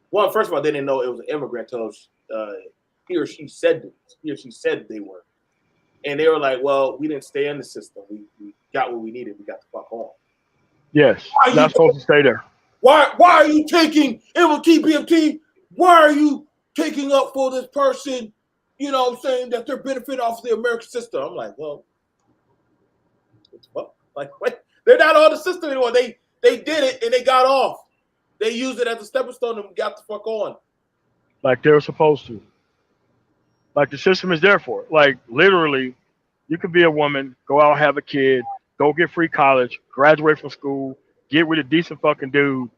One, first of all, they didn't know it was an immigrant until he or she said they were, and they were like, "Well, we didn't stay in the system. We got what we needed. We got the fuck on." Yes, not supposed to stay there. Why are you taking M.O.T. B.M.T.? Why are you taking up for this person? You know what I'm saying, that they're benefiting off of the American system. I'm like, well, like what? They're not on the system anymore. They did it and they got off. They used it as a stepping stone and got the fuck on. Like they were supposed to. Like the system is there for it. Like literally, you could be a woman, go out, have a kid, go get free college, graduate from school, get with a decent fucking dude.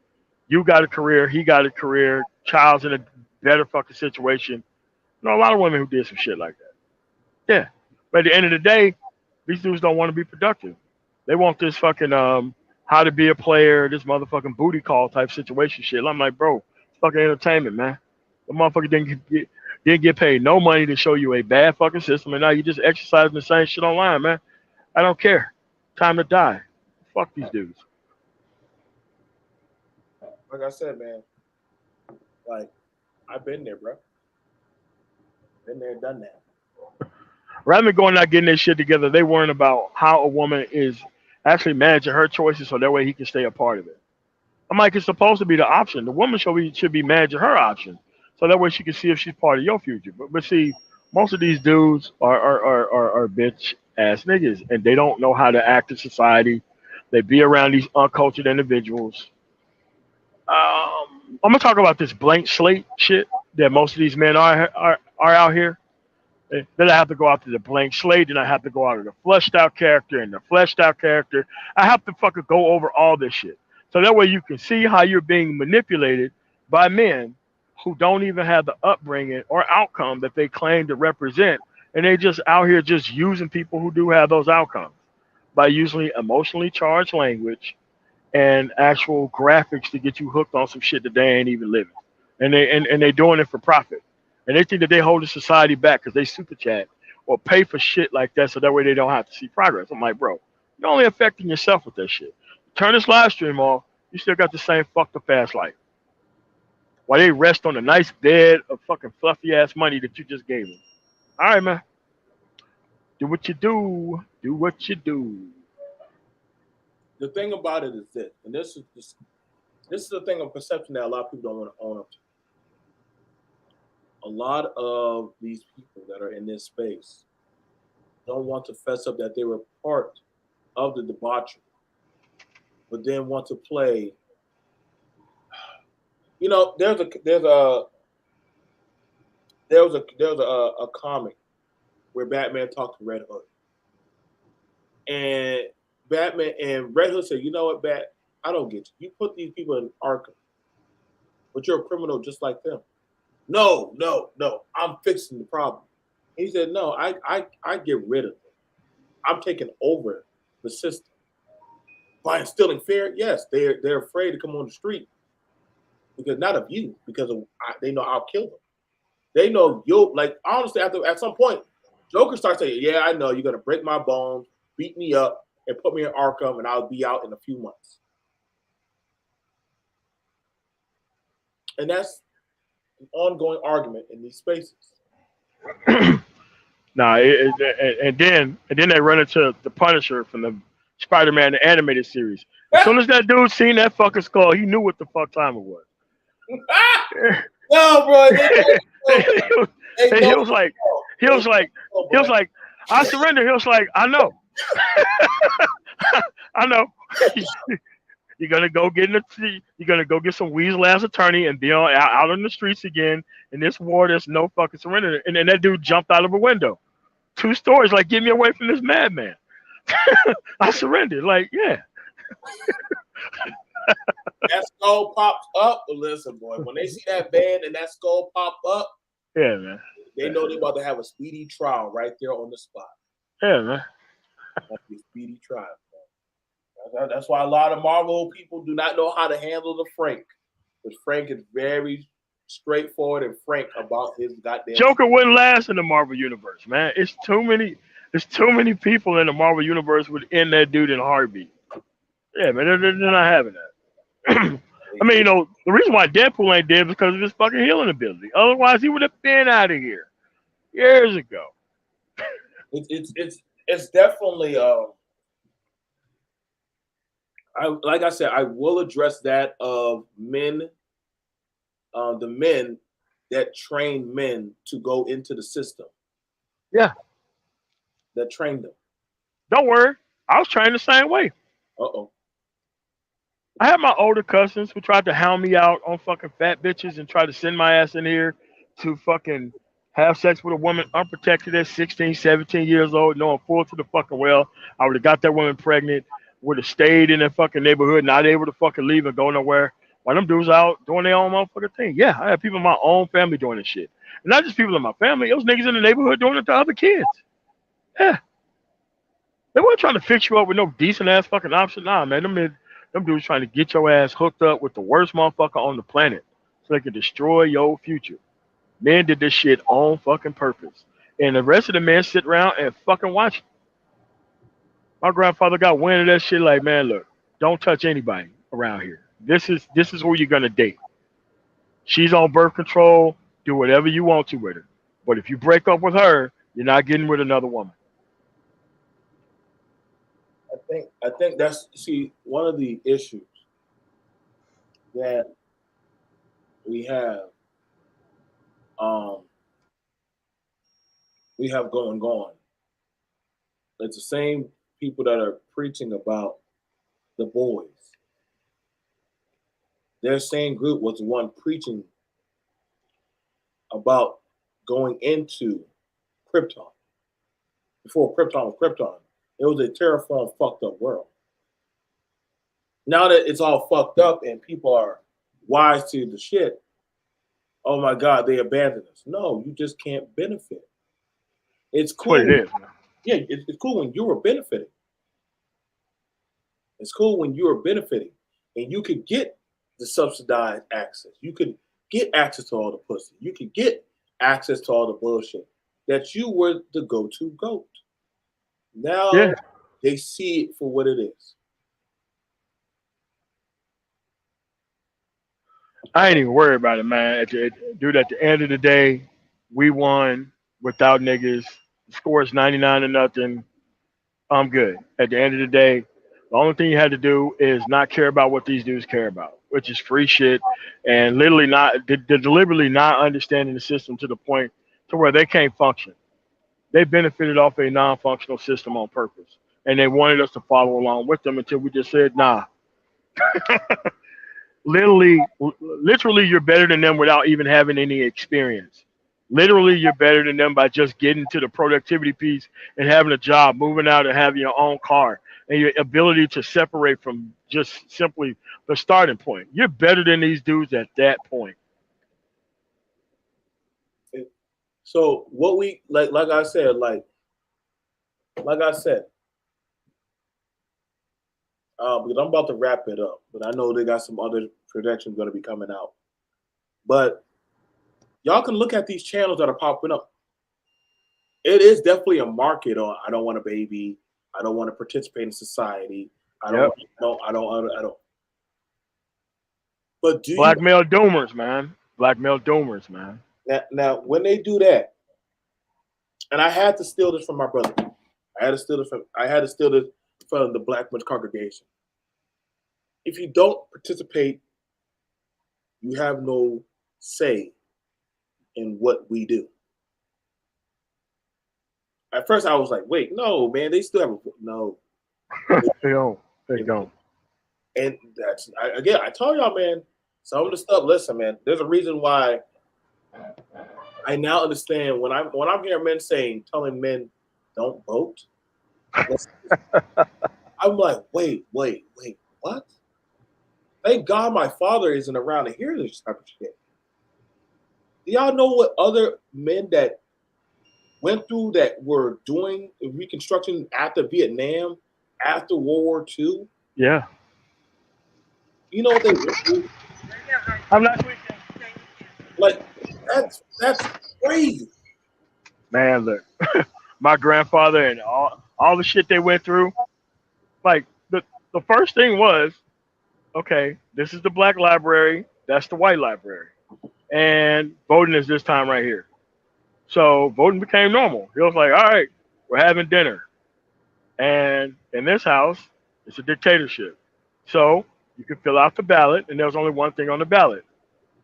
You got a career, he got a career, child's in a better fucking situation. You know, a lot of women who did some shit like that. Yeah. But at the end of the day, these dudes don't want to be productive. They want this fucking how to be a player, this motherfucking booty call type situation shit. I'm like, bro, it's fucking entertainment, man. The motherfucker didn't get paid no money to show you a bad fucking system, and now you just exercising the same shit online, man. I don't care. Time to die. Fuck these dudes. Like I said, man, like I've been there, bro. Been there, done that. Rather than going out getting their shit together, they worrying about how a woman is actually managing her choices so that way he can stay a part of it. I'm like, it's supposed to be the option. The woman should be managing her option so that way she can see if she's part of your future. But see, most of these dudes are bitch ass niggas and they don't know how to act in society. They be around these uncultured individuals. I'm gonna talk about this blank slate shit that most of these men are out here. Then I have to go out to the blank slate, and I have to go out to the fleshed out character and the fleshed out character. I have to fucking go over all this shit. So that way you can see how you're being manipulated by men who don't even have the upbringing or outcome that they claim to represent. And they just out here just using people who do have those outcomes by using emotionally charged language and actual graphics to get you hooked on some shit that they ain't even living. And they doing it for profit. And they think that they holding society back because they super chat or pay for shit like that so that way they don't have to see progress. I'm like, bro, you're only affecting yourself with that shit. Turn this live stream off, you still got the same fucked up ass life. While they rest on a nice bed of fucking fluffy ass money that you just gave them. All right, man. Do what you do. Do what you do. The thing about it is this, and this is the thing of perception that a lot of people don't want to own up to. A lot of these people that are in this space don't want to fess up that they were part of the debauchery, but then want to play. You know, there was a comic where Batman talked to Red Hood, and Batman and Red Hood said, "You know what, Bat? I don't get you. You put these people in Arkham, but you're a criminal just like them." No. I'm fixing the problem. He said, "No, I get rid of them. I'm taking over the system by instilling fear. Yes, they're afraid to come on the street because not of you, because they know I'll kill them. They know you'll like honestly. At some point, Joker starts saying, "Yeah, I know you're gonna break my bones, beat me up, and put me in Arkham, and I'll be out in a few months." And that's an ongoing argument in these spaces. Nah, and then they run into the Punisher from the Spider-Man the animated series. As soon as that dude seen that fucking skull, he knew what the fuck time it was. No, bro. He was like, I surrender. He was like, I know. I know. You're gonna go get some weasel ass attorney and be out on the streets again. In this war, there's no fucking surrender. And then that dude jumped out of a window. 2 stories, like, get me away from this madman. I surrendered. Like, yeah. That skull pops up. Listen, boy, when they see that band and that skull pop up, yeah, man, they know they're about to have a speedy trial right there on the spot. Yeah, man. That's a speedy trial. That's why a lot of Marvel people do not know how to handle the Frank. Because Frank is very straightforward and frank about his goddamn Joker wouldn't last in the Marvel universe, man. It's too many people in the Marvel universe would end that dude in a heartbeat. Yeah, man, they're not having that. I mean, the reason why Deadpool ain't dead is because of his fucking healing ability. Otherwise, he would have been out of here years ago. It's definitely like I said, I will address that of men, the men that train men to go into the system. Yeah. That trained them. Don't worry. I was trained the same way. Uh-oh. I had my older cousins who tried to hound me out on fucking fat bitches and try to send my ass in here to fucking have sex with a woman unprotected at 16, 17 years old, knowing full to the fucking well I would have got that woman pregnant, would have stayed in that fucking neighborhood, not able to fucking leave and go nowhere. While them dudes out doing their own motherfucking thing. Yeah, I had people in my own family doing this shit. And not just people in my family, it was niggas in the neighborhood doing it to other kids. Yeah. They weren't trying to fix you up with no decent ass fucking option. Nah, man, them dudes trying to get your ass hooked up with the worst motherfucker on the planet so they could destroy your future. Men did this shit on fucking purpose. And the rest of the men sit around and fucking watch it. My grandfather got wind of that shit like, man, look, don't touch anybody around here. This is who you're gonna date. She's on birth control. Do whatever you want to with her. But if you break up with her, you're not getting with another woman. I think that's one of the issues that we have going on. It's the same people that are preaching about the boys. Their same group was the one preaching about going into Krypton. Before Krypton was Krypton, it was a terraform fucked up world. Now that it's all fucked up and people are wise to the shit, oh my God, they abandoned us. No, you just can't benefit. It's cool. That's what it is, man. Yeah, it's cool when you were benefiting. It's cool when you were benefiting and you could get the subsidized access. You could get access to all the pussy. You could get access to all the bullshit that you were the go-to goat. Now they see it for what it is. I ain't even worried about it, man. Dude, at the end of the day, we won without niggas. The score is 99-0. I'm good. At the end of the day, the only thing you had to do is not care about what these dudes care about, which is free shit, and literally they're deliberately not understanding the system to the point to where they can't function. They benefited off a non-functional system on purpose, and they wanted us to follow along with them until we just said, nah. Literally, you're better than them without even having any experience. Literally, you're better than them by just getting to the productivity piece and having a job, moving out and having your own car, and your ability to separate from just simply the starting point. You're better than these dudes at that point. So what we like I said, because I'm about to wrap it up, but I know they got some other projections going to be coming out. But y'all can look at these channels that are popping up. It is definitely a market on I don't want a baby. I don't want to participate in society. I don't. But do Black male doomers, man. Black male doomers, man. Now, when they do that, and I had to steal this from my brother. I had to steal this from the Black men's congregation. If you don't participate, you have no say in what we do. At first, I was like, "Wait, no, man, they still have a no." They don't. And that's I told y'all, man. Some of the stuff. Listen, man. There's a reason why I now understand when I'm hearing men telling men don't vote. I'm like, wait, what? Thank God my father isn't around to hear this type of shit. Do y'all know what other men that went through that were doing Reconstruction after Vietnam, after World War II? Yeah. You know what they went through? I'm not like that's crazy. Man, look, my grandfather and all the shit they went through. Like the first thing was, okay, this is the black library, that's the white library, and voting is this time right here. So voting became normal. He was like, all right, we're having dinner, and in this house, it's a dictatorship. So you can fill out the ballot, and there's only one thing on the ballot: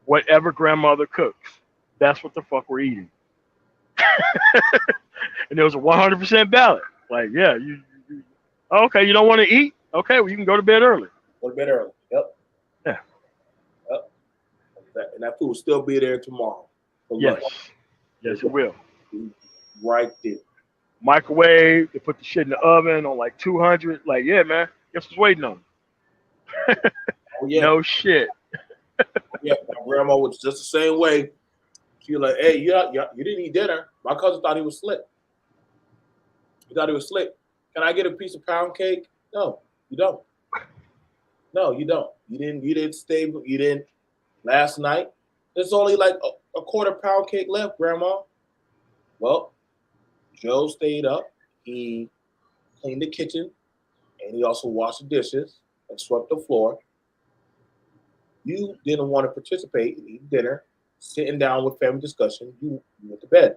whatever grandmother cooks. That's what the fuck we're eating. And there was a 100% ballot. Like, yeah, okay, you don't want to eat? Okay, well, you can go to bed early. Go to bed early. Yep. Yeah. Yep. And that food will still be there tomorrow. Yes. Yes, it will. Right there. Microwave, they put the shit in the oven on like 200. Like, yeah, man, guess what's waiting on? Oh, yeah. No shit. Yeah, my grandma was just the same way. She was like, hey, you didn't eat dinner. My cousin thought he was slick. He thought he was slick. Can I get a piece of pound cake? No, you don't. No, you don't. You didn't stay. You didn't last night. There's only like a quarter pound cake left, Grandma. Well, Joe stayed up. He cleaned the kitchen, and he also washed the dishes and swept the floor. You didn't want to participate in eating dinner. sitting down with family discussion, you went to bed.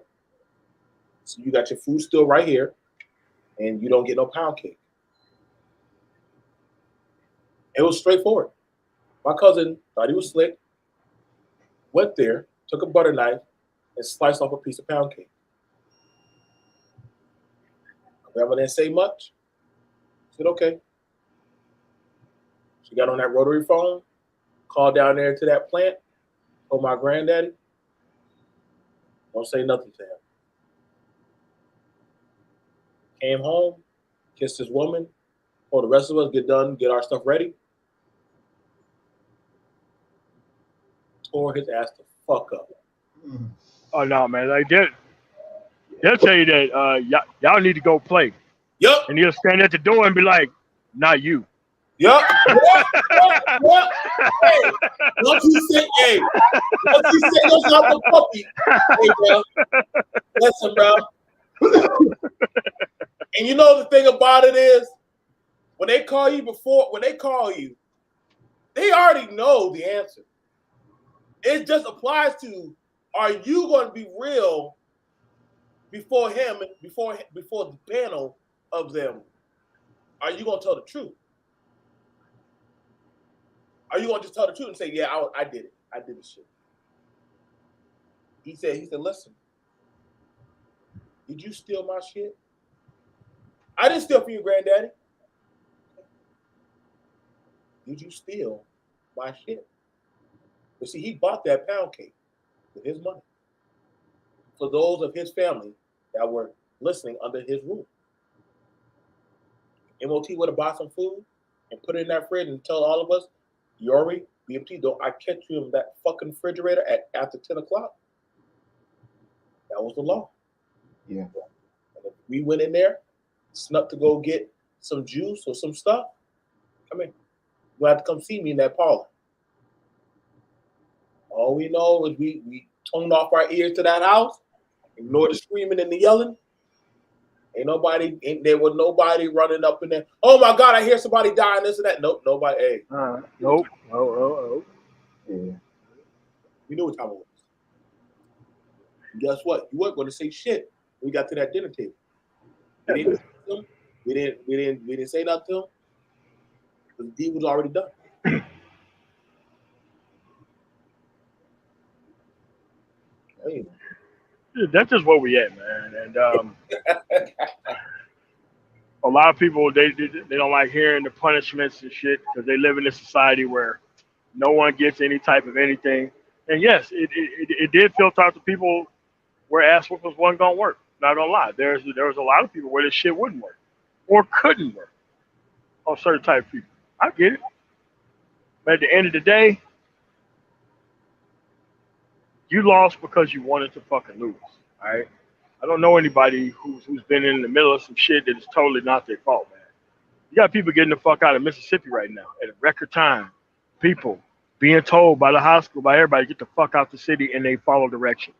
So you got your food still right here, and you don't get no pound cake. It was straightforward. My cousin thought he was slick, went there, took a butter knife, and sliced off a piece of pound cake. Grandma didn't say much. Said, okay. She got on that rotary phone, called down there to that plant, told my granddaddy, don't say nothing to him. Came home, kissed his woman, told the rest of us, get done, get our stuff ready. Tore his ass the fuck up. Oh no, man! Like they'll tell you that y'all need to go play. Yep. And he'll stand at the door and be like, "Not you." Yep. Yep. Hey, once you say, don't stop the puppy. Hey, bro. Listen, bro. And you know the thing about it is, when they call you, they already know the answer. It just applies to, are you going to be real before him, before the panel of them? Are you going to tell the truth? Are you going to just tell the truth and say, yeah, I did it. I did the shit. He said, listen, did you steal my shit? I didn't steal from you, granddaddy. Did you steal my shit? But see, he bought that pound cake with his money for those of his family that were listening under his roof. MOT would have bought some food and put it in that fridge and tell all of us, Yori, B.M.T, don't I catch you in that fucking refrigerator after 10 o'clock? That was the law. Yeah. And if we went in there, snuck to go get some juice or some stuff, come in. You have to come see me in that parlor. All we know is we toned off our ears to that house, ignored the screaming and the yelling. There was nobody running up in there. Oh my God, I hear somebody dying, this and that. Nope, nobody. Hey. Nope. Oh. Yeah. We knew what time it was. And guess what? You weren't going to say shit when we got to that dinner table. We didn't say nothing to him. The deed was already done. Hey. That's just where we at, man. And a lot of people they don't like hearing the punishments and shit because they live in a society where no one gets any type of anything. And yes, it did filter out the people where ass whoopings wasn't gonna work. Not gonna lie, there was a lot of people where this shit wouldn't work or couldn't work on certain type of people. I get it, but at the end of the day, you lost because you wanted to fucking lose. All right. I don't know anybody who's been in the middle of some shit that is totally not their fault, man. You got people getting the fuck out of Mississippi right now at a record time. People being told by the hospital, by everybody, get the fuck out the city, and they follow directions.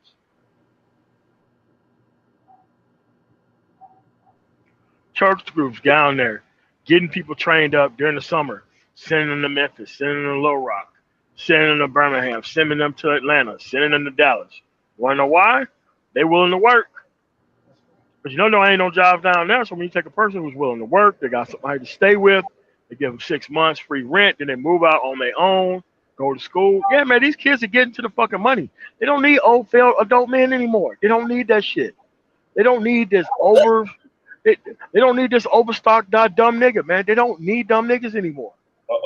Church groups down there getting people trained up during the summer, sending them to Memphis, sending them to Little Rock, sending them to Birmingham, sending them to Atlanta, sending them to Dallas. Want to know why? They willing to work. Because there ain't no jobs down there. So when you take a person who's willing to work, they got somebody to stay with, they give them 6 months free rent, then they move out on their own, go to school. Yeah, man, these kids are getting to the fucking money. They don't need old failed adult men anymore. They don't need that shit. They don't need this they don't need this overstocked dumb nigga, man. They don't need dumb niggas anymore.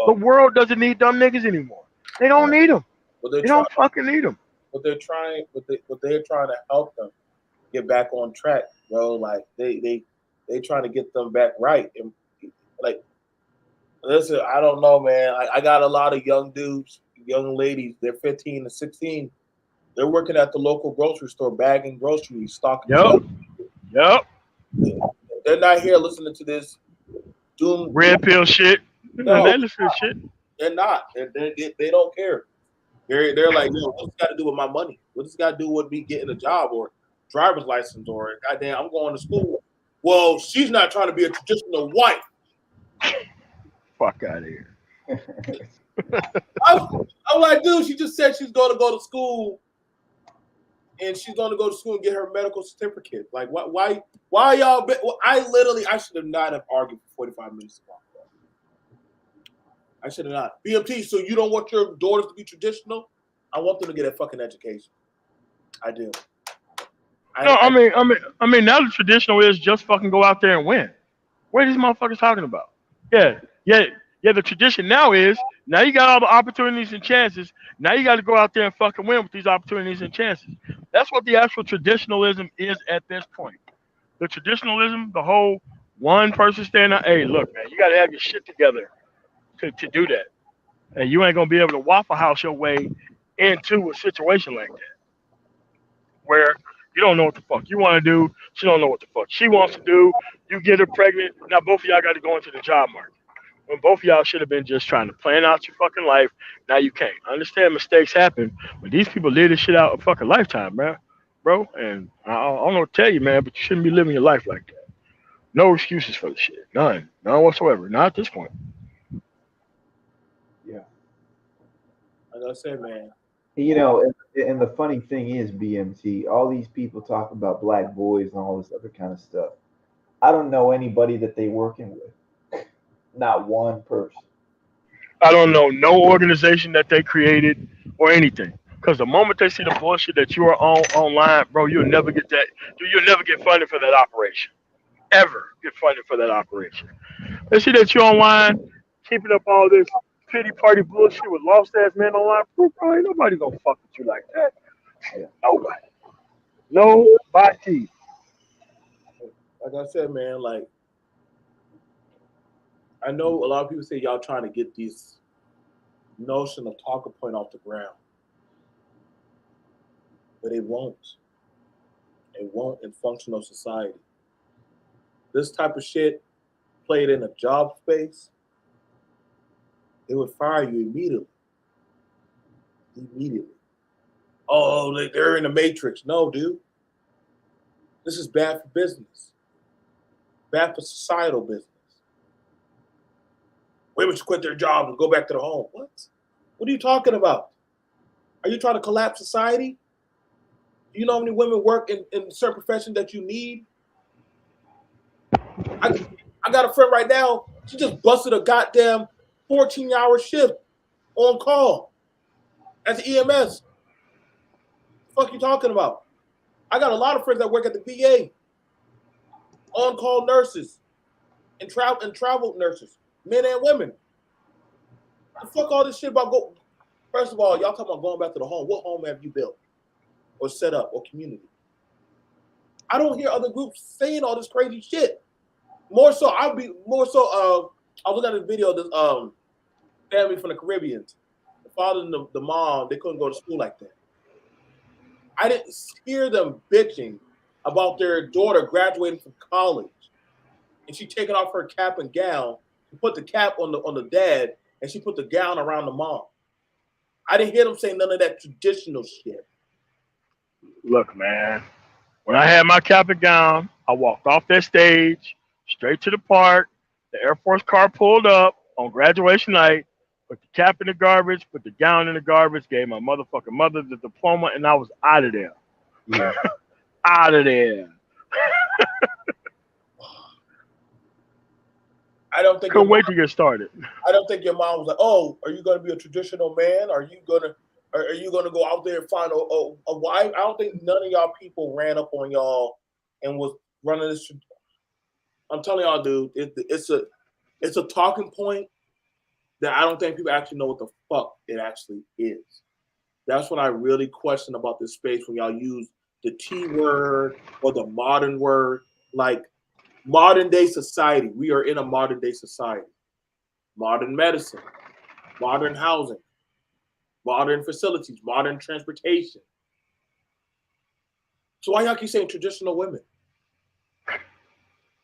The world doesn't need dumb niggas anymore. They don't need them. They don't fucking need them. But they're trying to help them get back on track, bro. Like they trying to get them back right. And like, listen, I don't know, man. I got a lot of young dudes, young ladies. They're 15 to 16. They're working at the local grocery store, bagging groceries, stocking. Yep. They're not here listening to this doom red pill shit. No, they listen to shit. They're not. They don't care. They're like, yo, what's this got to do with my money? What does this got to do with me getting a job or driver's license or goddamn, I'm going to school? Well, she's not trying to be a traditional wife. Fuck out of here. I'm like, dude, she just said she's going to go to school and she's going to go to school and get her medical certificate. Like, why y'all? I should have not have argued for 45 minutes about that. I should have not. BMT. So you don't want your daughters to be traditional? I want them to get a fucking education. I do. I mean, now the traditional is just fucking go out there and win. What are these motherfuckers talking about? Yeah. The tradition now is now you got all the opportunities and chances. Now you got to go out there and fucking win with these opportunities and chances. That's what the actual traditionalism is at this point. The traditionalism, the whole one person standing out. Hey, look, man, you got to have your shit together to do that, and you ain't gonna be able to Waffle House your way into a situation like that where you don't know what the fuck you want to do. She don't know what the fuck she wants to do. You get her pregnant. Now both of y'all got to go into the job market. When both of y'all should have been just trying to plan out your fucking life. Now you can't. I understand mistakes happen, but these people live this shit out a fucking lifetime, man. Bro, and I don't know what to tell you, man, but you shouldn't be living your life like that. No excuses for the shit. None. None whatsoever. Not at this point. Yeah. Like I said, man. You know, and the funny thing is, BMT, all these people talk about black boys and all this other kind of stuff. I don't know anybody that they working with. Not one person. I don't know no organization that they created or anything. Because the moment they see the bullshit that you are on online, bro, you'll never get that. You'll never get funded for that operation. Ever get funded for that operation. They see that you're online, keeping up all this pity party bullshit with lost ass men online. Bro, ain't nobody gonna fuck with you like that. Nobody. Nobody. Like I said, man, like I know a lot of people say y'all trying to get this notion of talking point off the ground. But it won't. It won't in functional society. This type of shit played in a job space, they would fire you immediately. Immediately. Oh, they're in the matrix. No, dude. This is bad for business. Bad for societal business. Women should quit their jobs and go back to the home. What? What are you talking about? Are you trying to collapse society? Do you know how many women work in certain professions that you need? I got a friend right now. She just busted a goddamn 14-hour shift on call at the EMS. The fuck you talking about? I got a lot of friends that work at the VA, on-call nurses, and travel nurses, men and women. The fuck all this shit about go. First of all, y'all talking about going back to the home. What home have you built, or set up, or community? I don't hear other groups saying all this crazy shit. More so, I was looking at a video of this family from the Caribbean. The father and the mom, they couldn't go to school like that. I didn't hear them bitching about their daughter graduating from college, and she taking off her cap and gown. She put the cap on the dad, and she put the gown around the mom. I didn't hear them say none of that traditional shit. Look, man. When I had my cap and gown, I walked off that stage, straight to the park. The Air Force car pulled up on graduation night, put the cap in the garbage, put the gown in the garbage, gave my motherfucking mother the diploma, and I was out of there. Yeah. Out of there. I don't think couldn't wait to get started. I don't think your mom was like, "Oh, are you going to be a traditional man? Are you gonna go out there and find a wife?" I don't think none of y'all people ran up on y'all and was running this. I'm telling y'all, dude, it's a talking point that I don't think people actually know what the fuck it actually is. That's what I really question about this space when y'all use the T word or the modern word, like modern day society. We are in a modern day society. Modern medicine, modern housing, modern facilities, modern transportation. So why y'all keep saying traditional women?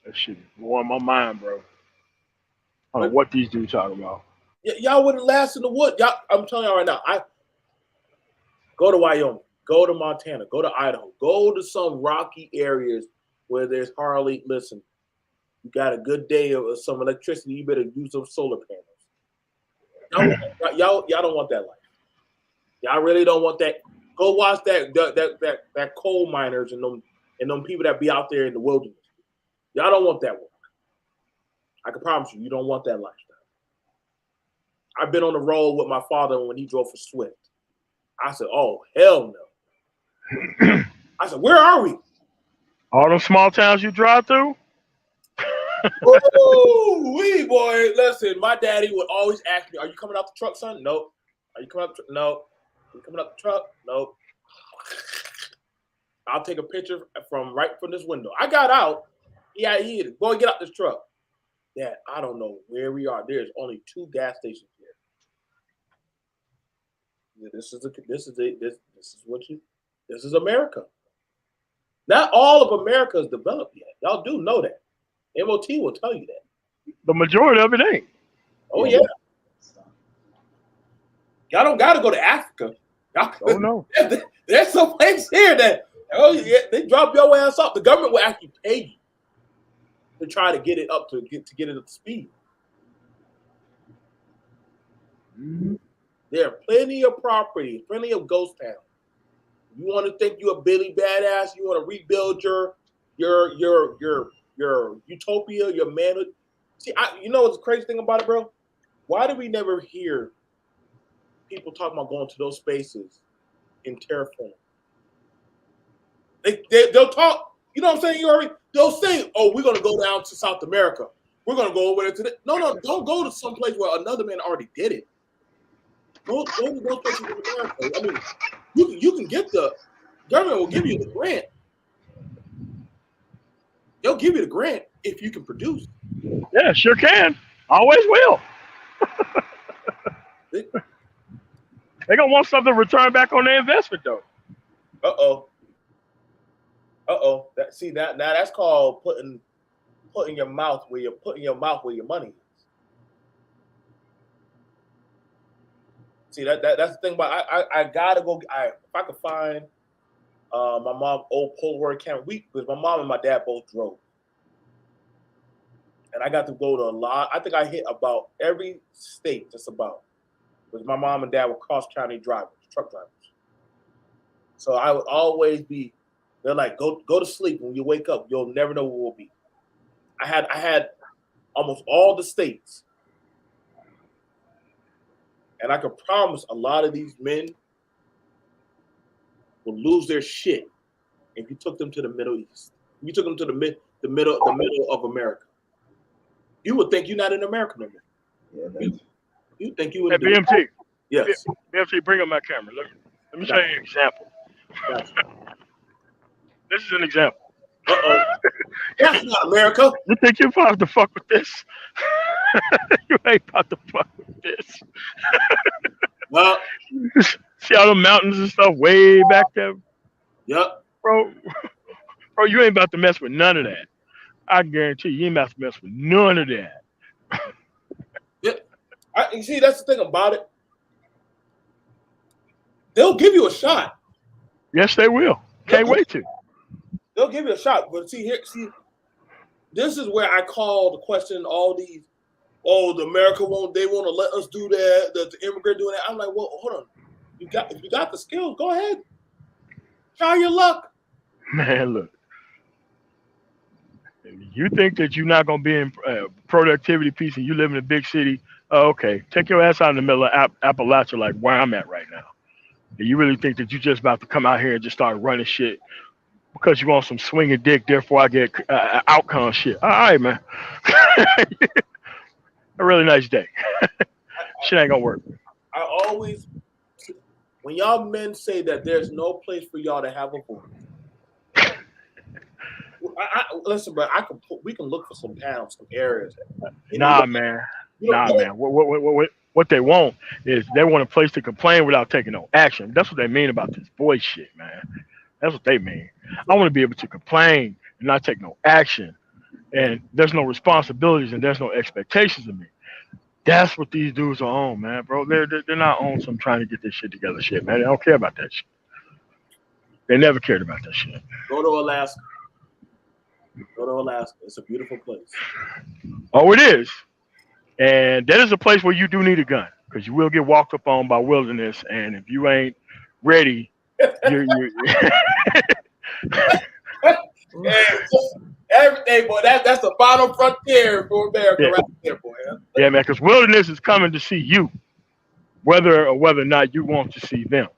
That shit blowing my mind, bro. I don't know what these dudes talking about. Y'all wouldn't last in the wood. Y'all, I'm telling y'all right now. I go to Wyoming, go to Montana, go to Idaho, go to some rocky areas where there's hardly. Listen, you got a good day of some electricity. You better use those solar panels. Y'all don't want that life. Y'all really don't want that. Go watch that coal miners and them people that be out there in the wilderness. Y'all don't want that one. I can promise you don't want that lifestyle. I've been on the road with my father when he drove for Swift. I said, oh, hell no. I said, where are we? All them small towns you drive through? Ooh, wee boy. Listen, my daddy would always ask me, are you coming out the truck, son? Nope. Are you coming out the truck? No. Are you coming out the truck? Nope. I'll take a picture right from this window. I got out. Yeah, he hit it. Boy, get out this truck. Dad, I don't know where we are. There's only 2 gas stations here. Yeah, this is America. Not all of America is developed yet. Y'all do know that. MOT will tell you that. The majority of it ain't. Oh yeah. Y'all don't got to go to Africa. Oh no. There's some place here that they drop your ass off. The government will actually pay you to try to get it up to get it up to speed. Mm-hmm. There are plenty of property, plenty of ghost towns. You want to think you're a Billy Badass? You want to rebuild your utopia, your manhood? See, you know what's the crazy thing about it, bro? Why do we never hear people talking about going to those spaces in terraform? They'll talk. You know what I'm saying? They'll say, "Oh, we're gonna go down to South America. We're gonna go over there to the." No, don't go to some place where another man already did it. Go to those places in America. I mean, you can get the government will give you the grant. They'll give you the grant if you can produce. Yeah, sure can. Always will. They're gonna want something to return back on their investment, though. Uh oh. Now that's called putting your mouth where your money is. See that's the thing about I gotta go. If I could find my mom's old Polaroid camera, because my mom and my dad both drove, and I got to go to a lot. I think I hit about every state just about, because my mom and dad were cross county drivers, truck drivers. So I would always be. They're like, go to sleep. When you wake up, you'll never know where we'll be. I had almost all the states. And I can promise a lot of these men will lose their shit if you took them to the Middle East. If you took them to the middle of America. You would think you're not in America no more. Yeah, you think you in BMT. Yes. BMT, bring up my camera. Let me show you an example. This is an example. Uh-oh. That's not America. You think you're about to fuck with this? You ain't about to fuck with this. Well, see all the mountains and stuff way back there? Yep. Bro, you ain't about to mess with none of that. I guarantee you ain't about to mess with none of that. Yeah. You see, that's the thing about it. They'll give you a shot. Yes, they will. Can't wait to. They'll give you a shot. But see, this is where I call the question all these, the America won't to let us do that, the immigrant doing that. I'm like, well, hold on. If you got the skills, go ahead. Try your luck. Man, look. You think that you're not gonna be in productivity piece and you live in a big city? Oh, okay. Take your ass out in the middle of Appalachia, like where I'm at right now. And you really think that you're just about to come out here and just start running shit because you want some swinging dick, therefore I get outcome shit. All right, man. A really nice day. Shit ain't gonna work. I always, when y'all men say that there's no place for y'all to have a voice, listen, but we can look for some towns, some areas. Nah, man. What they want is they want a place to complain without taking no action. That's what they mean about this voice shit, man. That's what they mean. I want to be able to complain and not take no action. And there's no responsibilities and there's no expectations of me. That's what these dudes are on, man, bro. They're not on some trying to get this shit together shit, man. They don't care about that shit. They never cared about that shit. Go to Alaska. It's a beautiful place. Oh, it is. And that is a place where you do need a gun because you will get walked up on by wilderness. And if you ain't ready Everything, boy. That's the final frontier for America right there, boy. Yeah, man, because wilderness is coming to see you, whether or not you want to see them.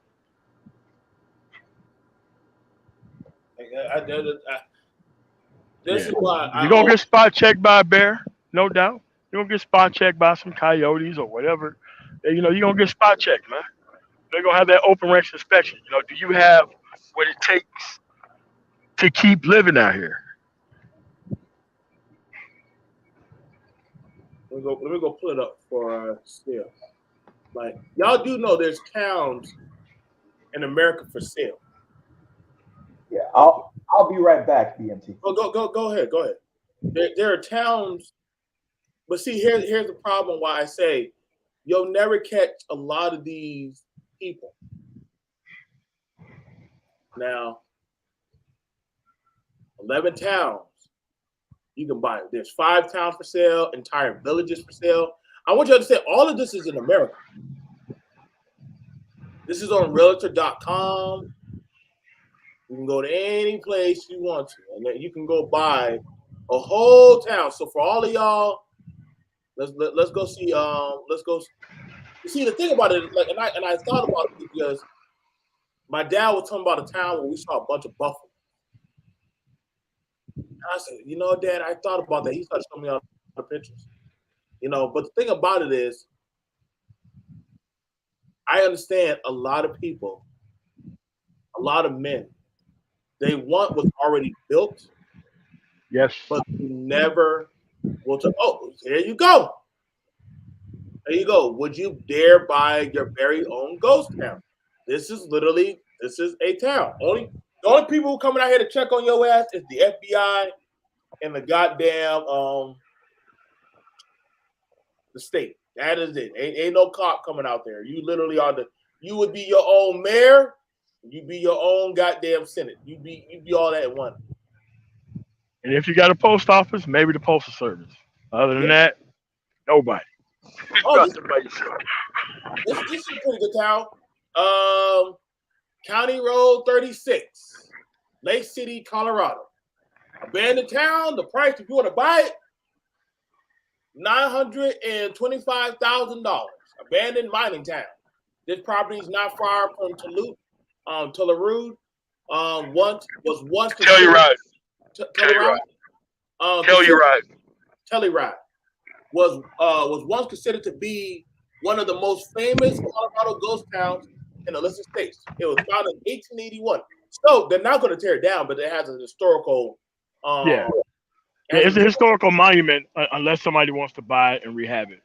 This is why you're gonna get spot checked by a bear, no doubt. You're gonna get spot checked by some coyotes or whatever. You know, you're gonna get spot checked, man. They're gonna have that open range inspection. You know, do you have what it takes to keep living out here? Let me go pull it up for sale. Like, y'all do know there's towns in America for sale. Yeah, I'll be right back, B.M.T. Go ahead. There are towns, but see, here's the problem. Why I say you'll never catch a lot of these people. Now, 11 towns you can buy. There's 5 towns for sale, entire villages for sale. I want you to understand all of this is in America. This is on realtor.com. You can go to any place you want to, and then you can go buy a whole town. So for all of y'all, let's go see. Let's go. You see, the thing about it, like, and I thought about it because my dad was talking about a town where we saw a bunch of buffalo. And I said, you know, Dad, I thought about that. He started showing me all the pictures. You know, but the thing about it is, I understand a lot of people, a lot of men, they want what's already built. Yes. But you never will tell. Oh, there you go. There you go. Would you dare buy your very own ghost town? This is a town. The only people who coming out here to check on your ass is the FBI and the goddamn the state. That is it. Ain't no cop coming out there. You literally are you would be your own mayor. You'd be your own goddamn senate. You'd be all that in one. And if you got a post office, maybe the postal service. Other than that, nobody. Oh, this is a pretty good town. County Road 36, Lake City, Colorado. Abandoned town. The price, if you want to buy it, $925,000. Abandoned mining town. This property is not far from Telluride. Once Telluride. Telluride was once considered to be one of the most famous Colorado ghost towns in the United States. It was founded in 1881. So they're not going to tear it down, but it has a historical. It's a historical monument unless somebody wants to buy it and rehab it.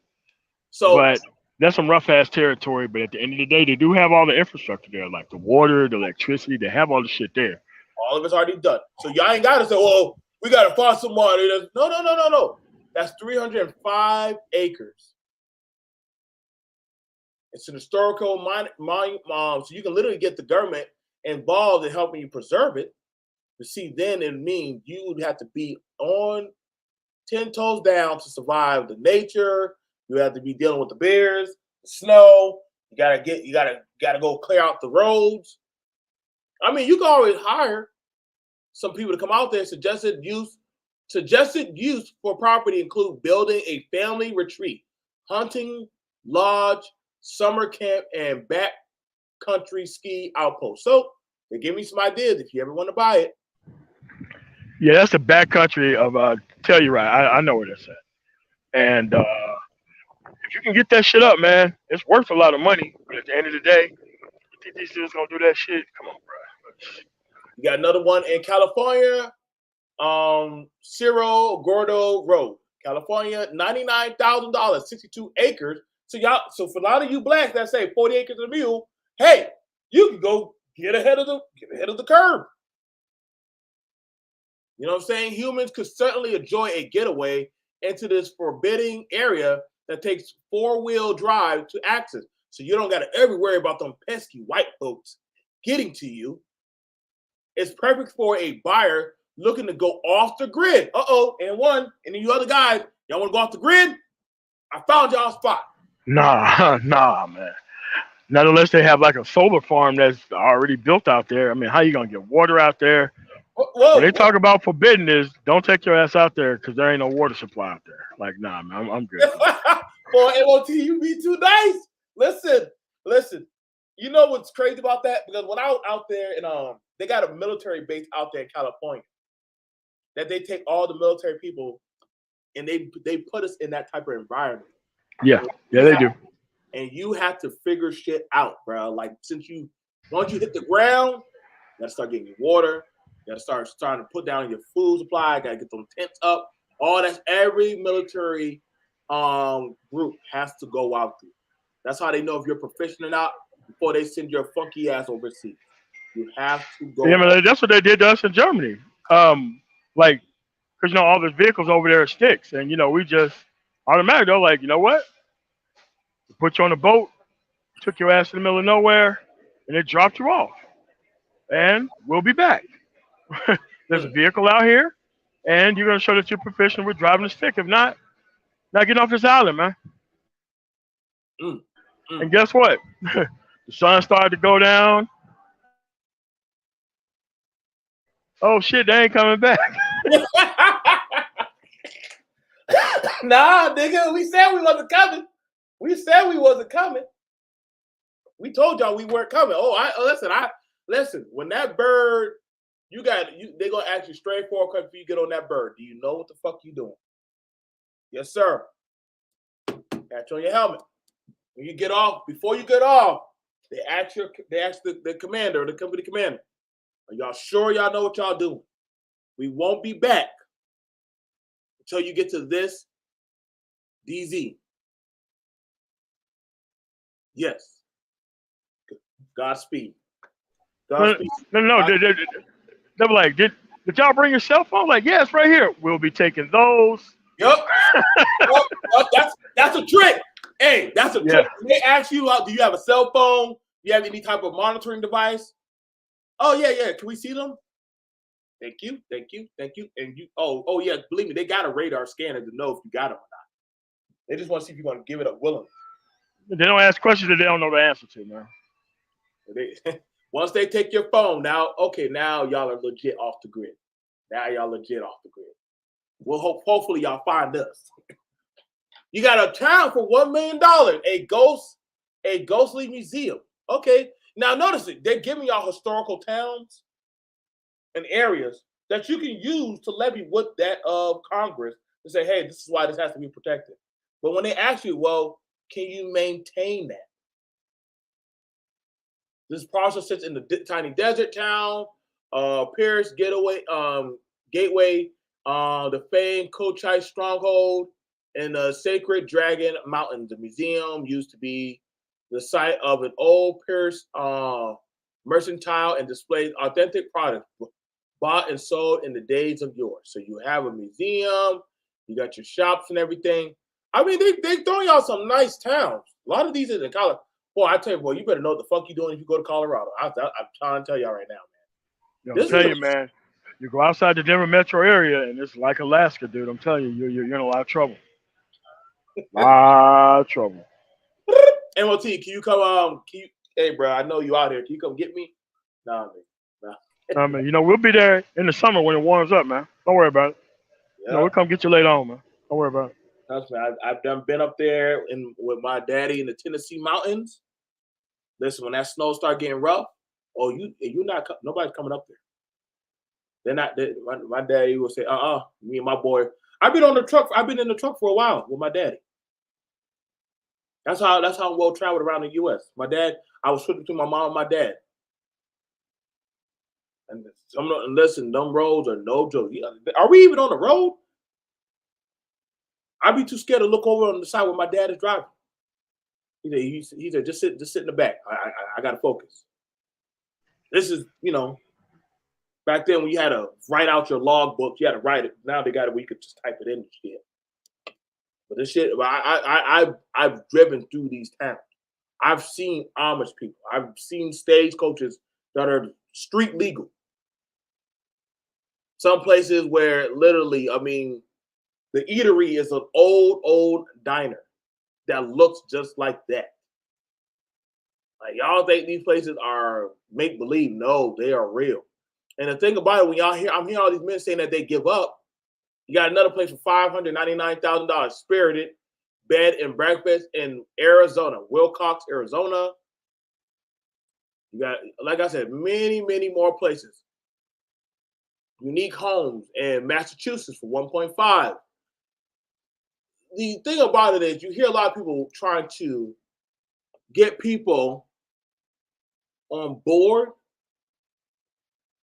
But that's some rough ass territory. But at the end of the day, they do have all the infrastructure there, like the water, the electricity. They have all the shit there. All of it's already done. So y'all ain't got to say, "Oh, we got to find somebody." No. That's 305 acres. It's an historical monument, so you can literally get the government involved in helping you preserve it. But see, then it means you would have to be on 10 toes down to survive the nature. You have to be dealing with the bears, the snow. You gotta go clear out the roads. I mean, you can always hire some people to come out there. Suggested use for property include building a family retreat, hunting lodge, summer camp, and backcountry ski outpost. So they give me some ideas if you ever want to buy it. Yeah, that's the backcountry of Telluride. I know where that's at. And if you can get that shit up, man, it's worth a lot of money. But at the end of the day, you think these dudes gonna do that shit? Come on, bro. You got another one in California, Cerro Gordo Road, California, $99,000, 62 acres. So for a lot of you blacks that say 40 acres a mule, hey, you can go get ahead of the curve. You know what I'm saying? Humans could certainly enjoy a getaway into this forbidding area that takes 4-wheel drive to access. So you don't got to ever worry about them pesky white folks getting to you. It's perfect for a buyer looking to go off the grid. And you other guys, y'all want to go off the grid? I found y'all a spot. Nah, man. Not unless they have like a solar farm that's already built out there. I mean, how you gonna get water out there? When they talk about forbidden is don't take your ass out there because there ain't no water supply out there. Like, nah, man, I'm good. Boy, MOT, you be too nice. Listen. You know what's crazy about that? Because when I was out there and they got a military base out there in California that they take all the military people and they put us in that type of environment. Yeah, they do. And you have to figure shit out, bro. Like once you hit the ground, you gotta start getting your water. You gotta starting to put down your food supply. Gotta get them tents up. All that's every military group has to go out through. That's how they know if you're proficient or not before they send your funky ass overseas. You have to go. Yeah, man, that's what they did to us in Germany. Like, because all the vehicles over there are sticks, and we just automatically they're like, you know what? We put you on a boat, took your ass to the middle of nowhere, and it dropped you off. And we'll be back. There's a vehicle out here, and you're gonna show that you're proficient with driving a stick. If not getting off this island, man. And guess what? The sun started to go down. Oh shit, they ain't coming back. Nah, nigga, we said we wasn't coming. We told y'all we weren't coming. Listen. When that bird, they gonna ask you straightforward question before you get on that bird. Do you know what the fuck you doing? Yes, sir. Catch on your helmet. When you get off, before you get off, they ask the commander, the company commander, are y'all sure y'all know what y'all doing? We won't be back until you get to this DZ. Yes. Godspeed. No. They were like, did y'all bring your cell phone? Like, yeah, it's right here. We'll be taking those. Yep. That's a trick. Hey, that's a trick. They ask you, do you have a cell phone? Do you have any type of monitoring device? Oh, yeah. Can we see them? Thank you. And you, oh yeah, believe me, they got a radar scanner to know if you got them or not. They just want to see if you're going to give it up willingly. They don't ask questions that they don't know the answer to, man. Once they take your phone, now y'all are legit off the grid. Well, hopefully y'all find us. You got a town for $1 million, a ghostly museum. Okay, now notice it. They're giving y'all historical towns and areas that you can use to levy with that of Congress to say, hey, this is why this has to be protected. But when they ask you, well, can you maintain that? This parcel sits in the tiny desert town, Pierce Gateway, the famed Kochai stronghold, and the Sacred Dragon Mountains. The museum used to be the site of an old Pierce mercantile and displays authentic products bought and sold in the days of yore. So you have a museum, you got your shops and everything. I mean, they throwing y'all some nice towns. A lot of these are in Colorado. Boy, I tell you, boy, you better know what the fuck you doing if you go to Colorado. I'm trying to tell y'all right now, man. I'm telling you, man, you go outside the Denver metro area and it's like Alaska, dude. I'm telling you, you're in a lot of trouble. MOT, can you come? Hey, bro, I know you out here. Can you come get me? Nah, man. I mean, we'll be there in the summer when it warms up, man. Don't worry about it. Yeah. We'll come get you later on, man. Don't worry about it. Trust me, I've been up there with my daddy in the Tennessee mountains. Listen, when that snow start getting rough, nobody's coming up there. They're not. My daddy will say, me and my boy. I've been in the truck for a while with my daddy. That's how I'm well traveled around the U.S. My dad, I was flipping between my mom and my dad. And listen, them roads are no joke. Are we even on the road? I'd be too scared to look over on the side where my dad is driving. He said, just sit in the back. I gotta focus. This is, back then when you had to write out your log book, you had to write it. Now they got it where you could just type it in and shit. But this shit, I've driven through these towns. I've seen Amish people. I've seen stagecoaches that are street legal. Some places where literally, the eatery is an old diner that looks just like that. Like y'all think these places are make believe? No, they are real. And the thing about it, when y'all hear, I'm hearing all these men saying that they give up. You got another place for $599,000, Spirited Bed and Breakfast in Arizona, Wilcox, Arizona. You got, like I said, many, many more places. Unique Homes in Massachusetts for 1.5. The thing about it is you hear a lot of people trying to get people on board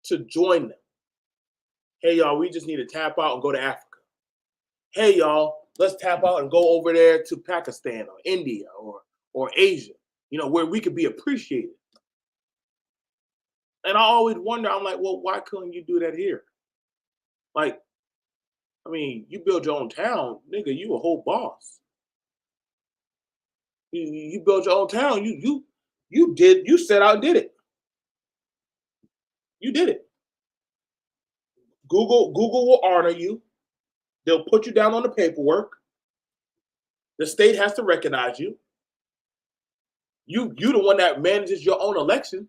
to join them. Hey, y'all, we just need to tap out and go to Africa. Hey, y'all, let's tap out and go over there to Pakistan or India or Asia, where we could be appreciated. And I always wonder, I'm like, well, why couldn't you do that here? Like, I mean, you build your own town, nigga, you a whole boss. You built your own town, you set out and did it. You did it. Google will honor you. They'll put you down on the paperwork. The state has to recognize you. You the one that manages your own election.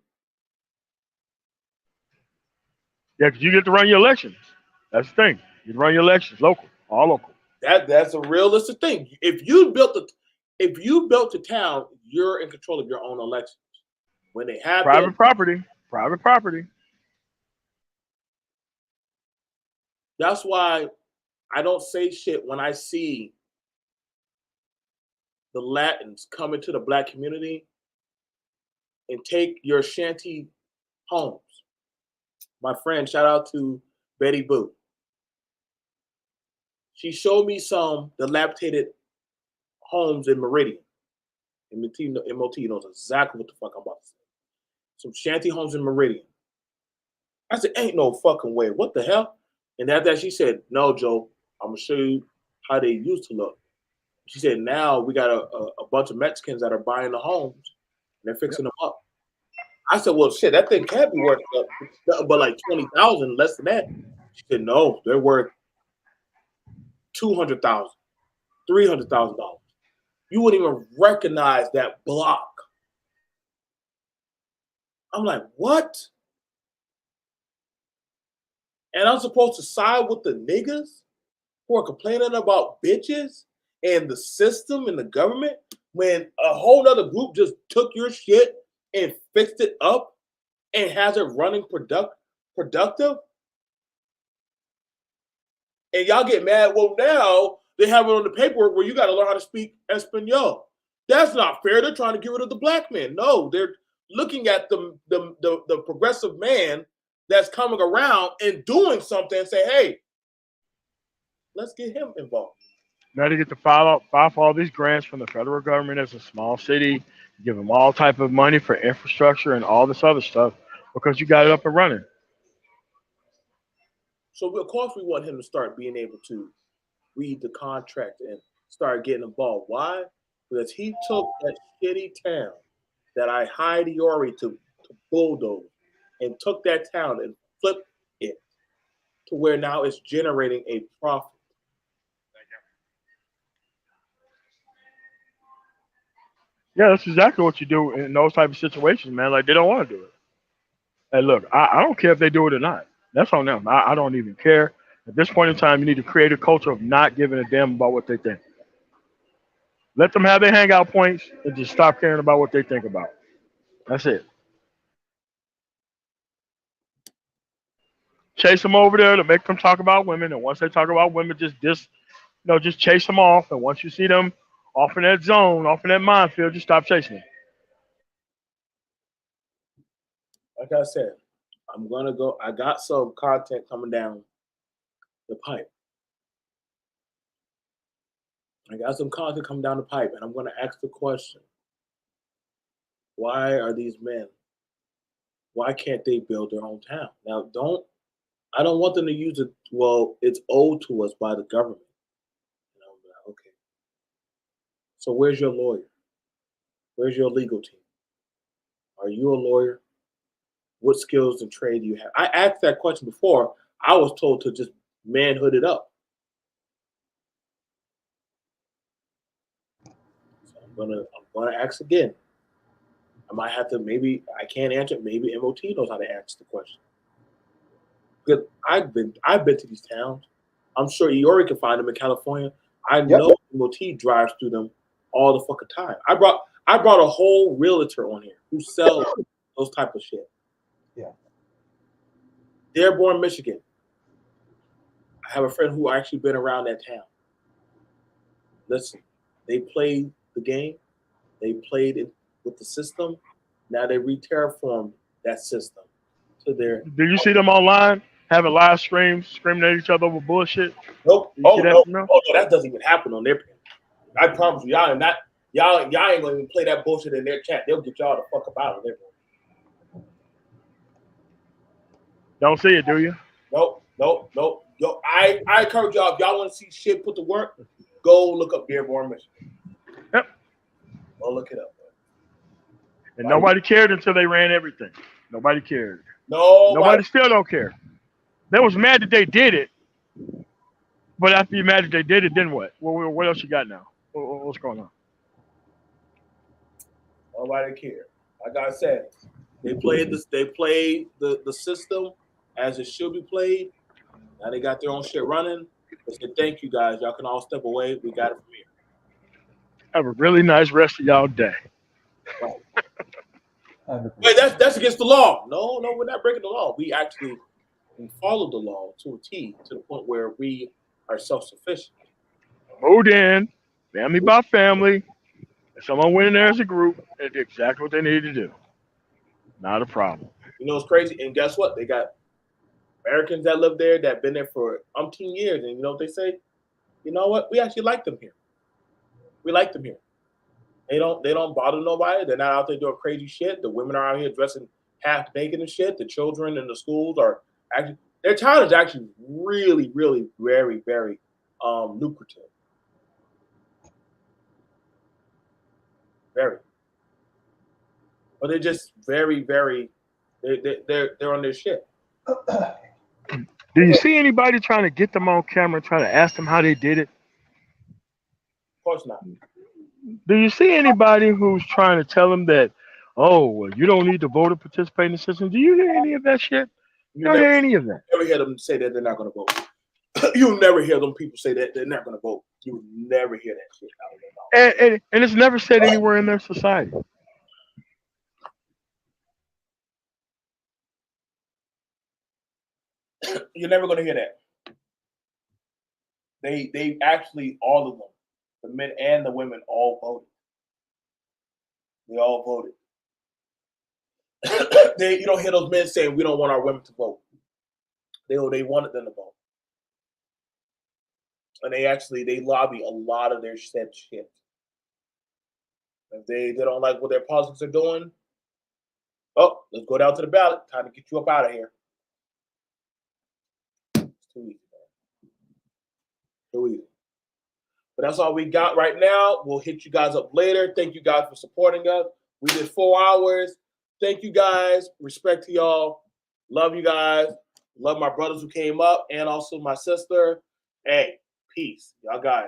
Yeah, because you get to run your elections. That's the thing. You run your elections local, all local. That's a realistic thing. If you built the town, you're in control of your own elections. When they happen, private property. That's why I don't say shit when I see the Latins come into the black community and take your shanty homes. My friend, shout out to Betty Boo. She showed me some dilapidated homes in Meridian. MOT knows exactly what the fuck I'm about to say. Some shanty homes in Meridian. I said, ain't no fucking way. What the hell? And after that, she said, no, Joe, I'm going to show you how they used to look. She said, now we got a bunch of Mexicans that are buying the homes and they're fixing them up. I said, well, shit, that thing can't be worth but like $20,000, less than that. She said, no, they're worth $200,000, $300,000. You wouldn't even recognize that block. I'm like, what? And I'm supposed to side with the niggas who are complaining about bitches and the system and the government when a whole other group just took your shit and fixed it up and has it running productive? And y'all get mad, well, now they have it on the paperwork where you got to learn how to speak Espanol. That's not fair. They're trying to get rid of the black man. No, they're looking at the progressive man that's coming around and doing something and say, hey, let's get him involved. Now they get to file for all these grants from the federal government as a small city, give them all type of money for infrastructure and all this other stuff because you got it up and running. So of course we want him to start being able to read the contract and start getting involved. Why? Because he took that shitty town that I hired Iori to bulldoze and took that town and flipped it to where now it's generating a profit. Yeah, that's exactly what you do in those type of situations, man. Like they don't want to do it. Hey, look, I don't care if they do it or not. That's on them. I don't even care. At this point in time, you need to create a culture of not giving a damn about what they think. Let them have their hangout points and just stop caring about what they think about. That's it. Chase them over there to make them talk about women, and once they talk about women, just chase them off. And once you see them off in that zone, off in that minefield, just stop chasing them. Like I said, I'm gonna go. I got some content coming down the pipe. I got some content coming down the pipe, and I'm gonna ask the question: why are these men? Why can't they build their own town? Now, I don't want them to use it. Well, it's owed to us by the government. Okay. So where's your lawyer? Where's your legal team? Are you a lawyer? What skills and trade do you have? I asked that question before. I was told to just manhood it up. So I'm gonna ask again. I might have to, maybe I can't answer it. Maybe MOT knows how to answer the question. Because I've been to these towns. I'm sure Eori can find them in California. I know MOT drives through them all the fucking time. I brought a whole realtor on here who sells those type of shit. Yeah. Dearborn, Michigan. I have a friend who actually been around that town. Listen, they played the game. They played it with the system. Now they re-terraformed that system to their. Do you see them online having live streams, screaming at each other over bullshit? Nope. You see that No. from them? Oh no, that doesn't even happen on their page. I promise you, y'all ain't gonna even play that bullshit in their chat. They'll get y'all the fuck up out of there. Don't see it, do you? Nope. Yo, I encourage y'all, if y'all want to see shit put to work, go look up Dearborn, Michigan. Yep. Go look it up. And nobody cared until they ran everything. Nobody cared. Nobody still don't care. They was mad that they did it, but after you're mad that they did it, then what? What else you got now? What's going on? Nobody cared. Like I said, they played this. They played the system as it should be played. Now they got their own shit running. They said, "Thank you guys. Y'all can all step away. We got it from here." Have a really nice rest of y'all day. Wait, that's against the law. No, we're not breaking the law. We actually follow the law to a T, to the point where we are self-sufficient. Moved in, family by family. If someone went in there as a group, they did exactly what they needed to do. Not a problem. You know, it's crazy. And guess what? They got Americans that live there that been there for umpteen years. And you know what they say? You know what? We actually like them here. We like them here. They don't bother nobody. They're not out there doing crazy shit. The women are out here dressing half naked and shit. The children in the schools are actually, their town is actually really, really very, very lucrative. Very. But they're just very, very, they're on their shit. Do you see anybody trying to get them on camera, trying to ask them how they did it? Of course not. Do you see anybody who's trying to tell them that, oh, well, you don't need to vote or participate in the system? Do you hear any of that shit? You don't hear any of that. You never hear them say that they're not going to vote. You'll never hear them people say that they're not going to vote. You would never hear that shit out of their mouth. And it's never said anywhere in their society. You're never going to hear that. They actually, all of them, the men and the women, all voted. They all voted. You don't hear those men saying we don't want our women to vote. They wanted them to vote. And they lobby a lot of their said shit. If they don't like what their politics are doing, oh, let's go down to the ballot. Time to get you up out of here. It's too easy, man. Too easy. But that's all we got right now. We'll hit you guys up later. Thank you guys for supporting us. We did 4 hours. Thank you guys. Respect to y'all. Love you guys. Love my brothers who came up and also my sister. Hey, peace. Y'all guys.